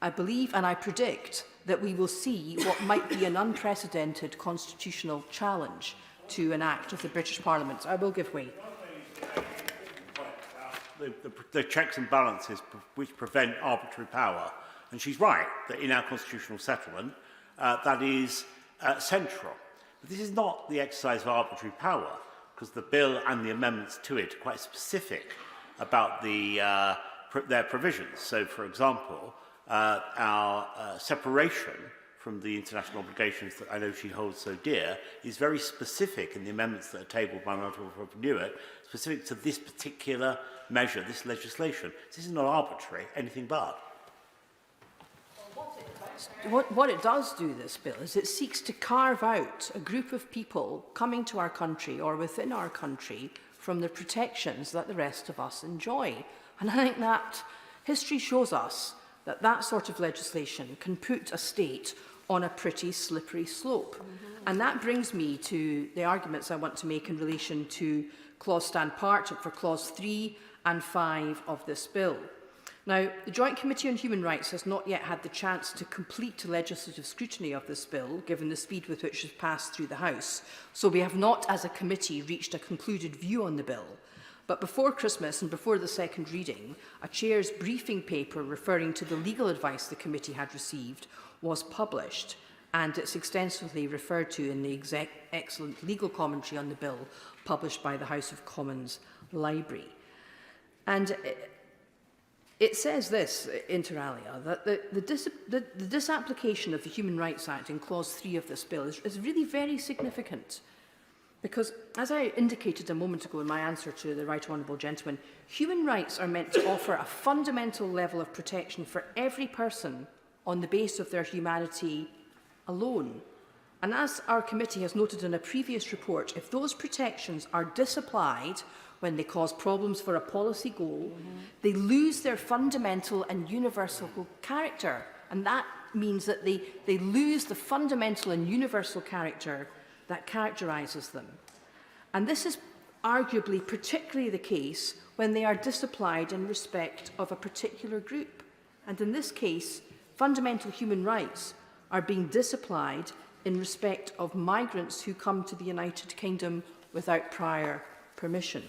I believe and I predict that we will see what might be an unprecedented constitutional challenge to an act of the British Parliament. I will give way. The checks and balances which prevent arbitrary power. And she's right that in our constitutional settlement, that is central. But this is not the exercise of arbitrary power, because the bill and the amendments to it are quite specific about their provisions. So, for example, our separation from the international obligations that I know she holds so dear is very specific in the amendments that are tabled by Honourable Newitt, specific to this particular measure, this legislation. This is not arbitrary, anything but. What it does do, this bill, is it seeks to carve out a group of people coming to our country or within our country from the protections that the rest of us enjoy. And I think that history shows us that that sort of legislation can put a state on a pretty slippery slope. And that brings me to the arguments I want to make in relation to clause stand part for clause 3 and 5 of this bill. Now, the Joint Committee on Human Rights has not yet had the chance to complete legislative scrutiny of this bill, given the speed with which it has passed through the House. So we have not, as a committee, reached a concluded view on the bill. But before Christmas and before the second reading, a chair's briefing paper referring to the legal advice the committee had received was published, and it's extensively referred to in the excellent legal commentary on the bill published by the House of Commons Library. And it says this, inter alia, that the disapplication of the Human Rights Act in clause 3 of this bill is really very significant. Because, as I indicated a moment ago in my answer to the Right Honourable Gentleman, human rights are meant to offer a fundamental level of protection for every person on the basis of their humanity alone. And as our committee has noted in a previous report, if those protections are disapplied when they cause problems for a policy goal, they lose their fundamental and universal character. And that means that they lose the fundamental and universal character that characterises them. And this is arguably particularly the case when they are disapplied in respect of a particular group. And in this case, fundamental human rights are being disapplied in respect of migrants who come to the United Kingdom without prior permission.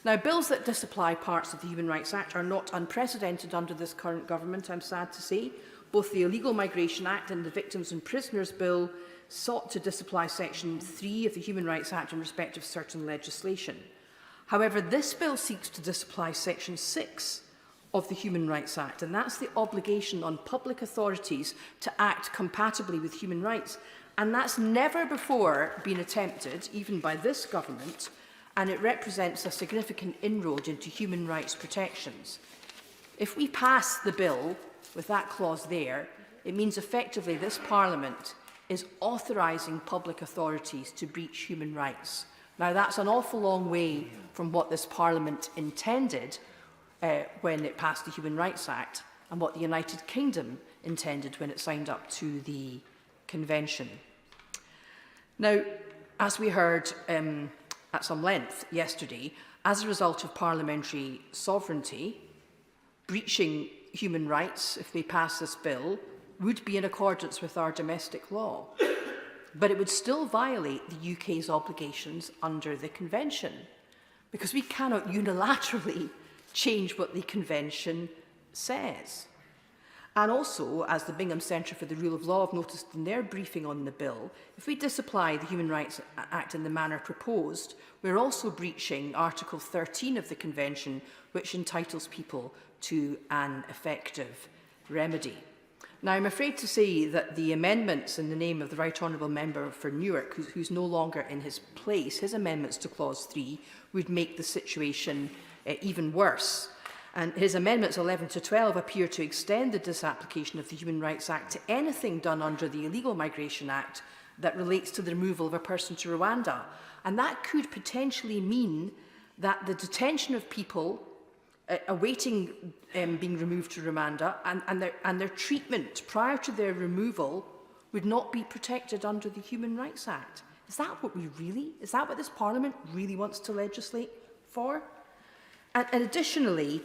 Now, bills that disapply parts of the Human Rights Act are not unprecedented under this current government, I'm sad to say. Both the Illegal Migration Act and the Victims and Prisoners Bill sought to disapply Section 3 of the Human Rights Act in respect of certain legislation. However, this bill seeks to disapply Section 6 of the Human Rights Act, and that's the obligation on public authorities to act compatibly with human rights. And that's never before been attempted, even by this government, and it represents a significant inroad into human rights protections. If we pass the bill with that clause there, it means effectively this Parliament is authorising public authorities to breach human rights. Now, that's an awful long way from what this Parliament intended when it passed the Human Rights Act and what the United Kingdom intended when it signed up to the Convention. Now, as we heard at some length yesterday, as a result of parliamentary sovereignty, breaching human rights, if we pass this bill, would be in accordance with our domestic law. But it would still violate the UK's obligations under the Convention, because we cannot unilaterally change what the Convention says. And also, as the Bingham Centre for the Rule of Law have noticed in their briefing on the bill, if we disapply the Human Rights Act in the manner proposed, we're also breaching Article 13 of the Convention, which entitles people to an effective remedy. Now, I'm afraid to say that the amendments in the name of the Right Honourable Member for Newark, who's no longer in his place, his amendments to Clause 3 would make the situation even worse. And his amendments 11 to 12 appear to extend the disapplication of the Human Rights Act to anything done under the Illegal Migration Act that relates to the removal of a person to Rwanda. And that could potentially mean that the detention of people awaiting being removed to Rwanda and their treatment prior to their removal would not be protected under the Human Rights Act. Is that what this Parliament really wants to legislate for? And additionally,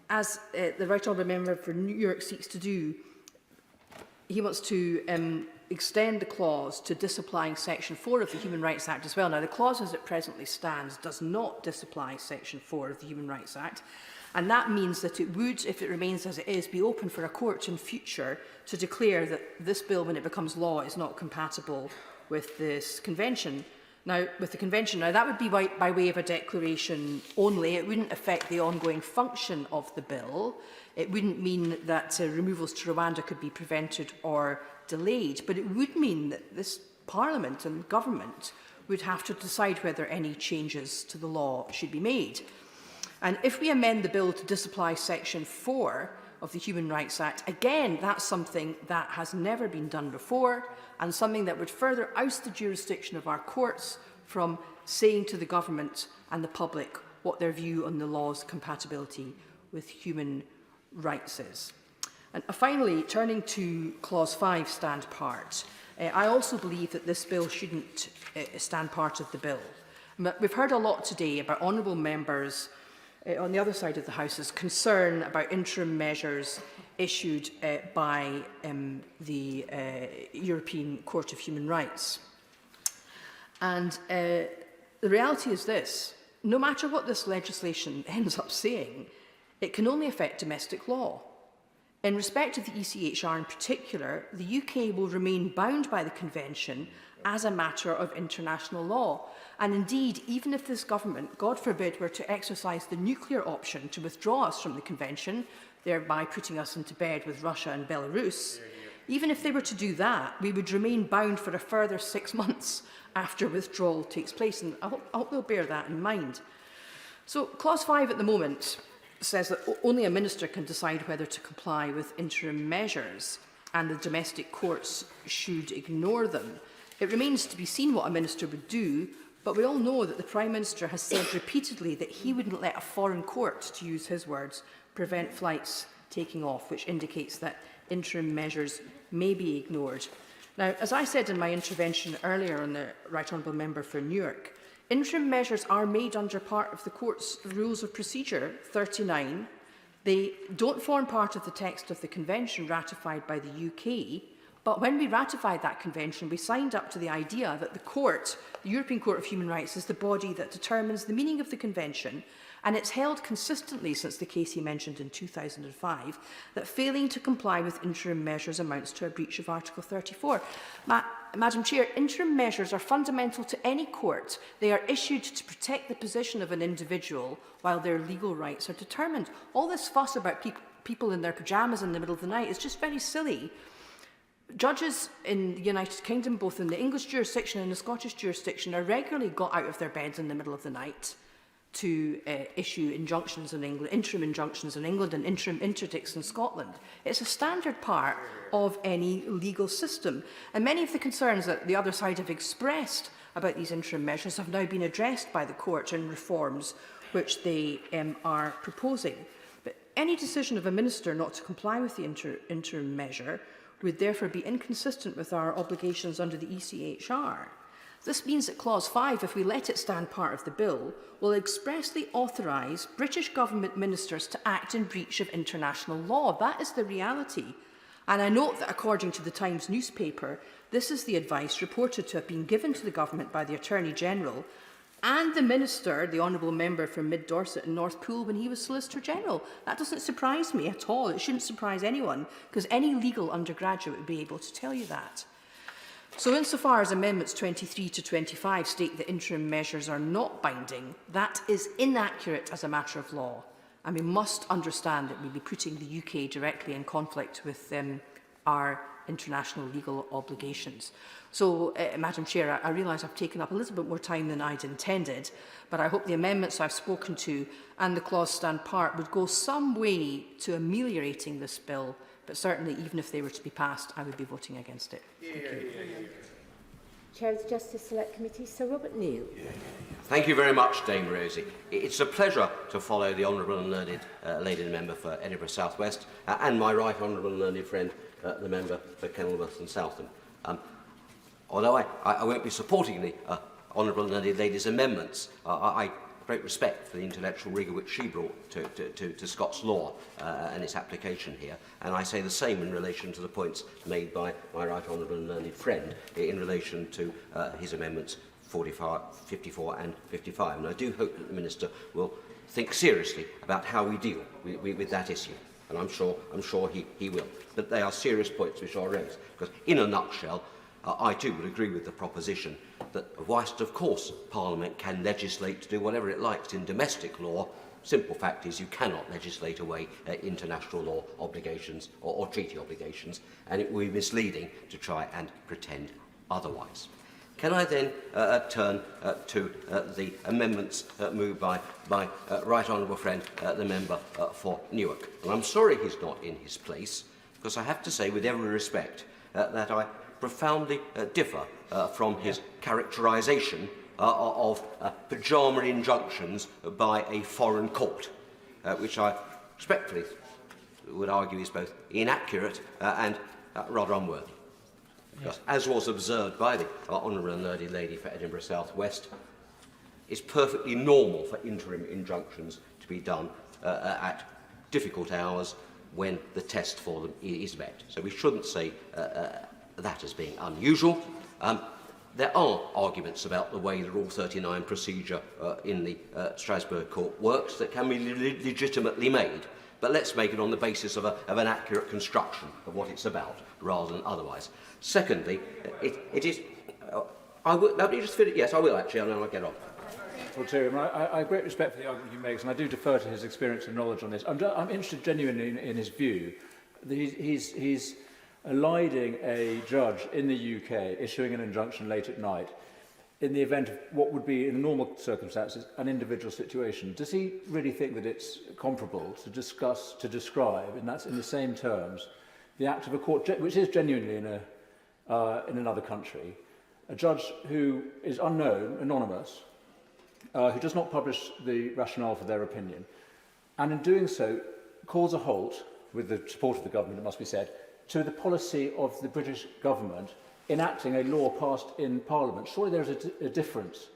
as the Right Honourable Member for New York seeks to do, he wants to extend the clause to disapplying Section 4 of the Human Rights Act as well. Now, the clause as it presently stands does not disapply Section 4 of the Human Rights Act, and that means that it would, if it remains as it is, be open for a court in future to declare that this bill, when it becomes law, is not compatible with this convention. Now, that would be by way of a declaration only. It wouldn't affect the ongoing function of the bill. It wouldn't mean that removals to Rwanda could be prevented or delayed, but it would mean that this Parliament and government would have to decide whether any changes to the law should be made. And if we amend the bill to disapply Section 4 of the Human Rights Act, again, that's something that has never been done before and something that would further oust the jurisdiction of our courts from saying to the government and the public what their view on the law's compatibility with human rights is. And finally, turning to Clause 5, stand part, I also believe that this bill shouldn't stand part of the bill. We've heard a lot today about honourable members on the other side of the House's concern about interim measures issued by the European Court of Human Rights. And the reality is this: no matter what this legislation ends up saying, it can only affect domestic law. In respect of the ECHR in particular, the UK will remain bound by the Convention as a matter of international law. And indeed, even if this government, God forbid, were to exercise the nuclear option to withdraw us from the Convention, thereby putting us into bed with Russia and Belarus, even if they were to do that, we would remain bound for a further 6 months after withdrawal takes place. And I hope they'll bear that in mind. So Clause 5 at the moment says that only a minister can decide whether to comply with interim measures, and the domestic courts should ignore them. It remains to be seen what a minister would do, but we all know that the Prime Minister has said repeatedly that he wouldn't let a foreign court, to use his words, prevent flights taking off, which indicates that interim measures may be ignored. Now, as I said in my intervention earlier on the Right Honourable Member for Newark, interim measures are made under part of the Court's Rules of Procedure 39. They don't form part of the text of the Convention ratified by the UK, but when we ratified that Convention, we signed up to the idea that the Court, the European Court of Human Rights, is the body that determines the meaning of the Convention, and it's held consistently since the case he mentioned in 2005 that failing to comply with interim measures amounts to a breach of Article 34. Madam Chair, interim measures are fundamental to any court. They are issued to protect the position of an individual while their legal rights are determined. All this fuss about people in their pyjamas in the middle of the night is just very silly. Judges in the United Kingdom, both in the English jurisdiction and the Scottish jurisdiction, are regularly got out of their beds in the middle of the night to issue injunctions in England, interim injunctions in England and interim interdicts in Scotland. It's a standard part of any legal system. And many of the concerns that the other side have expressed about these interim measures have now been addressed by the court in reforms which they are proposing. But any decision of a minister not to comply with the interim measure would therefore be inconsistent with our obligations under the ECHR. This means that Clause 5, if we let it stand part of the bill, will expressly authorise British government ministers to act in breach of international law. That is the reality. And I note that according to the Times newspaper, this is the advice reported to have been given to the government by the Attorney-General and the Minister, the Honourable Member from Mid-Dorset and North Pool, when he was Solicitor-General. That doesn't surprise me at all. It shouldn't surprise anyone, because any legal undergraduate would be able to tell you that. So insofar as Amendments 23 to 25 state that interim measures are not binding, that is inaccurate as a matter of law. And we must understand that we'll be putting the UK directly in conflict with our international legal obligations. So, Madam Chair, I realise I've taken up a little bit more time than I'd intended, but I hope the amendments I've spoken to and the clause stand part would go some way to ameliorating this bill, but certainly even if they were to be passed, I would be voting against it. Thank you. Chair of the Justice Select Committee, Sir Robert Neal. Thank you very much, Dame Rosie. It's a pleasure to follow the Honourable and Learned Lady Member for Edinburgh South West and my right Honourable and Learned friend, the Member for Kenilworth and Southam. Although I won't be supporting the Honourable and Learned Lady's amendments, I have great respect for the intellectual rigour which she brought to Scots law and its application here, and I say the same in relation to the points made by my right honourable and learned friend in relation to his amendments 45, 54 and 55. And I do hope that the Minister will think seriously about how we deal with that issue, and I'm sure he will. But they are serious points which are raised, because in a nutshell, I too would agree with the proposition that whilst of course Parliament can legislate to do whatever it likes in domestic law, simple fact is you cannot legislate away international law obligations or treaty obligations, and it would be misleading to try and pretend otherwise. Can I then turn to the amendments moved by my right honourable friend, the member for Newark? And I'm sorry he's not in his place, because I have to say with every respect that I profoundly differ from his characterisation of pyjama injunctions by a foreign court, which I respectfully would argue is both inaccurate and rather unworthy. Because, as was observed by the Honourable and Learned Lady for Edinburgh South West, it's perfectly normal for interim injunctions to be done at difficult hours when the test for them is met. So we shouldn't say that as being unusual. There are arguments about the way the Rule 39 procedure in the Strasbourg Court works that can be legitimately made, but let's make it on the basis of an accurate construction of what it's about, rather than otherwise. Secondly, it is... let me just finish. Yes, I will actually, and then I'll get on. Well, Chairman, I have great respect for the argument he makes, and I do defer to his experience and knowledge on this. I'm interested genuinely in his view. He's eliding a judge in the UK issuing an injunction late at night in the event of what would be, in normal circumstances, an individual situation. Does he really think that it's comparable to describe, in the same terms, the act of a court, which is genuinely in another country, a judge who is unknown, anonymous, who does not publish the rationale for their opinion, and in doing so calls a halt, with the support of the government, it must be said, to the policy of the British government enacting a law passed in Parliament? Surely there is a difference,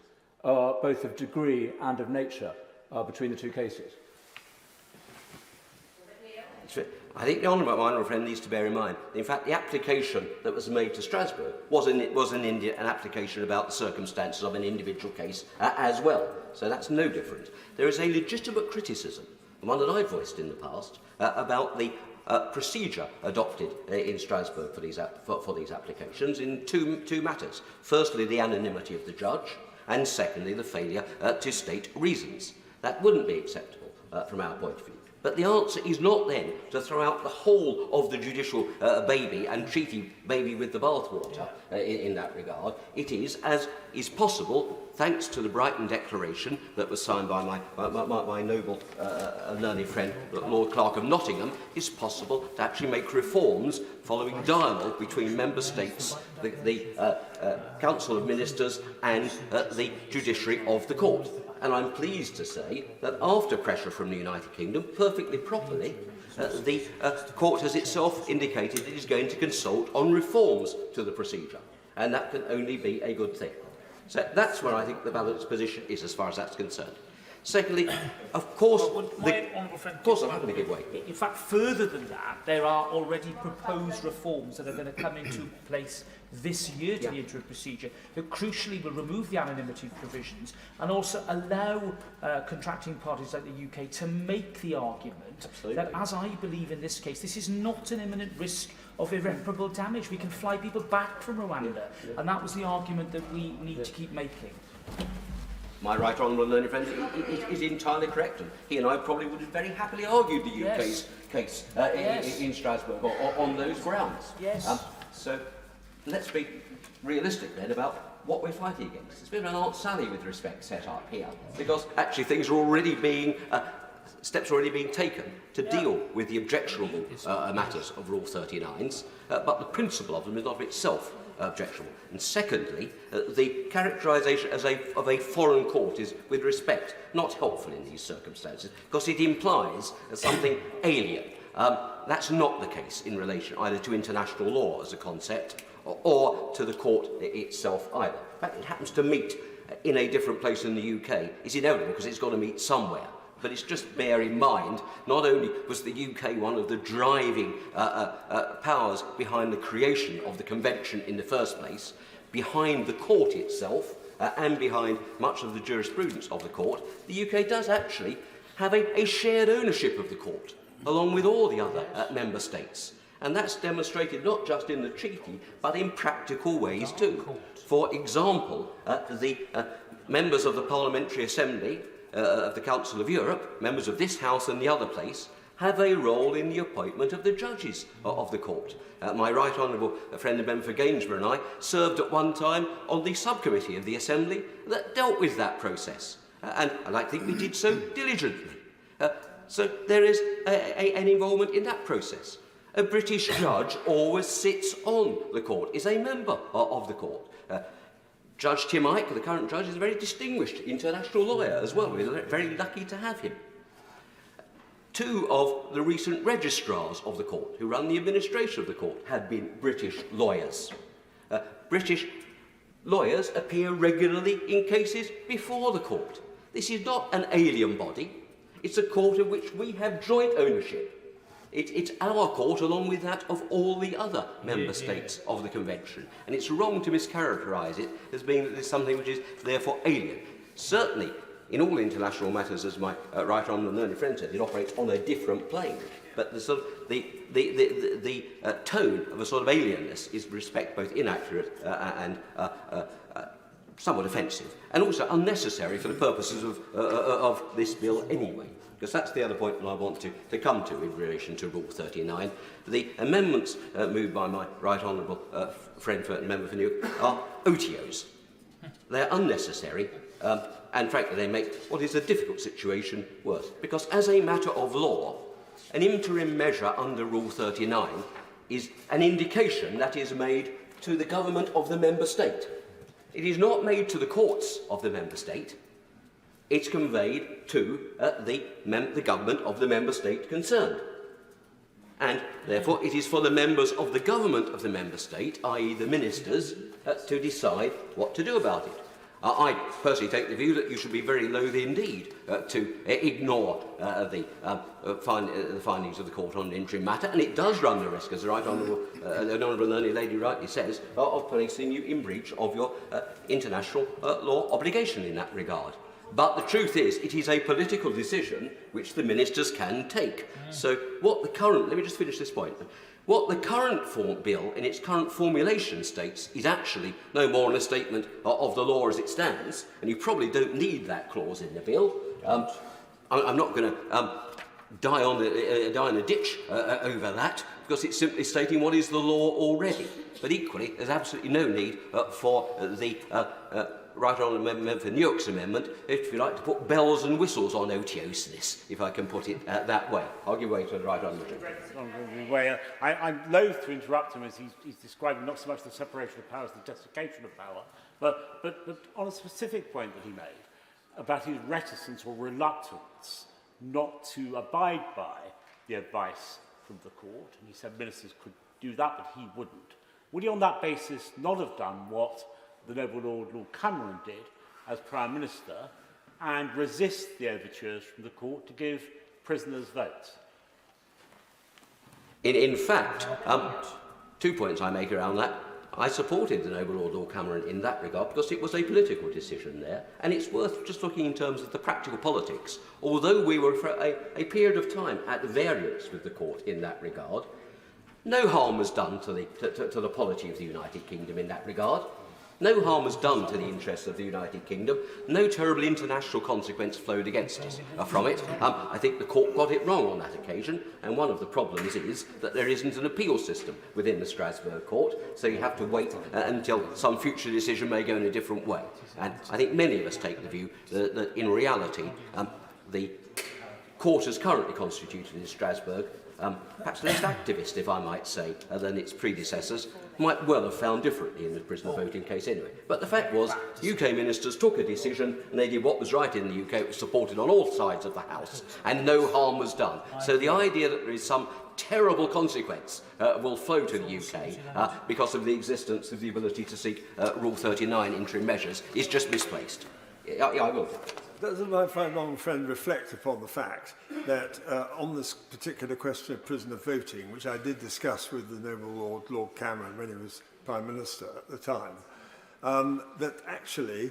both of degree and of nature, between the two cases. I think the honourable friend needs to bear in mind, in fact, the application that was made to Strasbourg was an application about the circumstances of an individual case as well. So that's no different. There is a legitimate criticism, one that I've voiced in the past, about the procedure adopted in Strasbourg for these applications in two matters. Firstly, the anonymity of the judge, and secondly, the failure to state reasons. That wouldn't be acceptable from our point of view. But the answer is not then to throw out the whole of the judicial baby and treaty baby with the bathwater in that regard. It is, as is possible, thanks to the Brighton Declaration that was signed by my noble learned friend, Lord Clerk of Nottingham, is possible to actually make reforms following dialogue between member states, the Council of Ministers and the judiciary of the court. And I'm pleased to say that after pressure from the United Kingdom, perfectly properly, the court has itself indicated it is going to consult on reforms to the procedure. And that can only be a good thing. So that's where I think the balanced position is as far as that's concerned. Secondly, of course, I'm happy to give way. In fact, further than that, there are already proposed reforms that are going to come into place this year to the interim procedure that crucially will remove the anonymity provisions and also allow contracting parties like the UK to make the argument that, as I believe in this case, this is not an imminent risk of irreparable damage. We can fly people back from Rwanda, and that was the argument that we need to keep making. My right honourable and learned friend is entirely correct, and he and I probably would have very happily argued the UK's case in Strasbourg on those grounds. Yes. So let's be realistic then about what we're fighting against. It's a bit of an Aunt Sally with respect set up here, because actually things are already being steps are already being taken to deal with the objectionable matters of Rule 39s, but the principle of them is not of itself objectionable. And secondly, the characterisation of a foreign court is, with respect, not helpful in these circumstances, because it implies something alien. That's not the case in relation either to international law as a concept or to the court itself either. In fact, it happens to meet in a different place in the UK. It's inevitable because it's got to meet somewhere. But it's just bear in mind, not only was the UK one of the driving powers behind the creation of the convention in the first place, behind the court itself, and behind much of the jurisprudence of the court, the UK does actually have a shared ownership of the court, along with all the other member states. And that's demonstrated not just in the treaty, but in practical ways too. For example, the members of the Parliamentary Assembly of the Council of Europe, members of this House and the other place, have a role in the appointment of the judges of the court. My right honourable friend and member for Gainsborough and I served at one time on the subcommittee of the Assembly that dealt with that process, and I think we did so diligently. So there is an involvement in that process. A British judge always sits on the court, is a member of the court. Judge Tim Ike, the current judge, is a very distinguished international lawyer as well. We're very lucky to have him. Two of the recent registrars of the court, who run the administration of the court, have been British lawyers. British lawyers appear regularly in cases before the court. This is not an alien body. It's a court of which we have joint ownership. It's our court along with that of all the other member states of the Convention. And it's wrong to mischaracterise it as being that there's something which is therefore alien. Certainly, in all international matters, as my right honourable and learned friend said, it operates on a different plane. But the sort of the tone of a sort of alienness is, with respect, both inaccurate and somewhat offensive, and also unnecessary for the purposes of this bill anyway. Because that's the other point that I want to come to in relation to Rule 39. The amendments moved by my right honourable friend and member for Newark are OTOs. They're unnecessary, and frankly they make what is a difficult situation worse. Because as a matter of law, an interim measure under Rule 39 is an indication that is made to the government of the member state. It is not made to the courts of the member state. It's conveyed to the government of the member state concerned. And therefore it is for the members of the government of the member state, i.e. the ministers, to decide what to do about it. I personally take the view that you should be very loath indeed to ignore the findings of the court on an interim matter, and it does run the risk, as the right honourable learned lady rightly says, of placing you in breach of your international law obligation in that regard. But the truth is, it is a political decision which the ministers can take. So what the current, let me just finish this point. What the current bill, in its current formulation, states is actually no more than a statement of the law as it stands, and you probably don't need that clause in the bill. I'm not going to die in a ditch over that, because it's simply stating what is the law already. But equally, there's absolutely no need for the right honourable member for Newark's amendment, if you like, to put bells and whistles on OTOs, if I can put it that way. I'll give way to the right honourable member. I'm loath to interrupt him as he's describing not so much the separation of powers, the desiccation of power, but on a specific point that he made about his reticence or reluctance not to abide by the advice from the court, and he said ministers could do that, but he wouldn't. Would he on that basis not have done what the noble Lord Cameron did as Prime Minister and resist the overtures from the court to give prisoners votes? In fact, 2 points I make around that. I supported the noble Lord Cameron in that regard because it was a political decision there, and it's worth just looking in terms of the practical politics. Although we were for a period of time at variance with the court in that regard, no harm was done to the polity of the United Kingdom in that regard. No harm was done to the interests of the United Kingdom. No terrible international consequence flowed against us from it. I think the court got it wrong on that occasion, and one of the problems is that there isn't an appeal system within the Strasbourg court, so you have to wait until some future decision may go in a different way. And I think many of us take the view that in reality, the court as currently constituted in Strasbourg, perhaps less activist, if I might say, than its predecessors, might well have found differently in the prisoner voting case anyway. But the fact was, UK ministers took a decision and they did what was right in the UK. It was supported on all sides of the House, and no harm was done. So the idea that there is some terrible consequence will flow to the UK because of the existence of the ability to seek Rule 39 interim measures is just misplaced. I will. Doesn't my friend reflect upon the fact that on this particular question of prisoner voting, which I did discuss with the noble Lord Cameron when he was Prime Minister at the time, that actually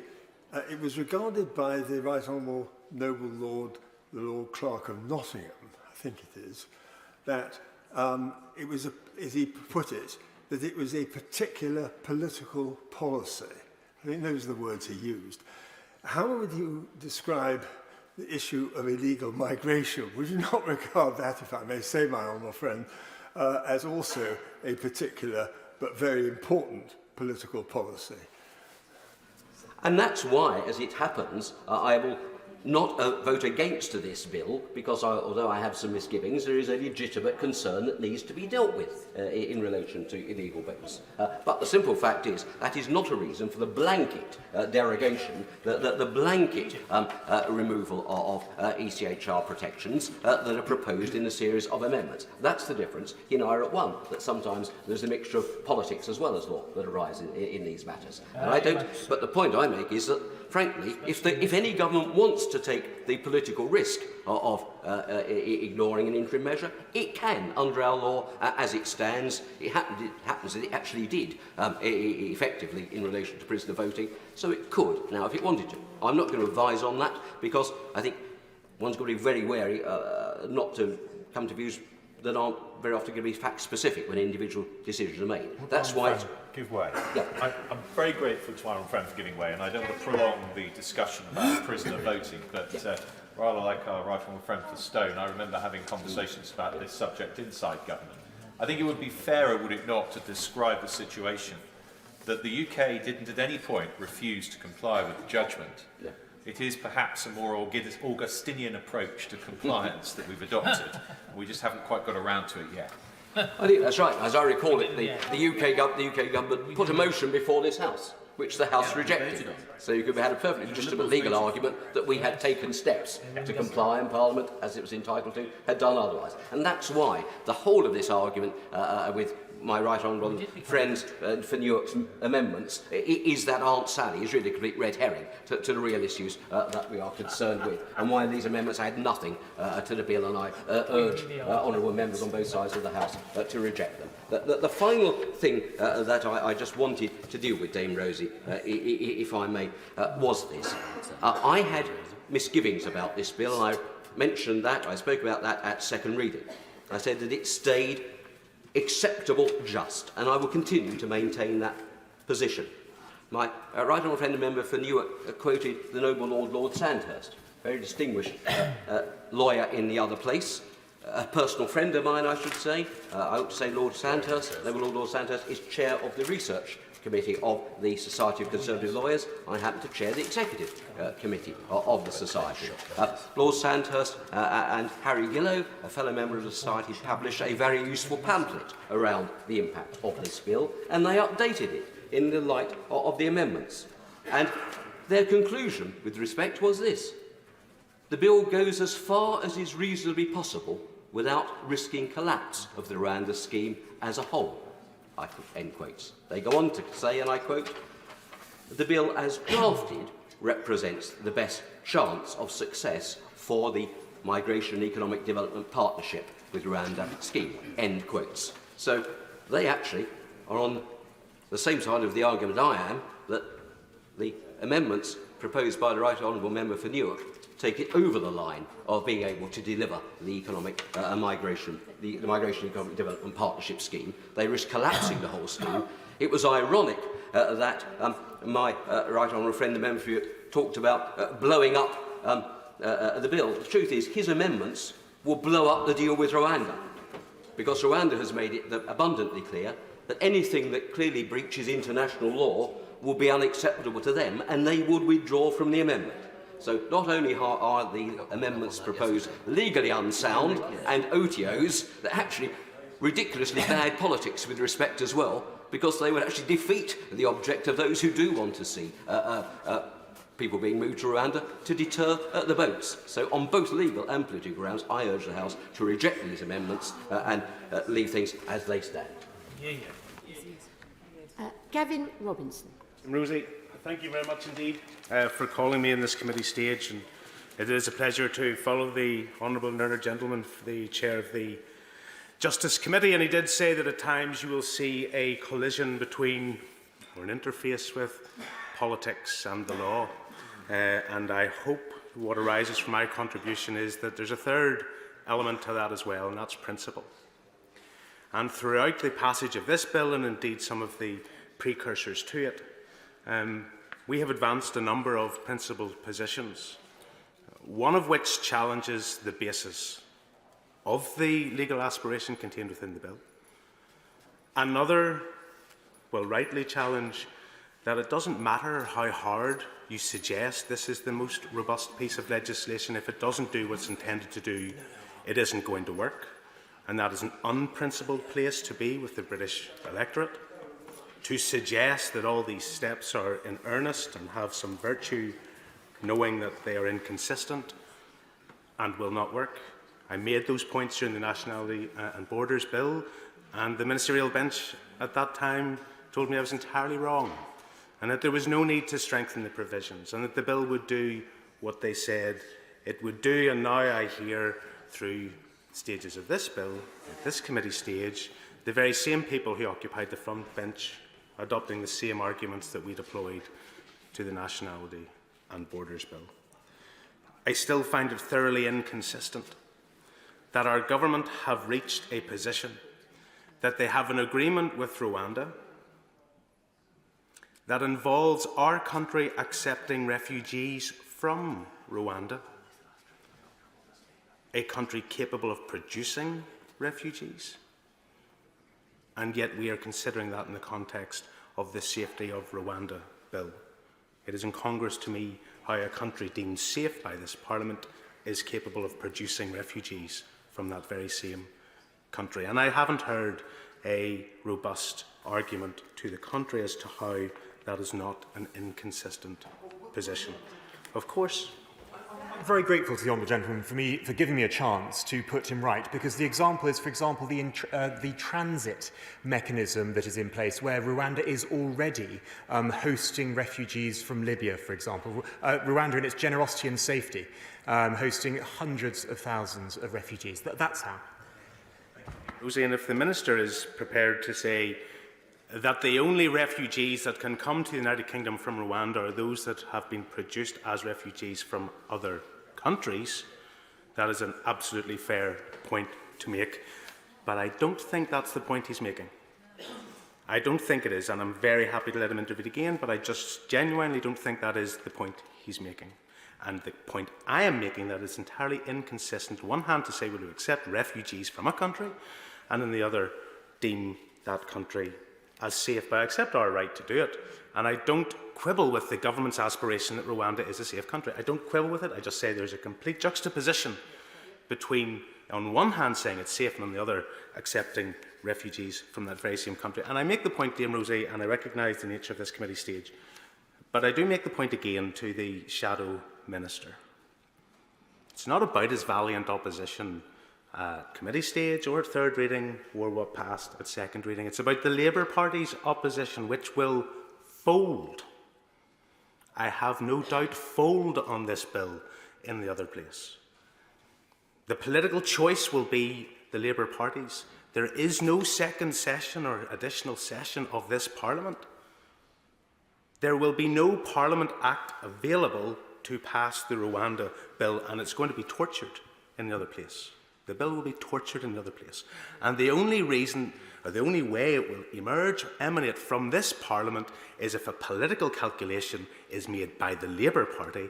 it was regarded by the Right Honourable Noble Lord, the Lord Clerk of Nottingham, I think it is, that it was, as he put it, that it was a particular political policy. I think those are the words he used. How would you describe the issue of illegal migration? Would you not regard that, if I may say, my honourable friend, as also a particular but very important political policy? And that's why, as it happens, I will not vote against this bill, because although I have some misgivings, there is a legitimate concern that needs to be dealt with in relation to illegal votes. But the simple fact is that is not a reason for the blanket derogation, the blanket removal of ECHR protections that are proposed in the series of amendments. That's the difference in IRA 1, that sometimes there's a mixture of politics as well as law that arise in these matters. And I don't, but the point I make is that, frankly, if any government wants to take the political risk of ignoring an interim measure, it can, under our law as it stands. It happens that it actually did effectively in relation to prisoner voting, so it could, now, if it wanted to. I'm not going to advise on that, because I think one's got to be very wary not to come to views that aren't very often going to be fact-specific when individual decisions are made. That's why it's... Give way. Yeah. I'm very grateful to our friend for giving way, and I don't want to prolong the discussion about prisoner voting, but rather like our right honourable friend for Stone, I remember having conversations about this subject inside government. I think it would be fairer, would it not, to describe the situation that the UK didn't at any point refuse to comply with the judgment. Yeah. It is perhaps a more Augustinian approach to compliance that we've adopted. We just haven't quite got around to it yet. I think that's right. As I recall it, the UK government put a motion before this House, which the House rejected. So you could have had a perfectly legitimate legal argument that we had taken steps to comply, and Parliament, as it was entitled to, had done otherwise. And that's why the whole of this argument with my right honourable friends for Newark's amendments is that Aunt Sally is really a complete red herring to the real issues that we are concerned with, and why these amendments add nothing to the bill, and I urge honourable members on both sides of the House to reject them. The final thing that I just wanted to deal with, Dame Rosie, if I may, was this. I had misgivings about this bill, and I mentioned that, I spoke about that at second reading. I said that it stayed acceptable, just, and I will continue to maintain that position. My right honourable friend and member for Newark quoted the noble Lord Sandhurst, very distinguished lawyer in the other place, a personal friend of mine, I should say. I ought to say Lord Sandhurst, noble Lord Sandhurst, is chair of the research committee of the Society of Conservative Lawyers. I happen to chair the executive committee of the Society. Lord Sandhurst and Harry Gillow, a fellow member of the Society, published a very useful pamphlet around the impact of this bill, and they updated it in the light of the amendments. And their conclusion, with respect, was this: the bill goes as far as is reasonably possible without risking collapse of the Rwanda scheme as a whole. End quotes. They go on to say, and I quote, the bill as drafted represents the best chance of success for the Migration and Economic Development Partnership with Rwanda scheme. End quotes. So they actually are on the same side of the argument I am, that the amendments proposed by the Right Honourable Member for Newark take it over the line of being able to deliver the economic migration, the Migration and Economic Development Partnership scheme. They risk collapsing the whole scheme. It was ironic that my right honourable friend, the member for you, talked about blowing up the bill. The truth is, his amendments will blow up the deal with Rwanda, because Rwanda has made it abundantly clear that anything that clearly breaches international law will be unacceptable to them, and they would withdraw from the amendment. So not only are the amendments proposed legally unsound and OTOs, they're actually ridiculously bad politics with respect as well, because they would actually defeat the object of those who do want to see people being moved to Rwanda to deter the boats. So on both legal and political grounds, I urge the House to reject these amendments and leave things as they stand. Gavin Robinson. Rosie, thank you very much indeed for calling me in this committee stage. And it is a pleasure to follow the honourable learned gentleman, the chair of the Justice Committee, and he did say that at times you will see a collision between, or an interface with, politics and the law. And I hope what arises from my contribution is that there's a third element to that as well, and that's principle. And throughout the passage of this bill, and indeed some of the precursors to it, we have advanced a number of principled positions, one of which challenges the basis of the legal aspiration contained within the bill. Another will rightly challenge that it doesn't matter how hard you suggest this is the most robust piece of legislation. If it doesn't do what it's intended to do, it isn't going to work. And that is an unprincipled place to be with the British electorate. To suggest that all these steps are in earnest and have some virtue, knowing that they are inconsistent and will not work. I made those points during the Nationality and Borders Bill, and the ministerial bench at that time told me I was entirely wrong, and that there was no need to strengthen the provisions, and that the bill would do what they said it would do. And now I hear, through stages of this bill, at this committee stage, the very same people who occupied the front bench adopting the same arguments that we deployed to the Nationality and Borders Bill. I still find it thoroughly inconsistent that our government have reached a position that they have an agreement with Rwanda that involves our country accepting refugees from Rwanda, a country capable of producing refugees, and yet we are considering that in the context of the Safety of Rwanda Bill. It is incongruous to me how a country deemed safe by this Parliament is capable of producing refugees from that very same country. And I haven't heard a robust argument to the contrary as to how that is not an inconsistent position. Of course, I'm very grateful to the honourable gentleman for giving me a chance to put him right, because the example is, for example, the transit mechanism that is in place, where Rwanda is already hosting refugees from Libya, for example. Rwanda, in its generosity and safety, hosting hundreds of thousands of refugees. That's how. Rosie, and if the Minister is prepared to say that the only refugees that can come to the United Kingdom from Rwanda are those that have been produced as refugees from other countries, that is an absolutely fair point to make. But I don't think that's the point he's making. I don't think it is, and I'm very happy to let him intervene again, but I just genuinely don't think that is the point he's making. And the point I am making, that is entirely inconsistent. On one hand, to say we'll accept refugees from a country, and on the other, deem that country as safe, but I accept our right to do it. And I don't quibble with the government's aspiration that Rwanda is a safe country. I don't quibble with it. I just say there's a complete juxtaposition between, on one hand, saying it's safe, and on the other, accepting refugees from that very same country. And I make the point, Dame Rosie, and I recognise the nature of this committee stage, but I do make the point again to the Shadow Minister. It's not about his valiant opposition at committee stage or at third reading or what passed at second reading. It's about the Labour Party's opposition, which will fold, I have no doubt, fold on this bill in the other place. The political choice will be the Labour Party's. There is no second session or additional session of this Parliament. There will be no Parliament Act available to pass the Rwanda bill, and it's going to be tortured in the other place. The bill will be tortured in another place. And the only reason, or the only way it will emerge or emanate from this Parliament is if a political calculation is made by the Labour Party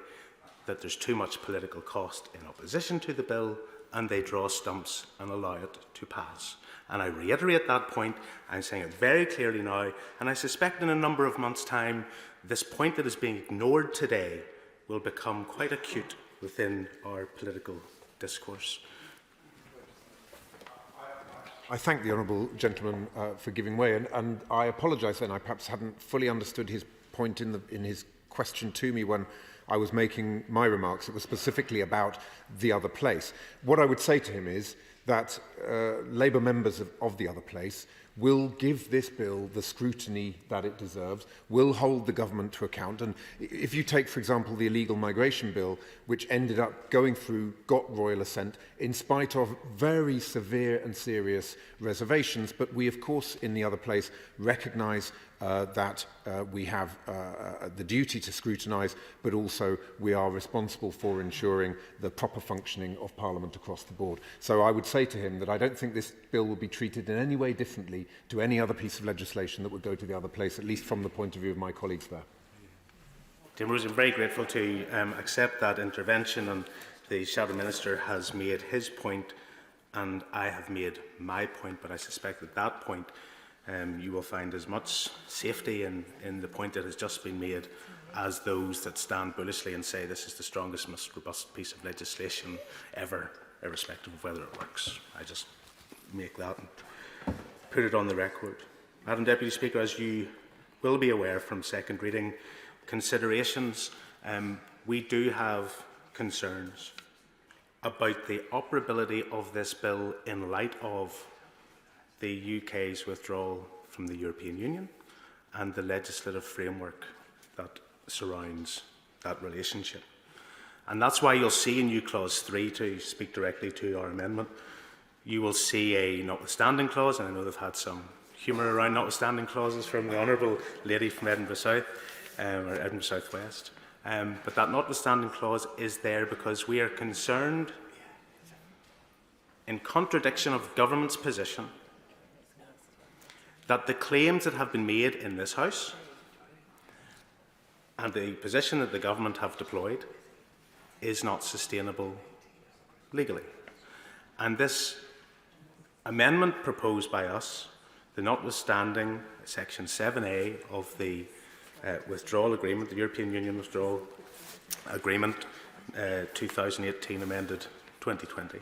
that there's too much political cost in opposition to the bill, and they draw stumps and allow it to pass. And I reiterate that point. I'm saying it very clearly now, and I suspect in a number of months' time, this point that is being ignored today will become quite acute within our political discourse. I thank the honourable gentleman for giving way, and I apologise then. I perhaps hadn't fully understood his point in his question to me when I was making my remarks. It was specifically about the other place. What I would say to him is that Labour members of the other place will give this bill the scrutiny that it deserves, will hold the government to account. And if you take, for example, the illegal migration bill, which ended up going through, got royal assent, in spite of very severe and serious reservations, but we, of course, in the other place, recognise that we have the duty to scrutinise, but also we are responsible for ensuring the proper functioning of Parliament across the board. So I would say to him that I don't think this bill will be treated in any way differently to any other piece of legislation that would go to the other place, at least from the point of view of my colleagues there. Tim Rose, I'm very grateful to accept that intervention, and the Shadow Minister has made his point and I have made my point, but I suspect that that point you will find as much safety in the point that has just been made as those that stand bullishly and say this is the strongest, most robust piece of legislation ever, irrespective of whether it works. I just make that and put it on the record. Madam Deputy Speaker, as you will be aware from second reading considerations, we do have concerns about the operability of this bill in light of the UK's withdrawal from the European Union and the legislative framework that surrounds that relationship. And that's why you'll see in new clause 3, to speak directly to our amendment, you will see a notwithstanding clause, and I know they've had some humour around notwithstanding clauses from the honourable lady from Edinburgh South, or Edinburgh South West. But that notwithstanding clause is there because we are concerned, in contradiction of the government's position, that the claims that have been made in this House and the position that the government have deployed is not sustainable legally. And this amendment proposed by us, the notwithstanding Section 7A of the withdrawal agreement, the European Union Withdrawal Agreement 2018 amended 2020,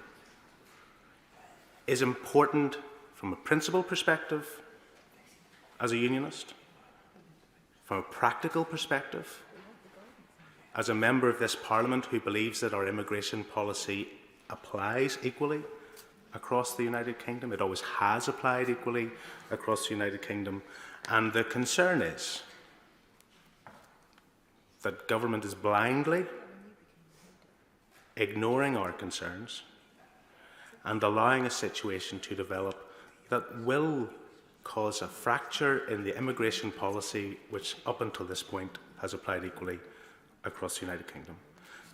is important from a principle perspective as a unionist, from a practical perspective, as a member of this Parliament who believes that our immigration policy applies equally across the United Kingdom. It always has applied equally across the United Kingdom. And the concern is that government is blindly ignoring our concerns and allowing a situation to develop that will cause a fracture in the immigration policy which up until this point has applied equally across the United Kingdom.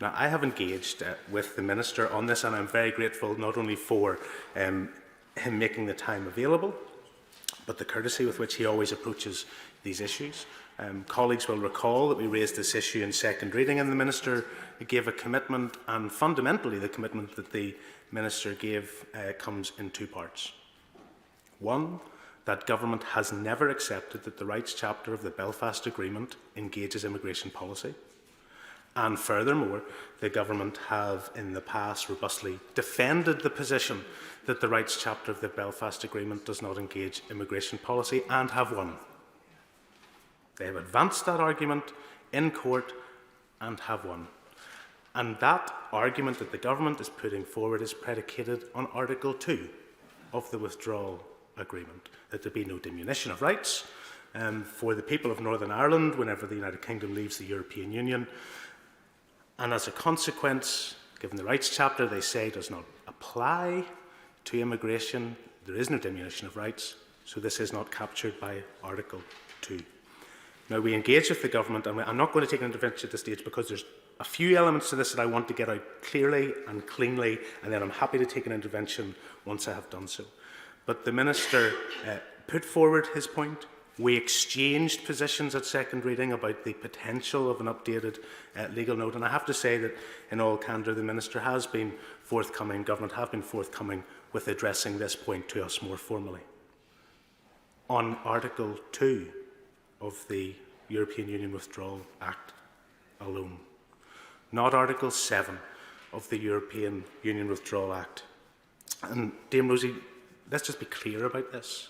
Now, I have engaged with the Minister on this, and I'm very grateful not only for him making the time available, but the courtesy with which he always approaches these issues. Colleagues will recall that we raised this issue in second reading, and the Minister gave a commitment, and fundamentally the commitment that the Minister gave comes in two parts. One, that government has never accepted that the rights chapter of the Belfast Agreement engages immigration policy. And furthermore, the government have in the past robustly defended the position that the rights chapter of the Belfast Agreement does not engage immigration policy, and have won. They have advanced that argument in court and have won. And that argument that the government is putting forward is predicated on Article 2 of the Withdrawal Agreement, that there be no diminution of rights for the people of Northern Ireland whenever the United Kingdom leaves the European Union. And as a consequence, given the rights chapter, they say does not apply to immigration, there is no diminution of rights, so this is not captured by Article 2. Now, we engage with the government, and I'm not going to take an intervention at this stage because there's a few elements to this that I want to get out clearly and cleanly, and then I'm happy to take an intervention once I have done so. But the Minister put forward his point. We exchanged positions at second reading about the potential of an updated legal note, and I have to say that, in all candour, the Minister has been forthcoming, government have been forthcoming with addressing this point to us more formally. On Article 2 of the European Union Withdrawal Act alone, not Article 7 of the European Union Withdrawal Act. And Dame Rosie, let's just be clear about this.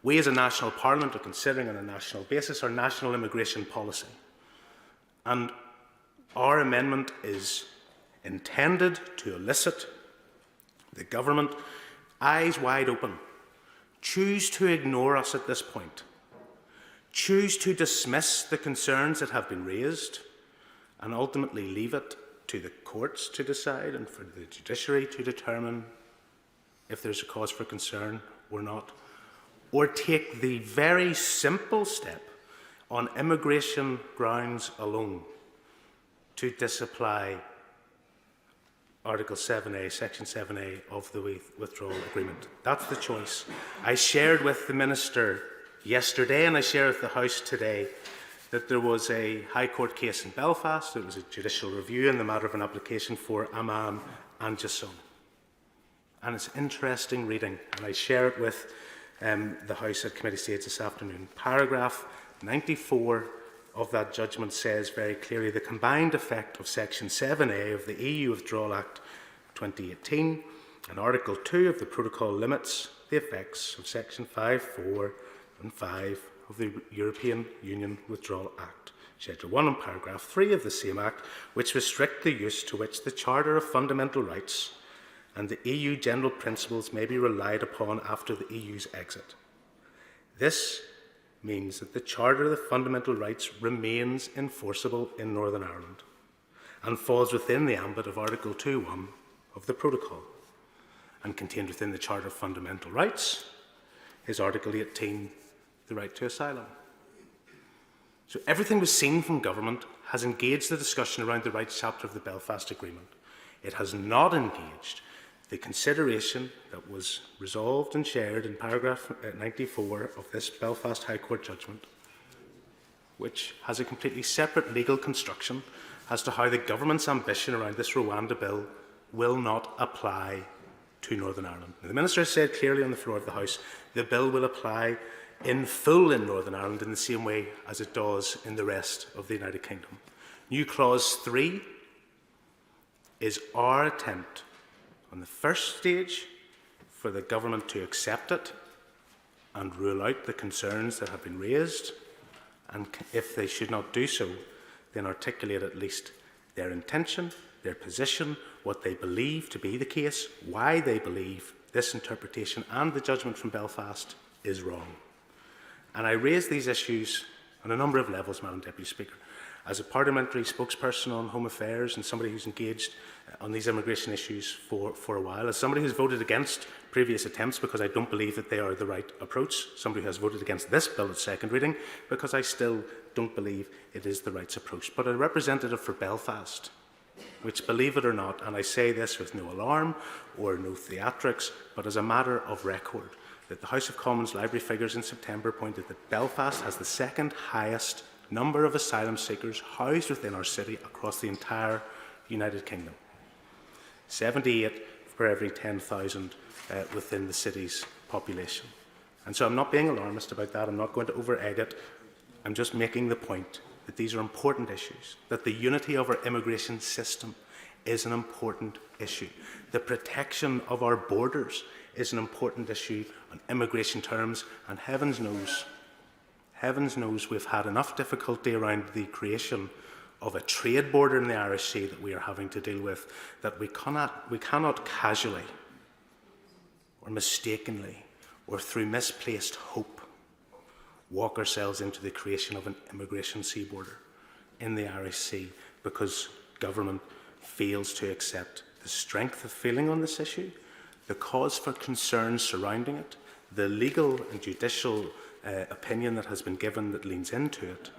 We as a national parliament are considering on a national basis our national immigration policy. And our amendment is intended to elicit the government, eyes wide open, choose to ignore us at this point, choose to dismiss the concerns that have been raised, and ultimately leave it to the courts to decide and for the judiciary to determine if there's a cause for concern or not, or take the very simple step on immigration grounds alone to disapply Article 7A, Section 7A of the withdrawal agreement. That's the choice. I shared with the Minister yesterday, and I share with the House today, that there was a High Court case in Belfast. There was a judicial review in the matter of an application for Amman and Jasson. And it's interesting reading, and I share it with the House at committee stage this afternoon. Paragraph 94 of that judgment says very clearly the combined effect of Section 7A of the EU Withdrawal Act 2018 and Article 2 of the Protocol limits the effects of Section 5.4 and 5 of the European Union Withdrawal Act, Schedule 1 and Paragraph 3 of the same Act, which restrict the use to which the Charter of Fundamental Rights and the EU general principles may be relied upon after the EU's exit. This means that the Charter of the Fundamental Rights remains enforceable in Northern Ireland and falls within the ambit of Article 2.1 of the Protocol. And contained within the Charter of Fundamental Rights is Article 18, the right to asylum. So everything we've seen from government has engaged the discussion around the rights chapter of the Belfast Agreement. It has not engaged the consideration that was resolved and shared in paragraph 94 of this Belfast High Court judgment, which has a completely separate legal construction as to how the government's ambition around this Rwanda bill will not apply to Northern Ireland. Now, the Minister said clearly on the floor of the House the bill will apply in full in Northern Ireland in the same way as it does in the rest of the United Kingdom. New Clause 3 is our attempt on the first stage for the government to accept it and rule out the concerns that have been raised, and if they should not do so, then articulate at least their intention, their position, what they believe to be the case, why they believe this interpretation and the judgment from Belfast is wrong. And I raise these issues on a number of levels, Madam Deputy Speaker. As a parliamentary spokesperson on Home Affairs and somebody who's engaged on these immigration issues for a while, as somebody who's voted against previous attempts because I don't believe that they are the right approach, somebody who has voted against this bill at second reading because I still don't believe it is the right approach, but a representative for Belfast, which, believe it or not, and I say this with no alarm or no theatrics, but as a matter of record, that the House of Commons library figures in September pointed that Belfast has the second highest number of asylum seekers housed within our city across the entire United Kingdom. 78 per every 10,000 within the city's population. And so I'm not being alarmist about that. I'm not going to over-egg it. I'm just making the point that these are important issues, that the unity of our immigration system is an important issue. The protection of our borders is an important issue on immigration terms, and heavens knows we've had enough difficulty around the creation of a trade border in the Irish Sea that we are having to deal with, that we cannot casually or mistakenly or through misplaced hope walk ourselves into the creation of an immigration sea border in the Irish Sea because government fails to accept the strength of feeling on this issue, the cause for concern surrounding it, the legal and judicial opinion that has been given that leans into it,